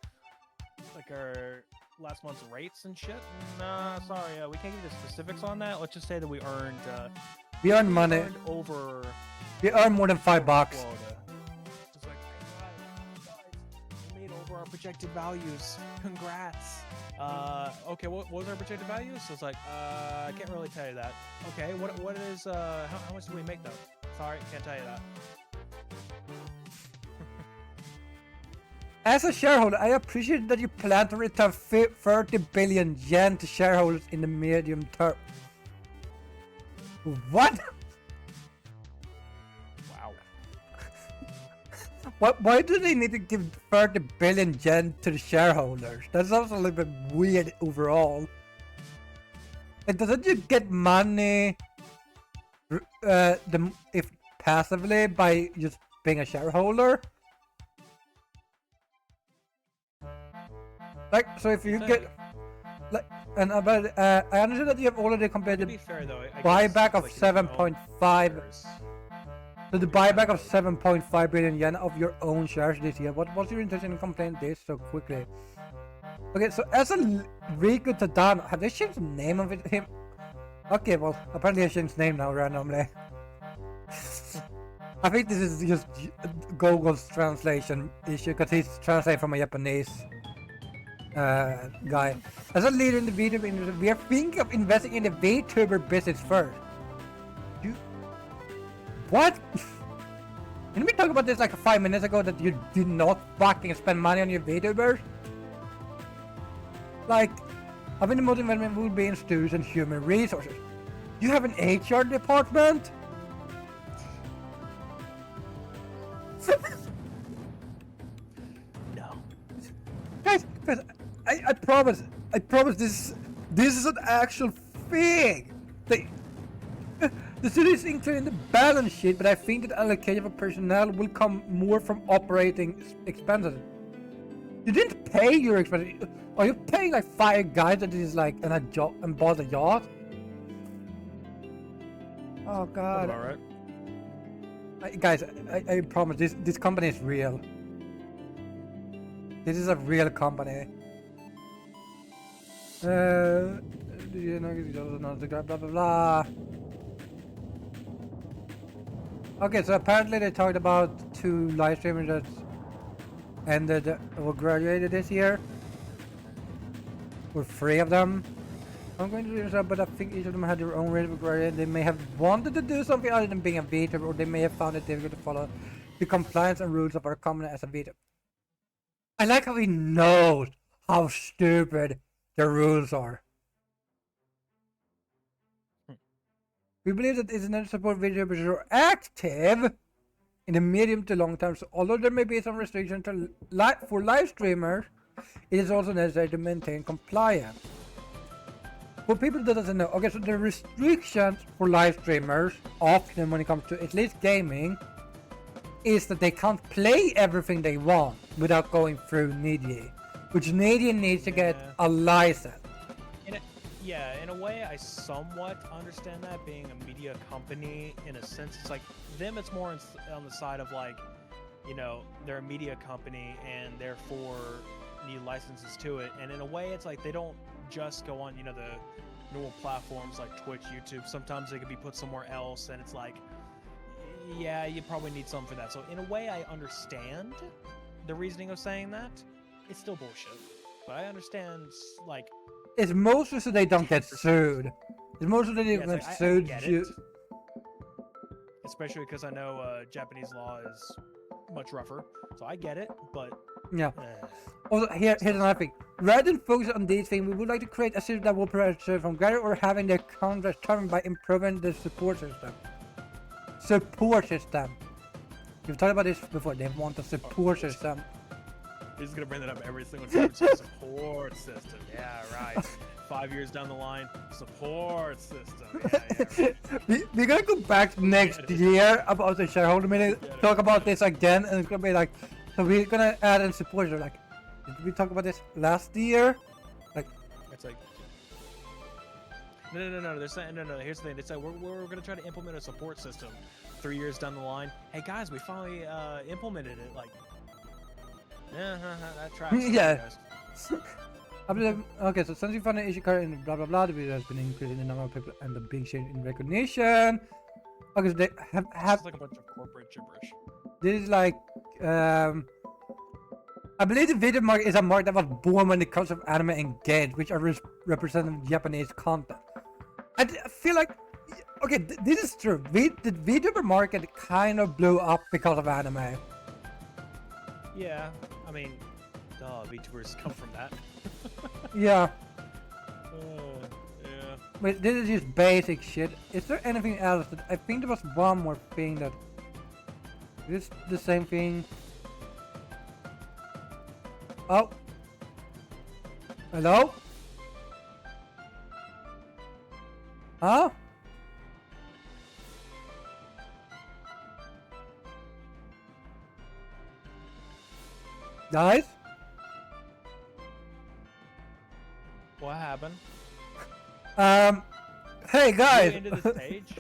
last month's rates and shit. Nah, sorry, we can't give you the specifics on that. Let's just say that we earned, we earned money. We earned more than $5. Just like, hey guys, we made over over our projected values. Congrats. Okay, what was our projected values? So it's like, I can't really tell you that. Okay, what is, how much do we make though? Sorry, can't tell you that. As a shareholder, I appreciate that you plan to return 30 billion yen to shareholders in the medium term. What? Wow. Why do they need to give 30 billion yen to the shareholders? That sounds a little bit weird overall. And doesn't you get money if passively by just being a shareholder? Like, so if you get like, and about I understand that you have already completed To be fair though, I buyback guess, of like, 7.5. So the buyback of 7.5 billion yen of your own shares this year. What's your intention in completing this so quickly? Okay, so as a Riku Tadano, have they changed the name of him? Okay, well, apparently I changed his name now randomly. I think this is just Google's translation issue because he's translated from a Japanese guy. As a leader in the VTuber industry, we are thinking of investing in the VTuber business first. What? Didn't we talk about this like 5 minutes ago that you did not fucking spend money on your VTubers? Like, I think the most investment will be in students and human resources. You have an HR department? No. Guys, I promise this is an actual thing. The city is included in the balance sheet, but I think that allocation of personnel will come more from operating expenses. You didn't pay your expenses. Are you paying like 5 guys that is like and bought a yacht? Oh god. Alright. Guys, I promise this company is real. This is a real company. You know, blah blah blah. Okay, so apparently they talked about 2 live streamers that ended or graduated this year. Or 3 of them. I'm going to do this, but I think each of them had their own reason for graduating. They may have wanted to do something other than being a VTuber, or they may have found it difficult to follow the compliance and rules of our company as a VTuber. I like how he knows how stupid the rules are. We believe that internet support VTubers who are active in the medium to long term. So although there may be some restrictions for live streamers, it is also necessary to maintain compliance. For people that doesn't know, okay, so the restrictions for live streamers, often when it comes to at least gaming, is that they can't play everything they want without going through Nidia, which Nidia needs to get a license. Yeah, in a way, I somewhat understand that, being a media company, in a sense. It's like, them, it's more on the side of like, you know, they're a media company and therefore need licenses to it. And in a way, it's like they don't just go on, you know, the normal platforms like Twitch, YouTube. Sometimes they could be put somewhere else, and it's like, yeah, you probably need something for that. So in a way, I understand the reasoning of saying that. It's still bullshit, but I understand, like, it's mostly so they don't get sued. It's mostly so they don't get sued. Especially because I know Japanese law is much rougher, so I get it, but... Yeah. Also, here's another thing. Rather than focus on these things, we would like to create a system that will prevent from getting or having their contracts terminated by improving the support system. Support system. We've talked about this before. They want a support system. He's gonna bring that up every single time. Support system. Yeah, right. 5 years down the line, support system. Yeah. We're gonna go back next year about the shareholder meeting, talk about this again, and it's gonna be like, so we're gonna add in support. Like, did we talk about this last year? Like, it's like, no. They're saying no. Here's the thing. They said we're gonna try to implement a support system. 3 years down the line, hey guys, we finally implemented it. Like. That tracks. Yeah. Okay, so since you found an issue current in blah blah blah, the video has been increasing the number of people and the big change in recognition. Okay, so they have like a bunch of corporate gibberish. This is like I believe the video mark is a mark that was born when the concept of anime and games, which are representing Japanese content. I feel like, okay, this is true. The VTuber market kind of blew up because of anime. Yeah, I mean, duh, VTubers come from that. Yeah. Yeah. Wait, this is just basic shit. Is there anything else? I think there was one more thing that... Is this the same thing? Oh. Hello? Huh? Guys? What happened? Hey guys! Did you end the stage?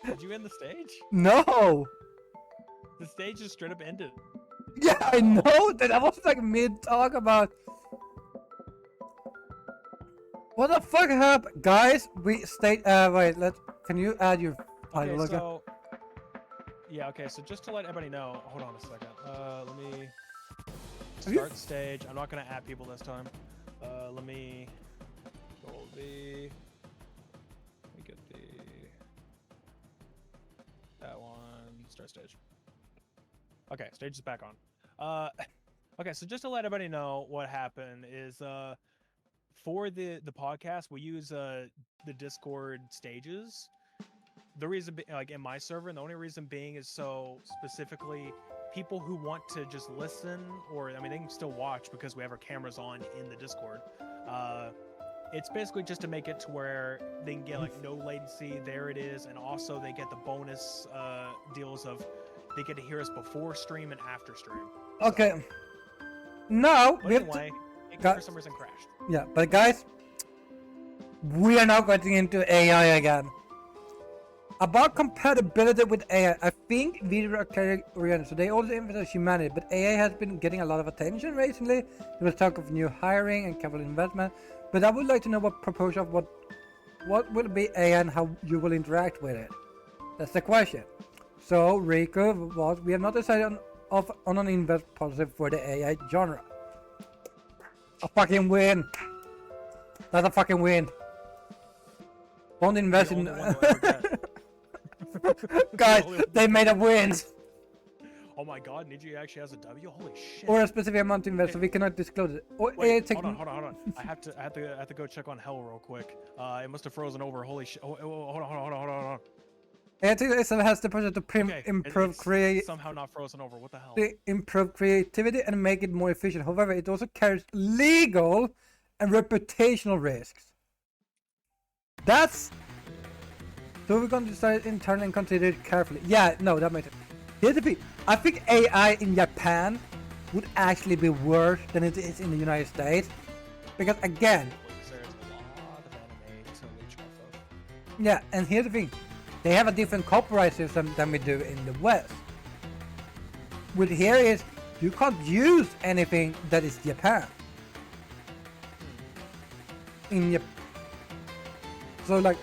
Did you end the stage? No! The stage just straight up ended. Yeah, I know that. I was like mid-talk about... What the fuck happened? Guys, we stayed... wait, can you add your title Okay, again? so... Yeah, okay, so just to let everybody know... Hold on a second. Let me... Start stage. I'm not gonna add people this time. Let me... Control V... Let me get the... That one... Start stage. Okay, stage is back on. Okay, so just to let everybody know what happened is... For the podcast, we use the Discord stages. The reason, like in my server, and the only reason being is so specifically people who want to just listen, or I mean, they can still watch because we have our cameras on in the Discord. It's basically just to make it to where they can get like no latency. There it is, and also they get the bonus deals of they get to hear us before stream and after stream. Okay. Now But we have anyway, to... it for some reason crashed. Yeah, but guys, we are now getting into AI again. About compatibility with AI, I think video are career oriented, so they also emphasize humanity, but AI has been getting a lot of attention recently. There was talk of new hiring and capital investment, but I would like to know what proposal of what will be AI and how you will interact with it. That's the question. So Riku was, we have not decided on an invest policy for the AI genre. A fucking win. That's a fucking win. Don't invest in... Guys, they made a win. Oh my god, Niji actually has a W? Holy shit. Or a specific amount to invest, so we cannot disclose it. Or Wait, hold on. I have to go check on Hell real quick. It must have frozen over. Holy shit. Oh, hold on. AI has the potential to improve creativity. Somehow not frozen over. What the hell? Improve creativity and make it more efficient. However, it also carries legal and reputational risks. That's... So we're going to decide internally and consider it carefully. Yeah, no, that makes sense. Here's the thing. I think AI in Japan would actually be worse than it is in the United States. Because again... There's a lot of anime to leech off of. Yeah, and here's the thing. They have a different copyright system than we do in the West. What here is, you can't use anything that is Japan. So like,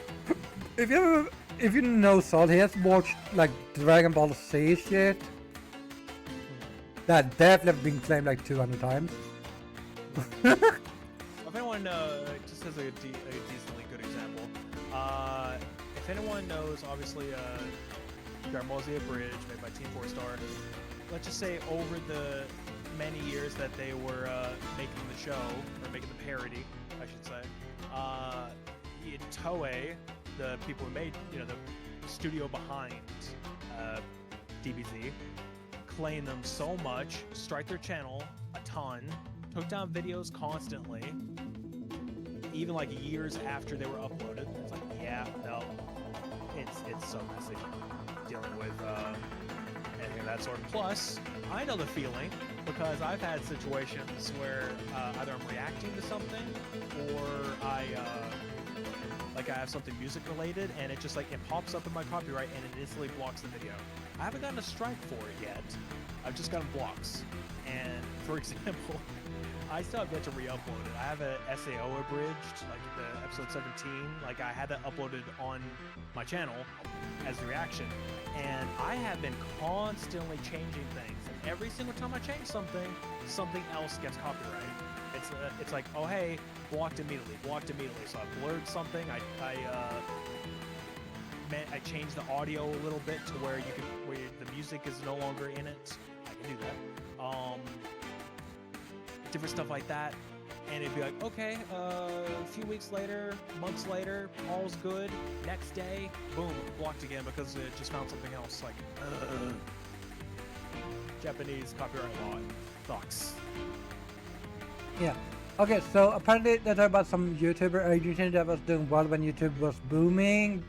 if you know Sol, he has watched like Dragon Ball Z shit. That definitely been claimed like 200 times. If anyone just as a decently good example, if anyone knows, obviously, Dragon Ball Z Bridge made by Team 4 Star. Let's just say over the many years that they were making the show, or making the parody, I should say, Toei, the people who made, the studio behind DBZ, claimed them so much, strike their channel a ton, took down videos constantly, even like years after they were uploaded. It's like, yeah, no, it's so messy dealing with anything of that sort. Plus, I know the feeling because I've had situations where either I'm reacting to something or I have something music related and it just like it pops up in my copyright and it instantly blocks the video. I haven't gotten a strike for it yet. I've just gotten blocks. And for example, I still have yet to re-upload it. I have a SAO abridged, like the episode 17. Like I had that uploaded on my channel as a reaction, and I have been constantly changing things. And every single time I change something, something else gets copyrighted. It's like, oh hey, blocked immediately. So I blurred something. I changed the audio a little bit to where the music is no longer in it. I can do that. Different stuff like that, and it'd be like, okay, a few weeks later, months later, all's good. Next day, boom, blocked again because it just found something else. Like, Japanese copyright law sucks. Yeah. Okay, so apparently they talk about some YouTuber agency that was doing well when YouTube was booming,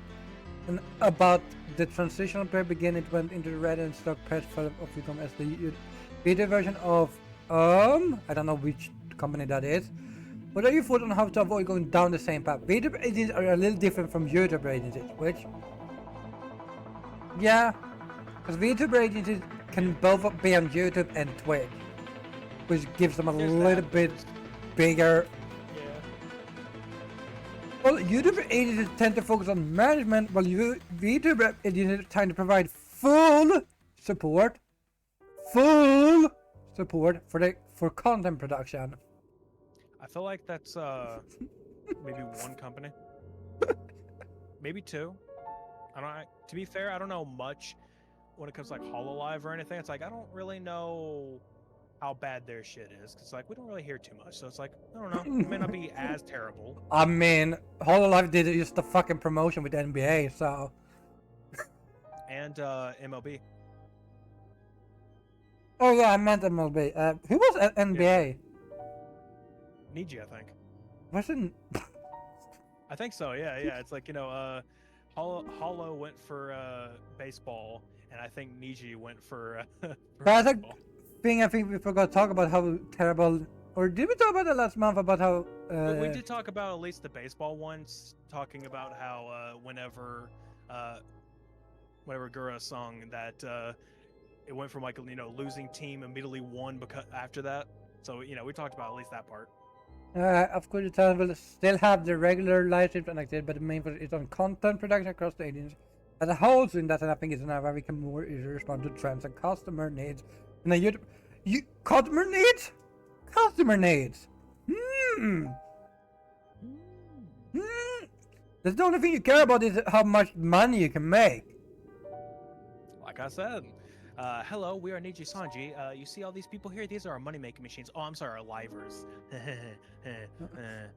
and about the transitional period beginning it went into the red and stock patch of become as the video version of I don't know which company that is. What are your thoughts on how to avoid going down the same path? Video agencies are a little different from YouTuber agencies, which, yeah, because VTuber agencies can both be on YouTube and Twitch, which gives them a little bit bigger. Yeah. Well, YouTuber agencies tend to focus on management, while VTuber agencies tend to provide full support for content production. I feel like that's maybe one company, maybe two. To be fair, I don't know much when it comes to like Hololive or anything. It's like I don't really know how bad their shit is, because like we don't really hear too much. So it's like I don't know. It may not be as terrible. I mean, Hololive did just the fucking promotion with NBA, so. And MLB. Oh yeah, I meant MLB. Who was NBA? Niji, I think. Wasn't. I think so. Yeah. It's like Hollow went for baseball, and I think Niji went for. But I think we forgot to talk about how terrible. Or did we talk about it last month about how? We did talk about at least the baseball ones, talking about how whenever Gura sung that. It went from like losing team immediately won because after that. So we talked about at least that part. Of course, the channel will still have the regular live streams and activity, but the main focus is on content production across the agency as a whole. So in that, I think it's now where we can more easily respond to trends and customer needs. And then customer needs. That's the only thing you care about is how much money you can make. Like I said. Hello, we are Niji Sanji. You see all these people here? These are our money-making machines. Oh, I'm sorry, our livers.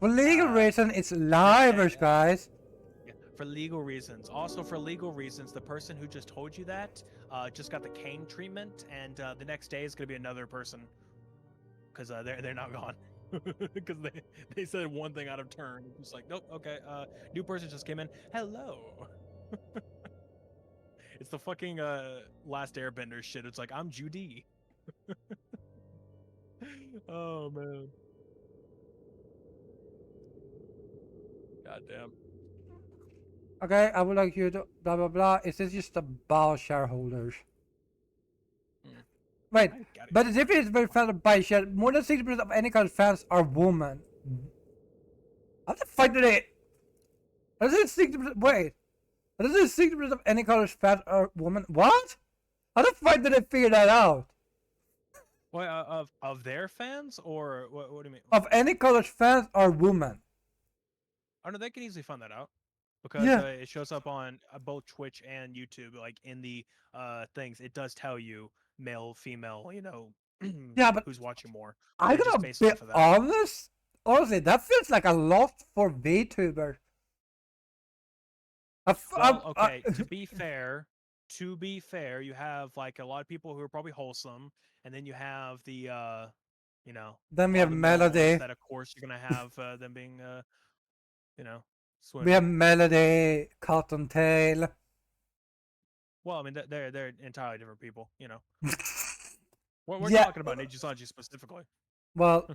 For legal reasons, it's livers, guys. Yeah, for legal reasons. Also, for legal reasons, the person who just told you that just got the cane treatment, and the next day is going to be another person. Because they're not gone. Because they said one thing out of turn. It's like, nope, okay, new person just came in. Hello. It's the fucking Last Airbender shit. It's like, I'm Judy. Oh, man. Goddamn. Okay, I would like you to blah blah blah. Is this just about shareholders? Wait, but the difference is very felt by share. More than 60% of any college fans are women. How the fuck did they? How does it 60%? Wait. How does it 60% of any college fans are women? What? How the fuck did they figure that out? What, of their fans, or what do you mean? Of any college fans are women. I don't know, they can easily find that out. Because it shows up on both Twitch and YouTube, like in the things. It does tell you male, female, yeah, but who's watching more. I gotta be honest. Honestly, that feels like a lot for VTubers. Okay, to be fair, you have like a lot of people who are probably wholesome, and then you have the Then we have Melody. that of course you're gonna have them being swimming. We have Melody, Cottontail. Well, I mean they're entirely different people, We're talking about Niji Sanji specifically. Well,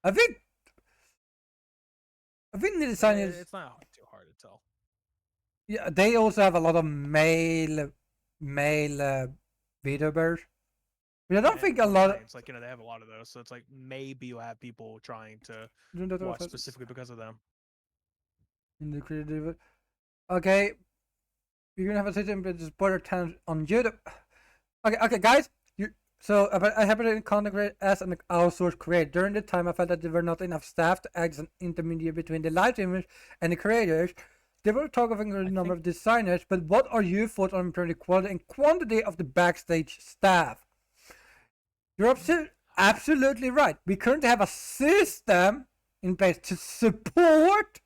I think Niji Sanji is. It's not too hard to tell. Yeah, they also have a lot of male VTubers. But I don't think a lot of... It's like, they have a lot of those, so it's like maybe you have people trying to watch specifically because of them. In the creative... Okay. You're gonna have a system with spoiler times on YouTube. Okay, guys. So I happened to contact as an outsourced creator. During the time, I felt that there were not enough staff to act as an intermediary between the live streamers and the creators. They were talking about the number of designers, but what are your thoughts on improving the quality and quantity of the backstage staff? You're absolutely right. We currently have a system in place to support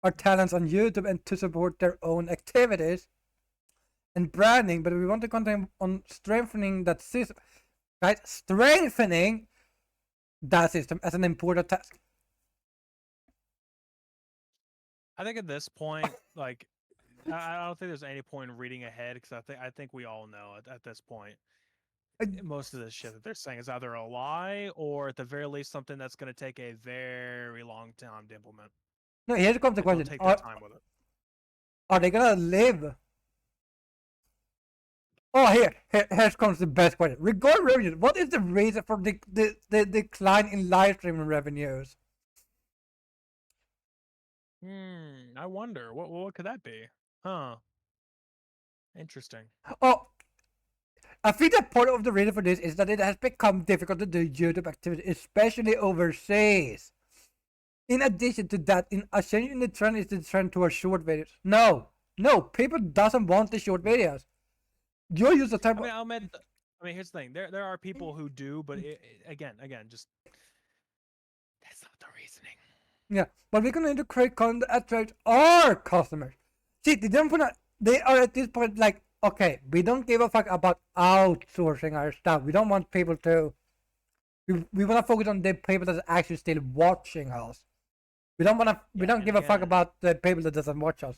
our talents on YouTube and to support their own activities and branding, but we want to continue on strengthening that system. Right? Strengthening that system as an important task. I think at this point, like, I don't think there's any point in reading ahead, because I think we all know at this point, most of this shit that they're saying is either a lie or at the very least something that's going to take a very long time to implement. No, here comes the question: take their time with it. Are they gonna live? Oh, here comes the best question. Regarding revenues, what is the reason for the decline in live streaming revenues? I wonder what could that be? Huh? Interesting. Oh, I think that part of the reason for this is that it has become difficult to do YouTube activity, especially overseas. In addition to that, a change in the trend is the trend towards short videos. No, people doesn't want the short videos. You use the term. I mean, here's the thing. There are people who do, but again, just that's not the reasoning. Yeah, but we're gonna need to create content that attracts our customers. See, they are at this point like, okay, we don't give a fuck about outsourcing our stuff. We don't want people to. We want to focus on the people that are actually still watching us. We don't want to. We don't give a fuck about the people that doesn't watch us.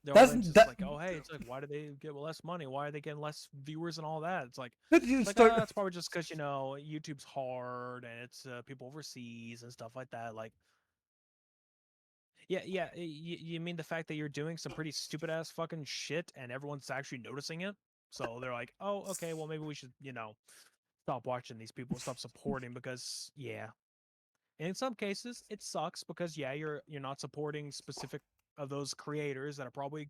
That's like, oh hey, it's like, why do they get less money? Why are they getting less viewers and all that? It's like, that's probably just because YouTube's hard and it's people overseas and stuff like that. Like, yeah. You mean the fact that you're doing some pretty stupid ass fucking shit and everyone's actually noticing it? So they're like, oh, okay, well maybe we should stop watching these people, stop supporting, because and in some cases it sucks because you're not supporting specific of those creators that are probably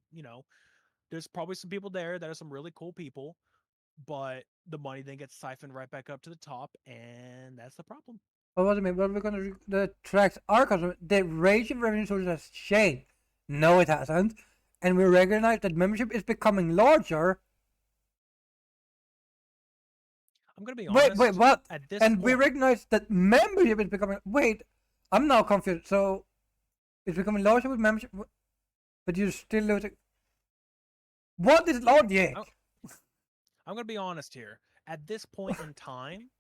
there's probably some people there that are some really cool people, but the money then gets siphoned right back up to the top, and that's the problem. Well, what do you mean? Well, we're gonna the tracks our customers. The range of revenue sources has changed. No, it hasn't, and we recognize that membership is becoming larger. I'm gonna be honest. Wait, what? At this point, we recognize that membership is becoming. Wait, I'm now confused. So, it's becoming larger with membership, but you're still losing. What is logic? I'm gonna be honest here. At this point in time,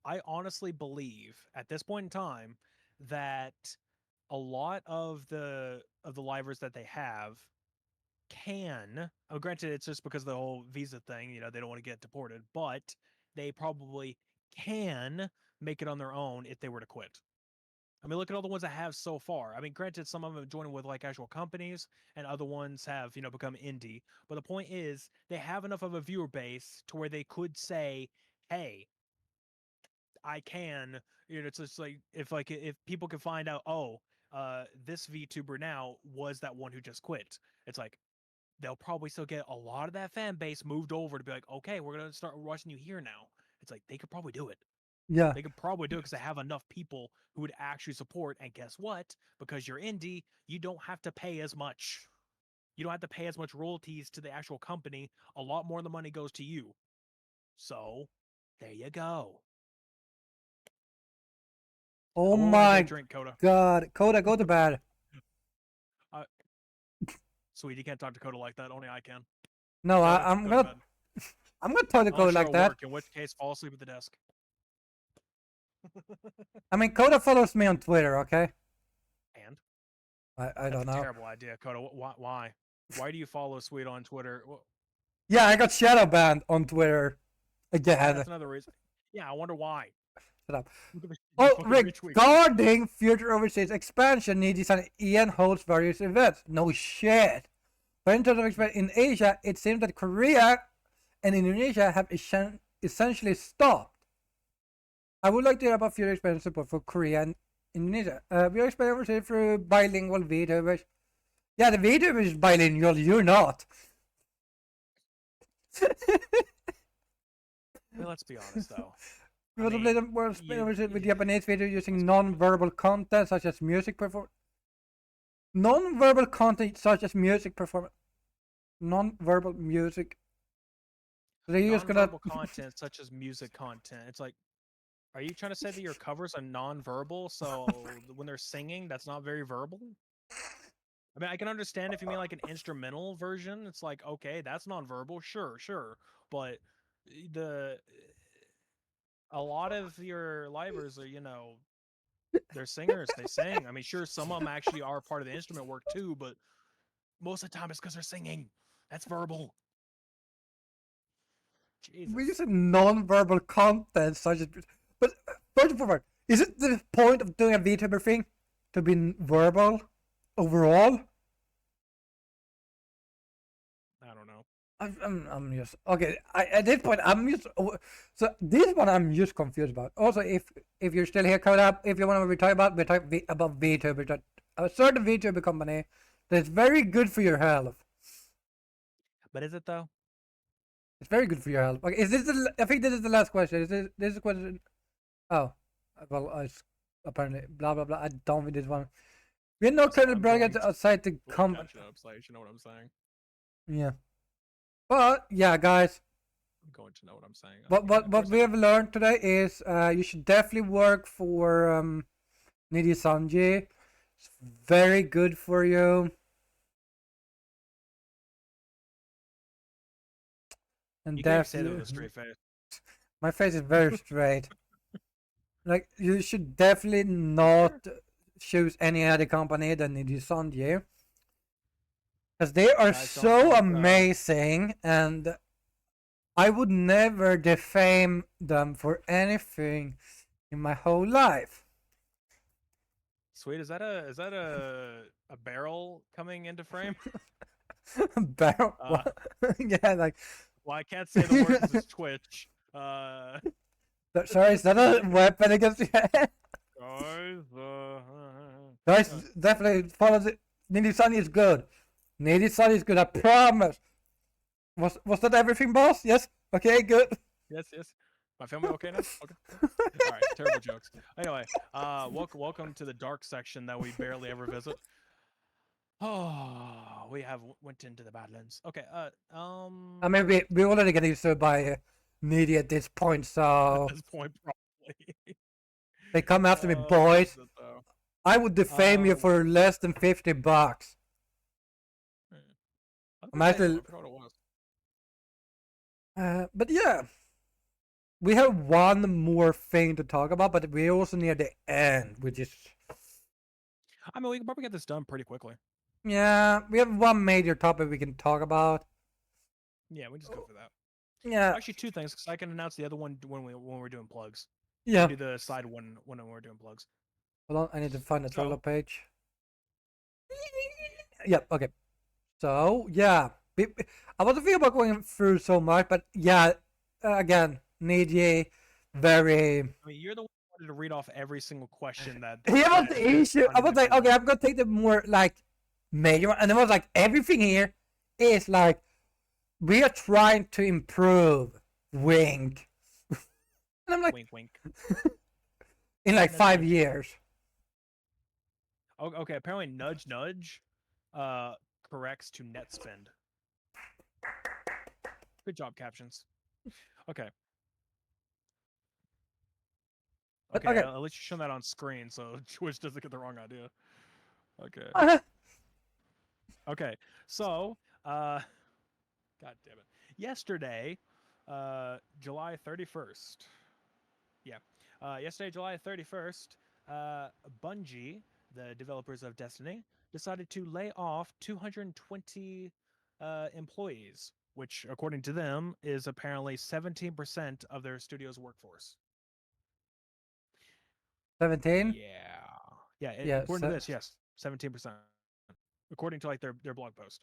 I honestly believe at this point in time that a lot of the livers that they have can. Granted, it's just because of the whole visa thing. They don't want to get deported, but they probably can make it on their own if they were to quit. I mean, look at all the ones I have so far. I mean, granted, some of them have joined with like actual companies, and other ones have, become indie. But the point is, they have enough of a viewer base to where they could say, "Hey, I can." It's just like if people can find out, this VTuber now was that one who just quit. It's like they'll probably still get a lot of that fan base moved over to be like, okay, we're gonna start rushing you here now. It's like they could probably do it. Yeah, they could probably do it because they have enough people who would actually support. And guess what? Because you're indie, you don't have to pay as much. You don't have to pay as much royalties to the actual company. A lot more of the money goes to you. So there you go. Oh my drink, Coda. God, Coda, go to bed. Sweet, you can't talk to Coda like that. Only I can. No, I'm gonna talk to Coda like that. In which case, fall asleep at the desk. I mean, Coda follows me on Twitter, okay? And? I don't know. Terrible idea, Coda. Why? Why do you follow Sweet on Twitter? Yeah, I got shadow banned on Twitter again. That's another reason. Yeah, I wonder why. Shut up. Oh, regarding future overseas expansion, needs and Ian holds various events. No shit. But in terms of expansion in Asia, it seems that Korea and Indonesia have essentially stopped. I would like to hear about your experience support for Korea and Indonesia. We are experimenting through bilingual VTubers. Yeah, the VTuber is bilingual. You're not. Well, let's be honest though. We also play the world with Japanese video using non-verbal content such as music performance. Non-verbal content such as music performance. Non-verbal music. They're just gonna Non-verbal content such as music content. It's like, are you trying to say that your covers are non-verbal? So when they're singing, that's not very verbal? I mean, I can understand if you mean like an instrumental version. It's like, okay, that's non-verbal. Sure. But a lot of your livers are, they're singers. They sing. I mean, sure, some of them actually are part of the instrument work too, but most of the time it's because they're singing. That's verbal. Jesus. we use non-verbal content such as. But first and foremost, is it the point of doing a VTuber thing to be verbal overall? I don't know. I'm just okay. At this point, I'm just so this one I'm just confused about. Also, if you're still here, Collab, if you want to be talking about, we're talking about VTubers, that a certain VTuber company that's very good for your health. But is it though? It's very good for your health. Okay, is this the? I think this is the last question. Is this is the question? Oh, well, apparently blah blah blah. I don't think this one. We're not So currently I'm bringing going outside to come. Catch up, so you know what I'm saying. Yeah, but yeah, guys. I'm going to know what I'm saying. What we have learned today is you should definitely work for Nidhi Sanji. It's very good for you. And You can't say that definitely, with a straight face. my face is very straight. Like you should definitely not choose any other company than Nidhi Sanji, because they are Guys, don't so talk, amazing, and I would never defame them for anything in my whole life. Sweet, is that a barrel coming into frame? Barrel. Yeah, like. Well, I can't say the word 'cause it's Twitch. Sorry, is that a weapon against your head? Guys, definitely follow the. Nidhi Sunny is good. Nidhi Sunny is good. I promise. Was that everything, boss? Yes. Okay, good. Yes. My family okay now? Okay. All right. Terrible jokes. Anyway, welcome to the dark section that we barely ever visit. Oh, we went into the Badlands. Okay. I mean, we already get used to it by Nidhi at this point, so. At this point, probably. They come after me, boys. I would defame you for less than $50. I'm actually. But yeah, we have one more thing to talk about, but we're also near the end, which is. I mean, we can probably get this done pretty quickly. Yeah, we have one major topic we can talk about. Yeah, we just go for that. Yeah. Actually, two things, because I can announce the other one when we're doing plugs. Yeah. Do the side one when we're doing plugs. Hold on, I need to find the Trello page. Yep. Okay. So yeah, I wasn't thinking about going through so much, but yeah, again, Nidhi, very. I mean, you're the one who wanted to read off every single question that. Here was the issue. I was like, okay, I'm gonna take the more like major one, and it was like everything here is like we are trying to improve. Wink. And I'm like, wink, wink. In like 5 years. Okay, apparently nudge nudge corrects to net spend. Good job, captions. Okay. Okay, at least you show that on screen so Twitch doesn't get the wrong idea. Okay. Okay, so god damn it. Yesterday, July 31st. Yeah. Yesterday, July 31st, Bungie, the developers of Destiny, decided to lay off 220 employees, which, according to them, is apparently 17% of their studio's workforce. 17? Yeah. According to this, yes, 17%. According to like their blog post.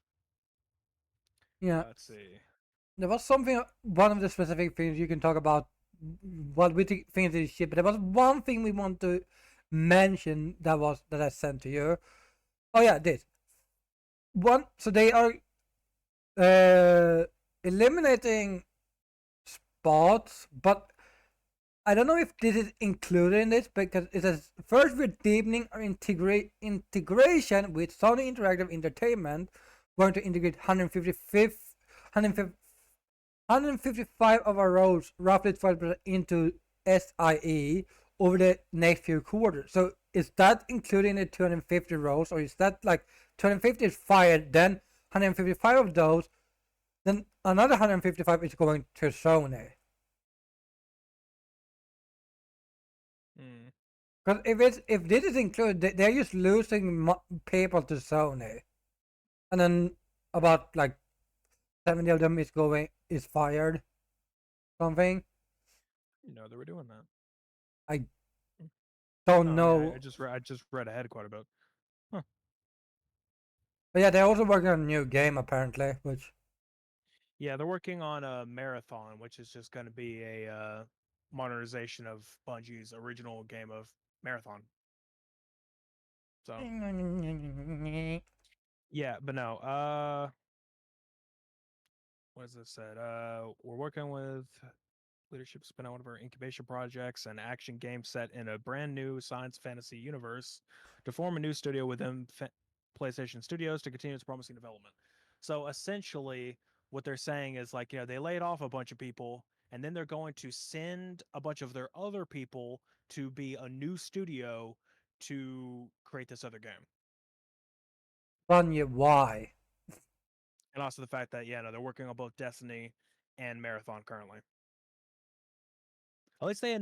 Yeah. Let's see. There was something, one of the specific things you can talk about what we think is shit, but there was one thing we want to mention that I sent to you. Oh yeah, this one. So they are eliminating spots, but I don't know if this is included in this because it says first we're deepening our integration with Sony Interactive Entertainment. We're going to integrate 155 of our roles, roughly 12% into SIE over the next few quarters. So is that including the 250 roles, or is that like 250 is fired, then 155 of those, then another 155 is going to Sony? Because if this is included, they're just losing people to Sony, and then about like 70 of them is fired, something. You know they were doing that. I don't Oh, know. yeah, I just read ahead quite a bit. Huh. But yeah, they're also working on a new game apparently, which Yeah, they're working on a marathon, which is just going to be a modernization of Bungie's original game of Marathon. So yeah, but no. What is this said? We're working with leadership spin out one of our incubation projects, an action game set in a brand new science fantasy universe, to form a new studio within PlayStation Studios to continue its promising development. So essentially, what they're saying is like, they laid off a bunch of people, and then they're going to send a bunch of their other people to be a new studio to create this other game. Bunny, why? And also the fact that, yeah, no, they're working on both Destiny and Marathon currently. At least they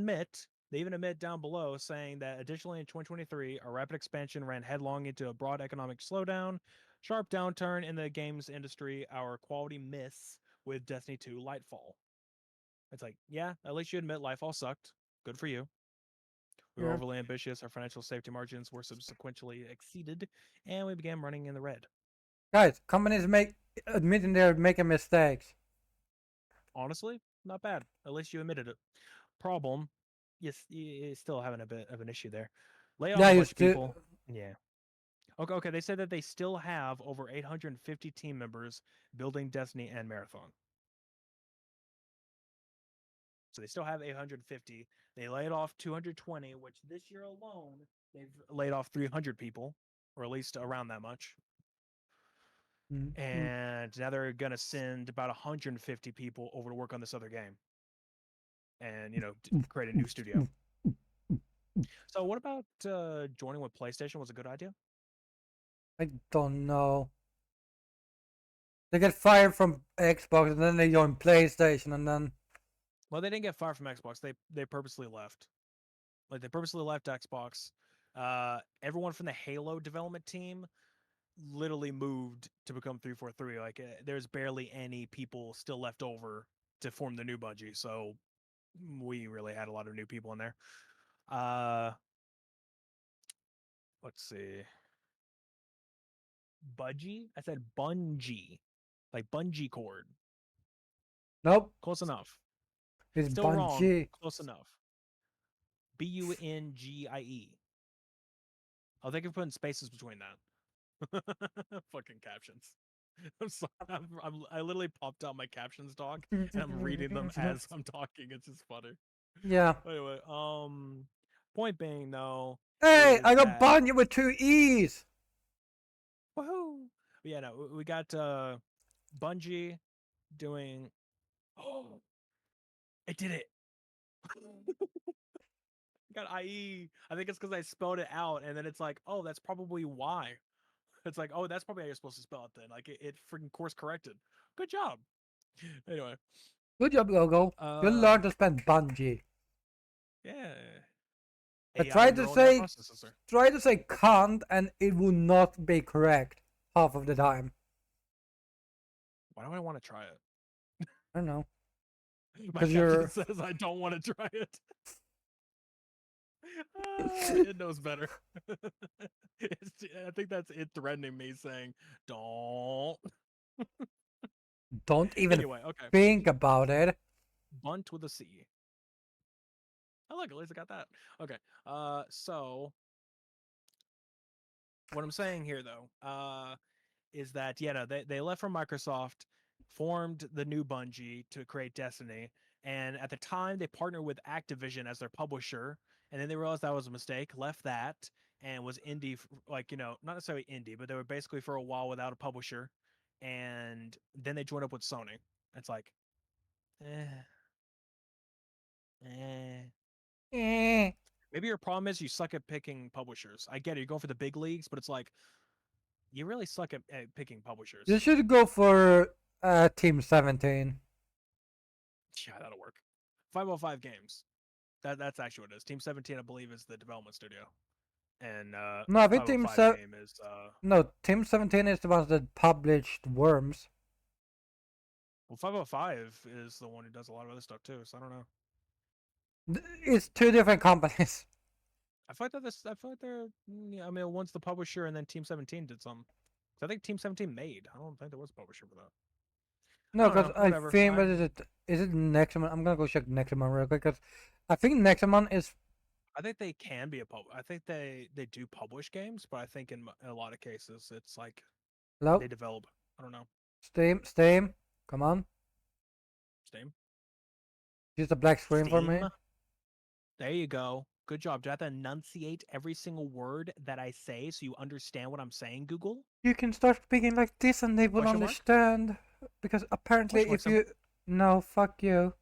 even admit down below saying that additionally in 2023, a rapid expansion ran headlong into a broad economic slowdown, sharp downturn in the games industry, our quality miss with Destiny 2 Lightfall. It's like, yeah, at least you admit Lightfall sucked. Good for you. We were Yeah. overly ambitious, our financial safety margins were subsequently exceeded, and we began running in the red. Guys, companies admitting they're making mistakes. Honestly, not bad. At least you admitted it. Problem, you're still having a bit of an issue there. Laid off Yeah, a you bunch of still. people. Yeah. Okay. They said that they still have over 850 team members building Destiny and Marathon. So they still have 850. They laid off 220, which this year alone they've laid off 300 people, or at least around that much. And now they're gonna send about 150 people over to work on this other game, and create a new studio. So what about joining with PlayStation? Was a good idea? I don't know. They get fired from Xbox and then they join PlayStation and then. Well, they didn't get fired from Xbox. They purposely left. Like they purposely left Xbox. Everyone from the Halo development team literally moved to become 343. Like there's barely any people still left over to form the new Bungie. So we really had a lot of new people in there. Let's see. Budgie? I said Bungie. Like bungee cord. Nope. Close enough. It's Still wrong. Bungie. Close enough. Bungie. Oh, thank you for putting spaces between that. Fucking captions. I'm sorry. I literally popped out my captions doc and I'm reading them as I'm talking. It's just funny. Yeah. Anyway, point being though Hey, is I got that Bungie with 2 E's. woohoo. But yeah, no, we got Bungie doing. Oh, it did it. Got IE. I think it's because I spelled it out, and then it's like, oh, that's probably why. It's like, oh, that's probably how you're supposed to spell it then. Like it freaking course corrected. Good job. Anyway, Good job, Gogo. You learned to spell Bungie. yeah. I AI tried to neural net say processor. can't and it will not be correct half of the time. Why do I want to try it? I don't know. My Because caption you're. says I don't want to try it. It knows better. I think that's it threatening me saying, don't. Don't even Anyway, okay. think about it. Bunt with a C. Oh, look, at least I got that. Okay. So what I'm saying here, though, is that no, they left from Microsoft, formed the new Bungie to create Destiny, and at the time they partnered with Activision as their publisher, and then they realized that was a mistake, left that, and was indie, like not necessarily indie, but they were basically for a while without a publisher, and then they joined up with Sony. It's like, eh, eh. Eh. Maybe your problem is you suck at picking publishers. I get it, you're going for the big leagues, but it's like you really suck at picking publishers. You should go for Team 17. Yeah, that'll work. 505 Games. That's actually what it is. Team 17, I believe, is the development studio, and No, I think 505 game is No, Team 17 is the one that published Worms. well, 505 is the one who does a lot of other stuff too. So I don't know. It's two different companies. I feel like they're. Yeah, I mean, one's the publisher, and then Team 17 did some. I think Team 17 made. I don't think there was a publisher for that. No, don't know, because I whatever. think what is it Nexamon? I'm gonna go check Nexamon real quick because I think Nexamon is. I think they can be a pub. I think they do publish games, but I think in a lot of cases it's like Hello, they develop. I don't know. Steam, come on, Steam. use the black screen for me. Steam. There you go. Good job. Do I have to enunciate every single word that I say so you understand what I'm saying, Google? You can start speaking like this and they will Question mark? understand. Because apparently, Question mark, if you no, fuck you.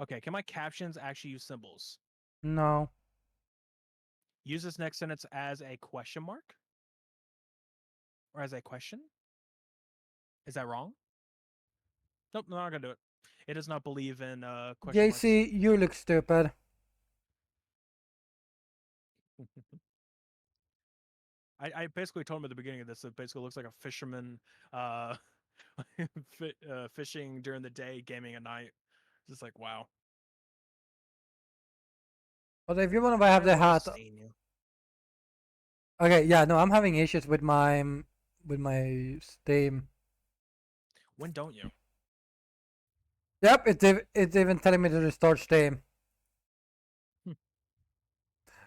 Okay, can my captions actually use symbols? No. Use this next sentence as a question mark? Or as a question? Is that wrong? Nope, I'm not gonna do it. It does not believe in question marks. JC, you look stupid. I basically told him at the beginning of this, it basically looks like a fisherman fishing during the day, gaming at night. Just like, wow. But if you want to have the hat. Okay, yeah, no, I'm having issues with my Steam. When don't you? Yep, it's even telling me to restart Steam.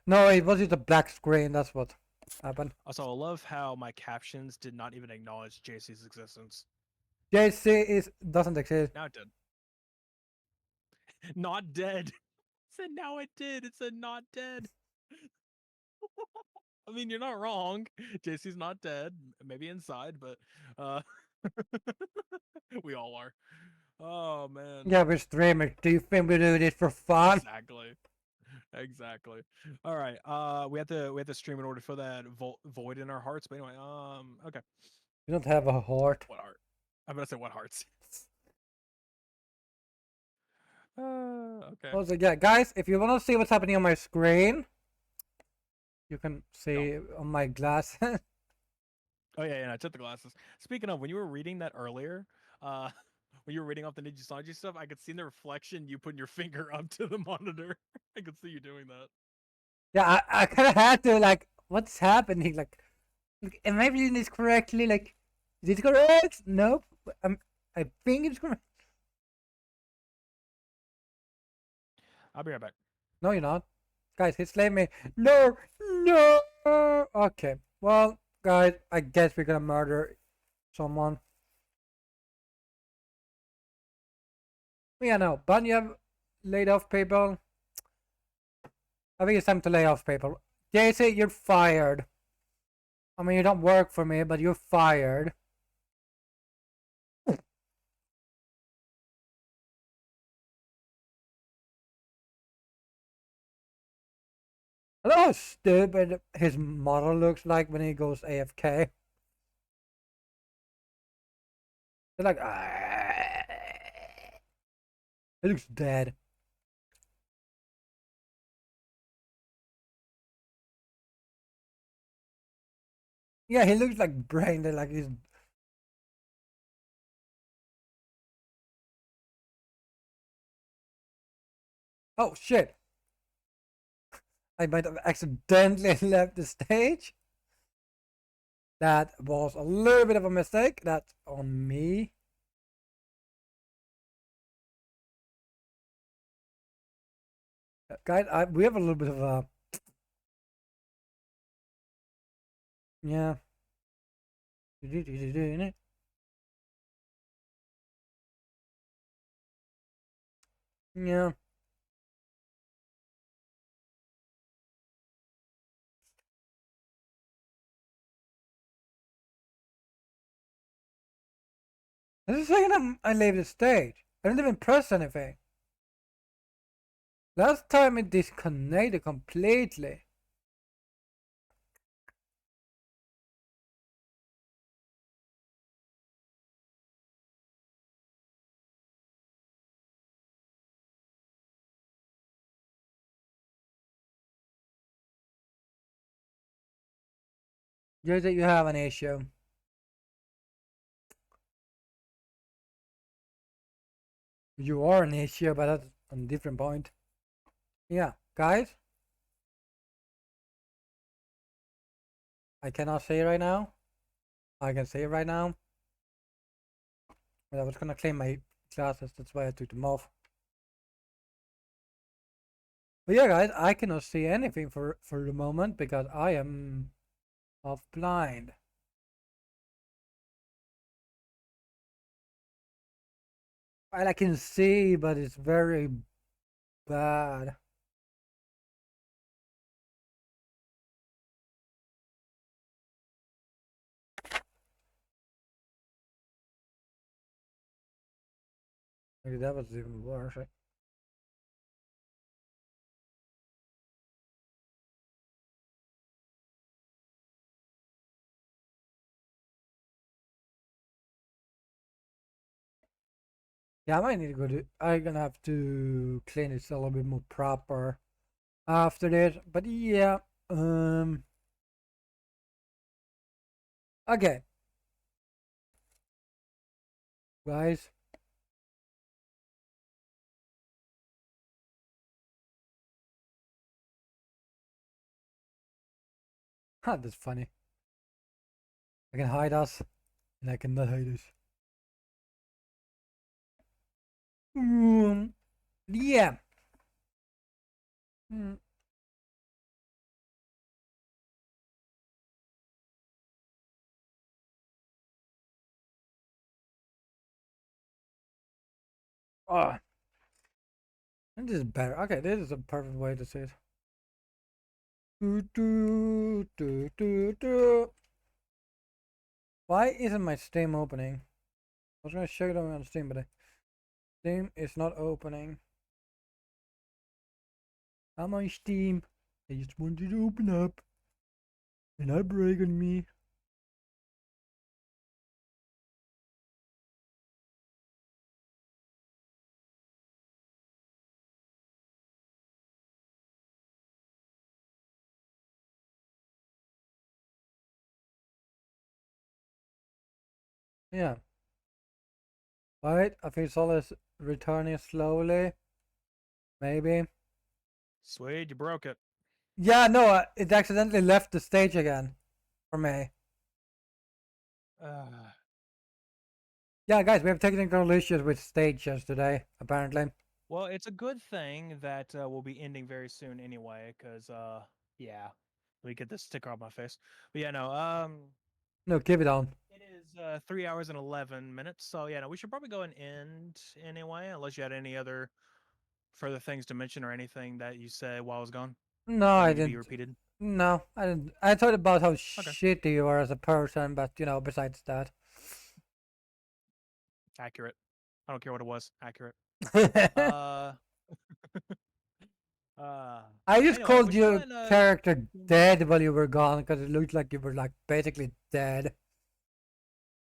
No, it was just a black screen. That's what happened. Also, I love how my captions did not even acknowledge JC's existence. JC doesn't exist. Now it did. Not dead. It said now it did. It said not dead. I mean, you're not wrong. JC's not dead. Maybe inside, but we all are. Oh man. Yeah, we're streamers. Do you think we do this for fun? Exactly. All right. We have to stream in order to fill that void in our hearts. But anyway, okay. We don't have a heart. What heart? I'm gonna say what hearts. Okay. Also, yeah, guys, if you want to see what's happening on my screen, you can see on my glasses. Oh yeah, I took the glasses. Speaking of, when you were reading that earlier, when you were reading off the Ninja Sanji stuff, I could see in the reflection you putting your finger up to the monitor. I could see you doing that. Yeah, I kind of had to, like, what's happening? Like, am I reading this correctly? Like, is it correct? Nope. I think it's correct. I'll be right back. No, you're not. Guys, he slayed me. No, no. Okay. Well, guys, I guess we're gonna murder someone. Yeah, no. Bunyan laid off people. I think it's time to lay off people. JC, you're fired. I mean, you don't work for me, but you're fired. I know how stupid his model looks like when he goes AFK. They're like, he looks dead. Yeah, he looks like brain dead, like he's. Oh shit! I might have accidentally left the stage. That was a little bit of a mistake. That's on me. Guys, we have a little bit of a... Yeah. Yeah. This is the second time I leave the stage. I didn't even press anything. Last time it disconnected completely. Just that you have an issue. You are an issue, but that's a different point. Yeah, guys. I cannot say it right now. I can say it right now. But I was gonna claim my glasses, that's why I took them off. But yeah, guys, I cannot see anything for the moment because I am half blind. And I can see, but it's very bad. Maybe that was even worse. Right? Yeah, I might need to go to. I'm gonna have to clean it a little bit more proper after this. But yeah, okay, guys. Huh, that's funny. I can hide us, and I cannot hide us. Yeah. Mm. Oh, this is better. Okay, this is a perfect way to say it. Why isn't my Steam opening? I was gonna show it on Steam, but Steam is not opening. I'm on Steam. I just wanted to open up. And not brag on me. Yeah. Right, I think Sol is returning slowly. Maybe. Sweet, you broke it. Yeah, no, it accidentally left the stage again. For me. Yeah, guys, we have technical issues with stages today, apparently. Well, it's a good thing that we'll be ending very soon anyway, because yeah, let me get this sticker off my face. But yeah, no, No, keep it on. it is 3 hours and 11 minutes. So yeah, no, we should probably go and end anyway, unless you had any other further things to mention or anything that you said while I was gone No, that I need to be didn't. repeated. No, I didn't. I thought about how Okay. shitty you are as a person, but you know, besides that. Accurate. I don't care what it was. Accurate. I Uh, just anyway, called we should go your and character dead while you were gone because it looked like you were like basically dead.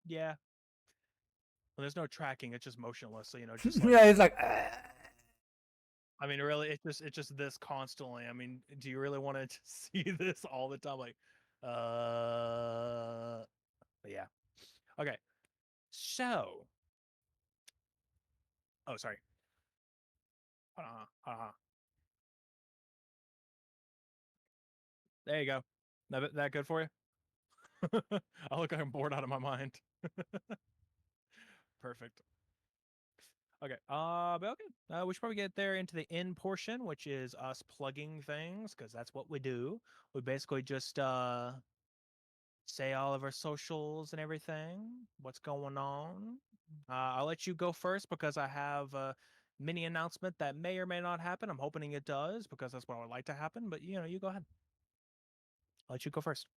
yeah. Well, there's no tracking; it's just motionless. So just like Yeah, it's like. I mean, really, it's just this constantly. I mean, do you really want to see this all the time? Like, but yeah. Okay. So, oh, sorry. There you go. That good for you? I look like I'm bored out of my mind. Perfect. Okay. But okay. We should probably get there into the end portion, which is us plugging things, because that's what we do. We basically just say all of our socials and everything. What's going on? I'll let you go first because I have a mini announcement that may or may not happen. I'm hoping it does because that's what I would like to happen. But you go ahead. I'll let you go first.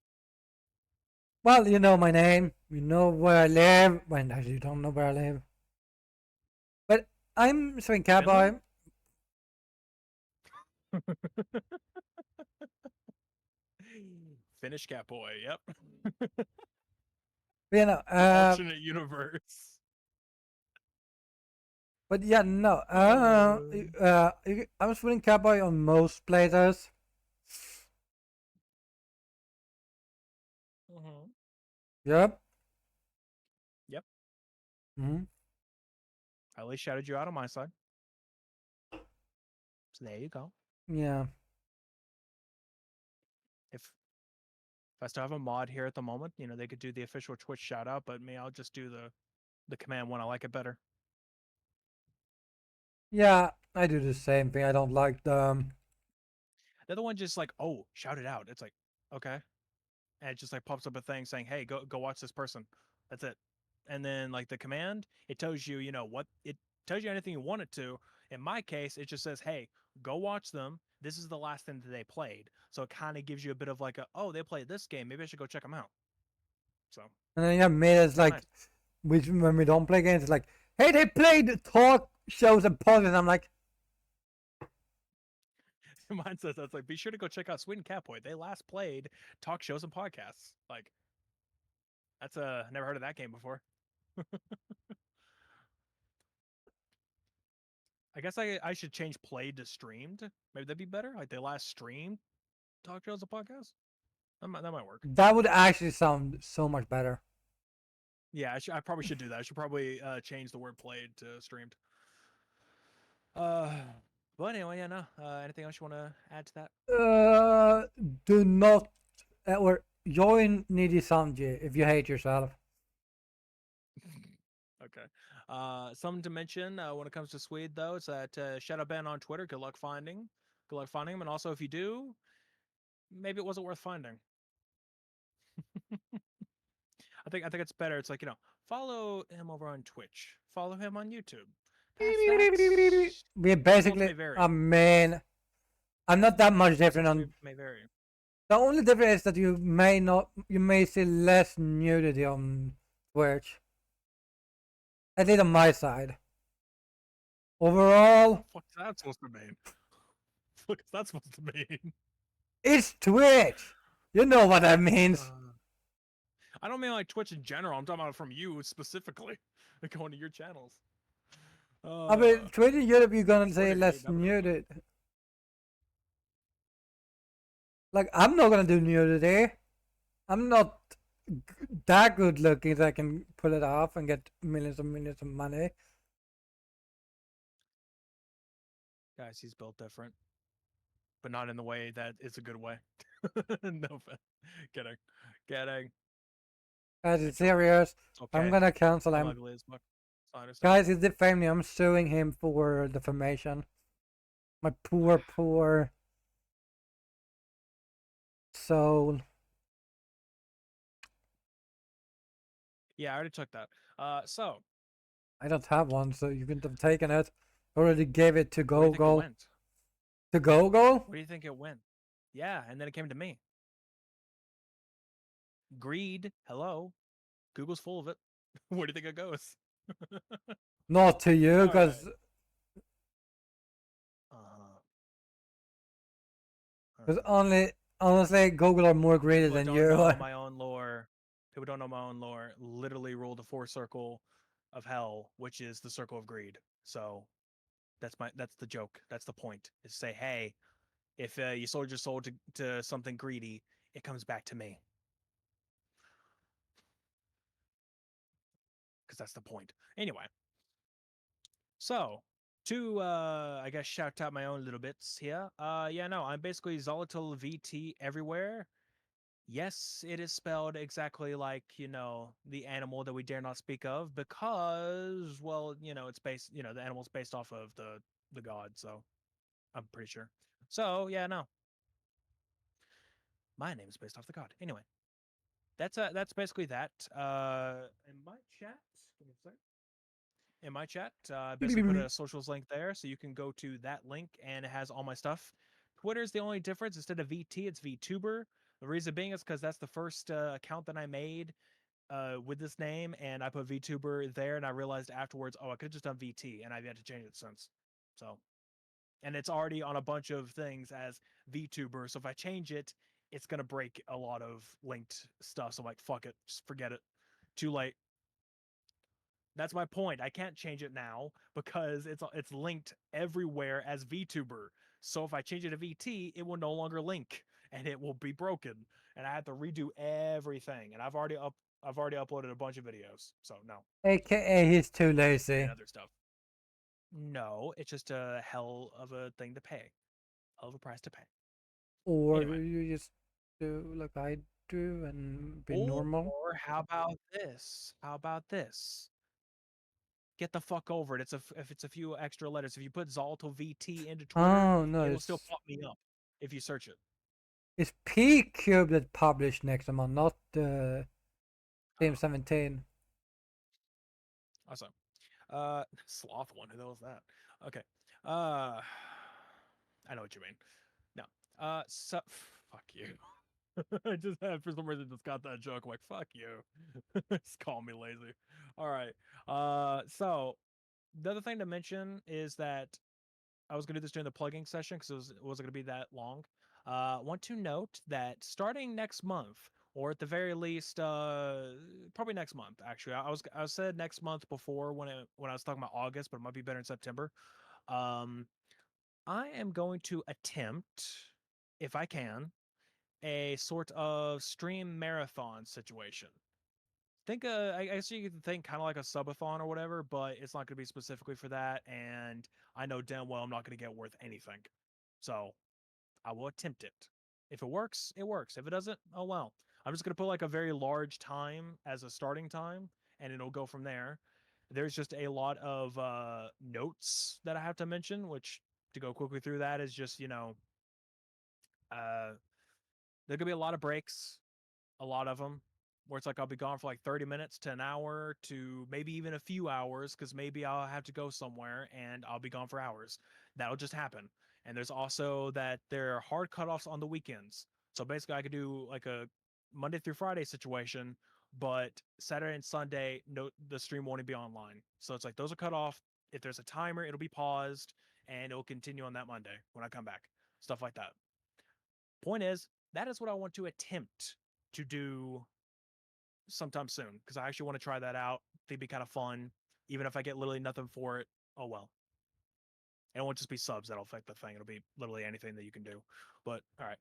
Well, you know my name. You know where I live. Well, actually, you don't know where I live. But I'm Swing Cowboy. Finish Catboy. Yep. You know, Alternate universe. but yeah, no. I'm Swing Cowboy on most places. Mm-hmm. Yep. Yep. Mm-hmm. I at least shouted you out on my side. So there you go. Yeah. If I still have a mod here at the moment, they could do the official Twitch shout out, but me, I'll just do the command one. I like it better. Yeah, I do the same thing. I don't like them. The other one just like, oh, shout it out. It's like, okay. And it just like pops up a thing saying, hey, go watch this person. That's it. And then like the command, it tells you, what it tells you anything you want it to. In my case, it just says, hey, go watch them. This is the last thing that they played. So it kind of gives you a bit of like oh, they played this game. Maybe I should go check them out. So And then yeah, me, it's like, nice. when we don't play games, it's like, hey, they played talk shows and podcasts. I'm like, Mine says that's like, be sure to go check out Sweden Catboy. They last played talk shows and podcasts. Like, that's never heard of that game before. I guess I should change played to streamed. Maybe that'd be better. Like they last streamed talk shows and podcasts. That might work. that would actually sound so much better. Yeah, I probably should do that. I should probably change the word played to streamed. But anyway, yeah, no. Anything else you want to add to that? Do not or join Needy Sanji if you hate yourself. Okay. Something to mention when it comes to Swede though, it's that Shadow Ben on Twitter. Good luck finding. Good luck finding him, and also if you do, maybe it wasn't worth finding. I think it's better. It's like follow him over on Twitch. Follow him on YouTube. Past that, We're basically, may vary. man, I'm not that much different on. May vary. The only difference is that you may see less nudity on Twitch. At least on my side. Overall, What's that supposed to mean? What's that supposed to mean? it's Twitch. You know what that means. I don't mean like Twitch in general. I'm talking about from you specifically, going to your channels. I mean, Twitch in Europe, you're gonna say less never nudity. Like, I'm not gonna do nudity. I'm not that good looking that I can pull it off and get millions and millions of money. Guys, he's built different, but not in the way that is a good way. No, kidding, kidding. Guys, it's serious. Okay. I'm gonna cancel I'm him. ugly as fuck. Guys, he defamed me. I'm suing him for defamation. My poor soul. Yeah, I already took that. So I don't have one, so you couldn't have taken it. Already gave it to where do you think it Google. went? To Google? Where do you think it went? Yeah, and then it came to me. Greed. Hello. Google's full of it. Where do you think it goes? Not to you, because honestly, Google are more greedy People than don't you. know my own lore. People don't know my own lore. Literally rule the fourth circle of hell, which is the circle of greed. So that's the joke. That's the point. Is say, hey, if you sold your soul to something greedy, it comes back to me. Because that's the point. Anyway. So to I guess shout out my own little bits here. Yeah, no, I'm basically Zolatil VT everywhere. Yes, it is spelled exactly like, the animal that we dare not speak of because, well, it's based, the animal's based off of the god, so I'm pretty sure. So, yeah, no. My name is based off the god. Anyway, that's basically that. In my chat, give me a sec. In my chat, I basically put a socials link there, so you can go to that link, and it has all my stuff. Twitter's the only difference. Instead of VT, it's VTuber. The reason being is because that's the first account that I made with this name, and I put VTuber there, and I realized afterwards, oh, I could have just done VT, and I've had to change it since. So, and it's already on a bunch of things as VTuber. So if I change it, it's gonna break a lot of linked stuff. So I'm like, fuck it, just forget it. Too late. That's my point. I can't change it now because it's linked everywhere as VTuber. So if I change it to VT, it will no longer link and it will be broken. And I have to redo everything. And I've already uploaded a bunch of videos. So no. AKA he's too lazy. And other stuff. No, it's just a hell of a thing to pay. Hell of a price to pay. Or Anyway. you just do like I do and be normal. Or how about this? How about this? Get the fuck over it. If it's a few extra letters. If you put Zalto VT into Twitter, Oh no, it will still pop me up if you search it. it's P Cube that published next month, not Team Oh, 17. awesome. Sloth one. Who the hell is that? Okay. Uh, I know what you mean. No. So fuck you. I just had for some reason just got that joke. I'm like, fuck you. Just call me lazy. All right. So the other thing to mention is that I was going to do this during the plugging session because it wasn't going to be that long. Want to note that starting next month, or at the very least, probably next month. Actually, I said next month before when I was talking about August, but it might be better in September. Um, I am going to attempt, if I can, a sort of stream marathon situation. Think I guess you could think kind of like a subathon or whatever, but it's not going to be specifically for that, and I know damn well I'm not going to get worth anything. So I will attempt it. If it works, it works. If it doesn't, oh well. I'm just going to put like a very large time as a starting time, and it'll go from there. There's just a lot of notes that I have to mention, which to go quickly through that is just, uh, there could be a lot of breaks, a lot of them, where it's like I'll be gone for like 30 minutes to an hour to maybe even a few hours because maybe I'll have to go somewhere and I'll be gone for hours. That'll just happen. And there's also that there are hard cutoffs on the weekends. So basically, I could do like a Monday through Friday situation, but Saturday and Sunday, no, the stream won't be online. So it's like those are cut off. If there's a timer, it'll be paused and it'll continue on that Monday when I come back. Stuff like that. Point is, that is what I want to attempt to do sometime soon because I actually want to try that out. It'd be kind of fun, even if I get literally nothing for it. Oh well. It won't just be subs that'll affect the thing. It'll be literally anything that you can do. But all right,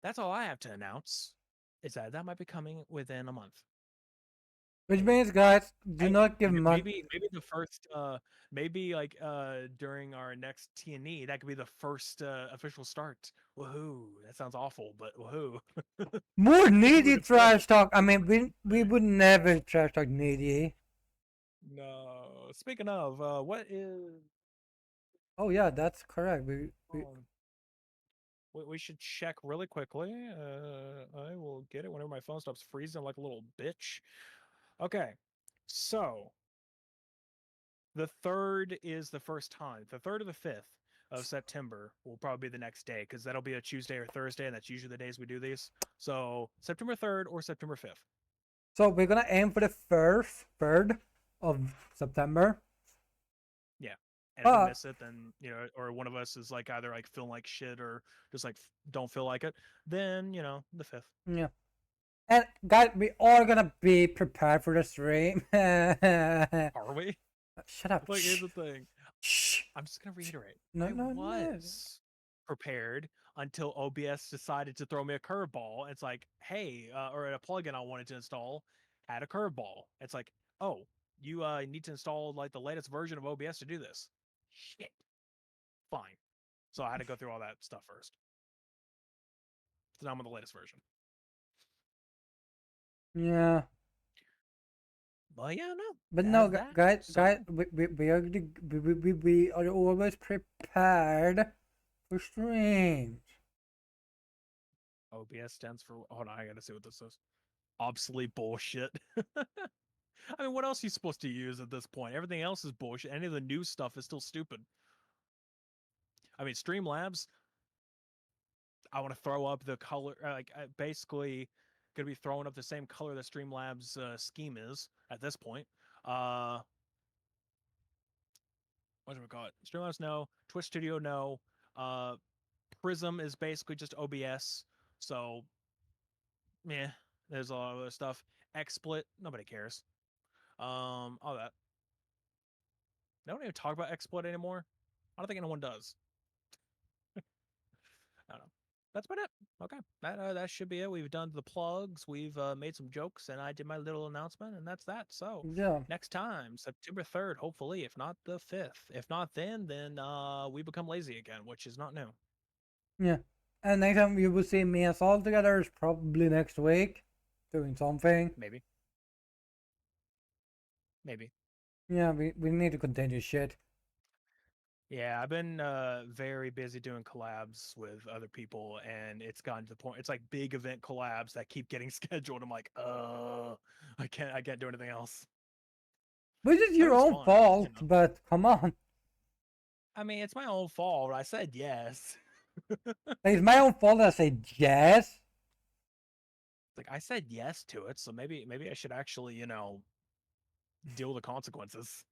that's all I have to announce. Is that might be coming within a month. Which means, guys, do Hey, not give money. maybe the first maybe like during our next T&E that could be the first official start. Woohoo! That sounds awful, but woohoo! More needy trash talk. I mean, we would never trash talk needy. No. Speaking of, what is? Oh yeah, that's correct. We should check really quickly. I will get it whenever my phone stops freezing like a little bitch. Okay, so the 3rd is the first time. The 3rd or the 5th of September will probably be the next day because that'll be a Tuesday or Thursday, and that's usually the days we do these. So September 3rd or September 5th. So we're gonna aim for the first third of September. Yeah. And if we miss it, then, or one of us is like either like feeling like shit or just like don't feel like it, then, the 5th. Yeah. And guys, we are gonna be prepared for the stream. Are we? Shut up. Like, here's the thing. Shh. I'm just gonna reiterate. No, I no, no. was prepared until OBS decided to throw me a curveball. It's like, hey, or a plugin I wanted to install had a curveball. It's like, oh, you need to install like the latest version of OBS to do this. Shit. Fine. So I had to go through all that stuff first. So now I'm on the latest version. But yeah, no. But That's no, that. guys, So we are always prepared for streams. OBS stands for. Hold on, I gotta see what this is. Obsolete bullshit. I mean, what else are you supposed to use at this point? Everything else is bullshit. Any of the new stuff is still stupid. I mean, Streamlabs, I want to throw up the color. Basically, going to be throwing up the same color that Streamlabs scheme is at this point. What do we call it? Streamlabs, no. Twitch Studio, no. Uh, Prism is basically just OBS. So, yeah, there's a lot of other stuff. XSplit, nobody cares. All that. They don't even talk about XSplit anymore. I don't think anyone does. I don't know. That's about it. Okay, that should be it. We've done the plugs. We've made some jokes, and I did my little announcement, and that's that. So Yeah, next time, September 3rd, hopefully, if not the 5th. If not then we become lazy again, which is not new. yeah. And next time you will see me and all together is probably next week, doing something. Maybe. Maybe. Yeah, we need to continue shit. Yeah, I've been very busy doing collabs with other people, and it's gotten to the point. It's like big event collabs that keep getting scheduled. I'm like, I can't do anything else. Which is I your mean, it's own fun, fault, you know. but come on. I mean, it's my own fault. I said yes. It's my own fault that I said yes. Like I said yes to it, so maybe I should actually, deal with the consequences.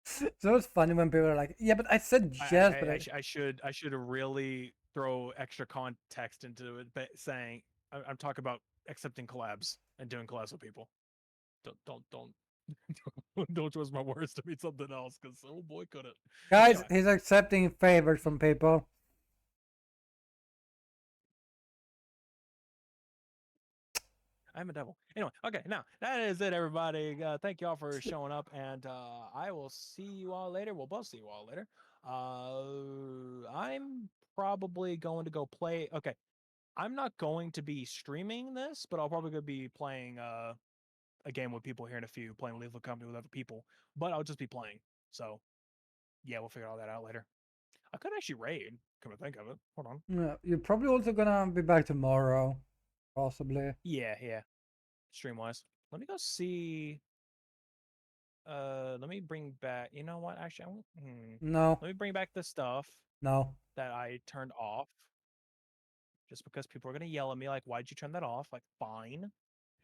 So it's funny when people are like, yeah, but I said yes, but I should really throw extra context into it, but saying I'm talking about accepting collabs and doing collabs with people. Don't don't twist my words to mean something else, because oh boy, could it. guys, Anyway, he's accepting favors from people. I'm a devil. Anyway, okay, now that is it, everybody. Thank you all for showing up, and I will see you all later. We'll both see you all later. I'm probably going to go play. Okay, I'm not going to be streaming this, but I'll probably go be playing a game with people here in a few, playing Lethal Company with other people. But I'll just be playing. So yeah, we'll figure all that out later. I could actually raid. Come to think of it, hold on. Yeah, you're probably also gonna be back tomorrow, possibly. Yeah. Stream wise, let me go see. Let me bring back. You know what? Actually, No, let me bring back the stuff no. that I turned off. Just because people are gonna yell at me, like, "Why'd you turn that off?" Like, fine,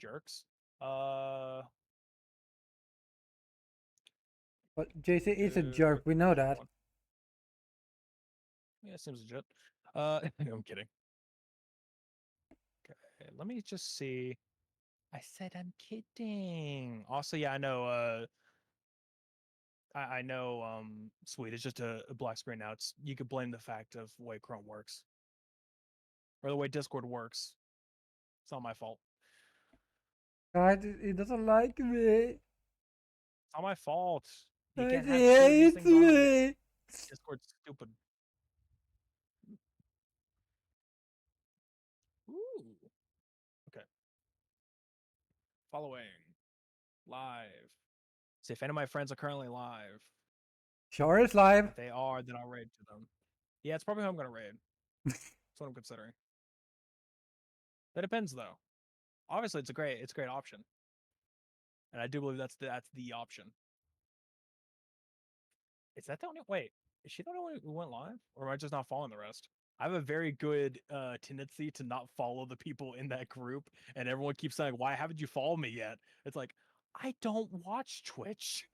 jerks. Uh, But JC is a where's jerk. We know the other that. one? Yeah, it seems legit. I'm kidding. Okay, let me just see. I said I'm kidding. Also, yeah, I know. I know. Sweet. It's just a black screen now. It's you could blame the fact of the way Chrome works or the way Discord works. It's not my fault. God, he doesn't like me. It's not my fault. You He can't have two of these hates things on at once. me. Discord's stupid. Ooh. Okay. Following. Live. See if any of my friends are currently live. Sure is live. If they are, then I'll raid to them. Yeah, it's probably who I'm gonna raid. That's what I'm considering. That depends though. Obviously it's a great option. And I do believe that's the option. Is that the only wait? Is she the only one who went live? Or am I just not following the rest? I have a very good tendency to not follow the people in that group, and everyone keeps saying, "Why haven't you followed me yet?" It's like, I don't watch Twitch.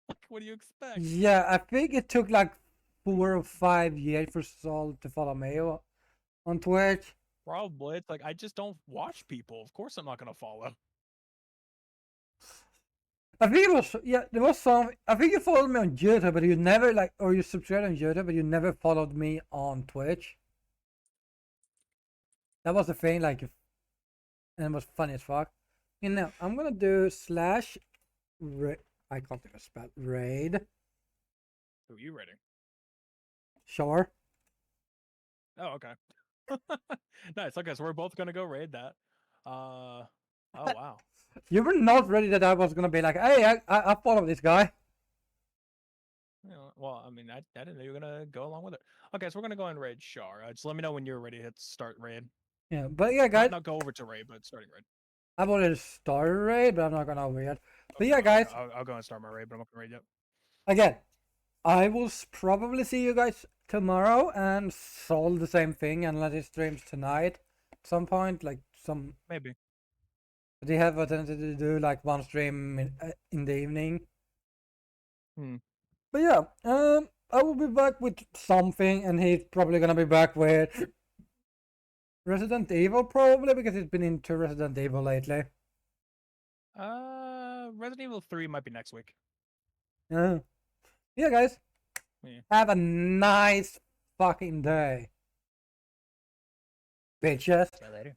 Like, what do you expect? Yeah, I think it took like 4 or 5 years for Saul to follow me on Twitch. Probably. It's like I just don't watch people. Of course I'm not gonna follow. I think it was, yeah, there was some. I think you followed me on YouTube, but you never like, or you subscribed on YouTube, but you never followed me on Twitch. That was the thing, like, and it was funny as fuck. You know, I'm gonna do slash. I can't even spell raid. Who are you rating? Sure. Oh, okay. Nice. Okay, so we're both gonna go raid that. Oh wow. You were not ready that I was gonna be like, hey, I follow this guy. Yeah, well, I mean, I didn't know you were gonna go along with it. Okay, so we're gonna go and raid Char. Just let me know when you're ready to hit start raid. Yeah, but yeah, guys, Not go over to raid, but starting raid. I've already started raid, but I'm not gonna over yet. But Okay, yeah, guys, I'll go and start my raid, but I'm not gonna raid yet. again, I will probably see you guys tomorrow and solve the same thing unless it streams tonight at some point, like some. Maybe. They have a tendency to do like one stream in the evening. But yeah, I will be back with something, and he's probably gonna be back with Resident Evil, probably because he's been into Resident Evil lately. Resident Evil 3 might be next week. Yeah, yeah, guys. Yeah. Have a nice fucking day, bitches. See you later.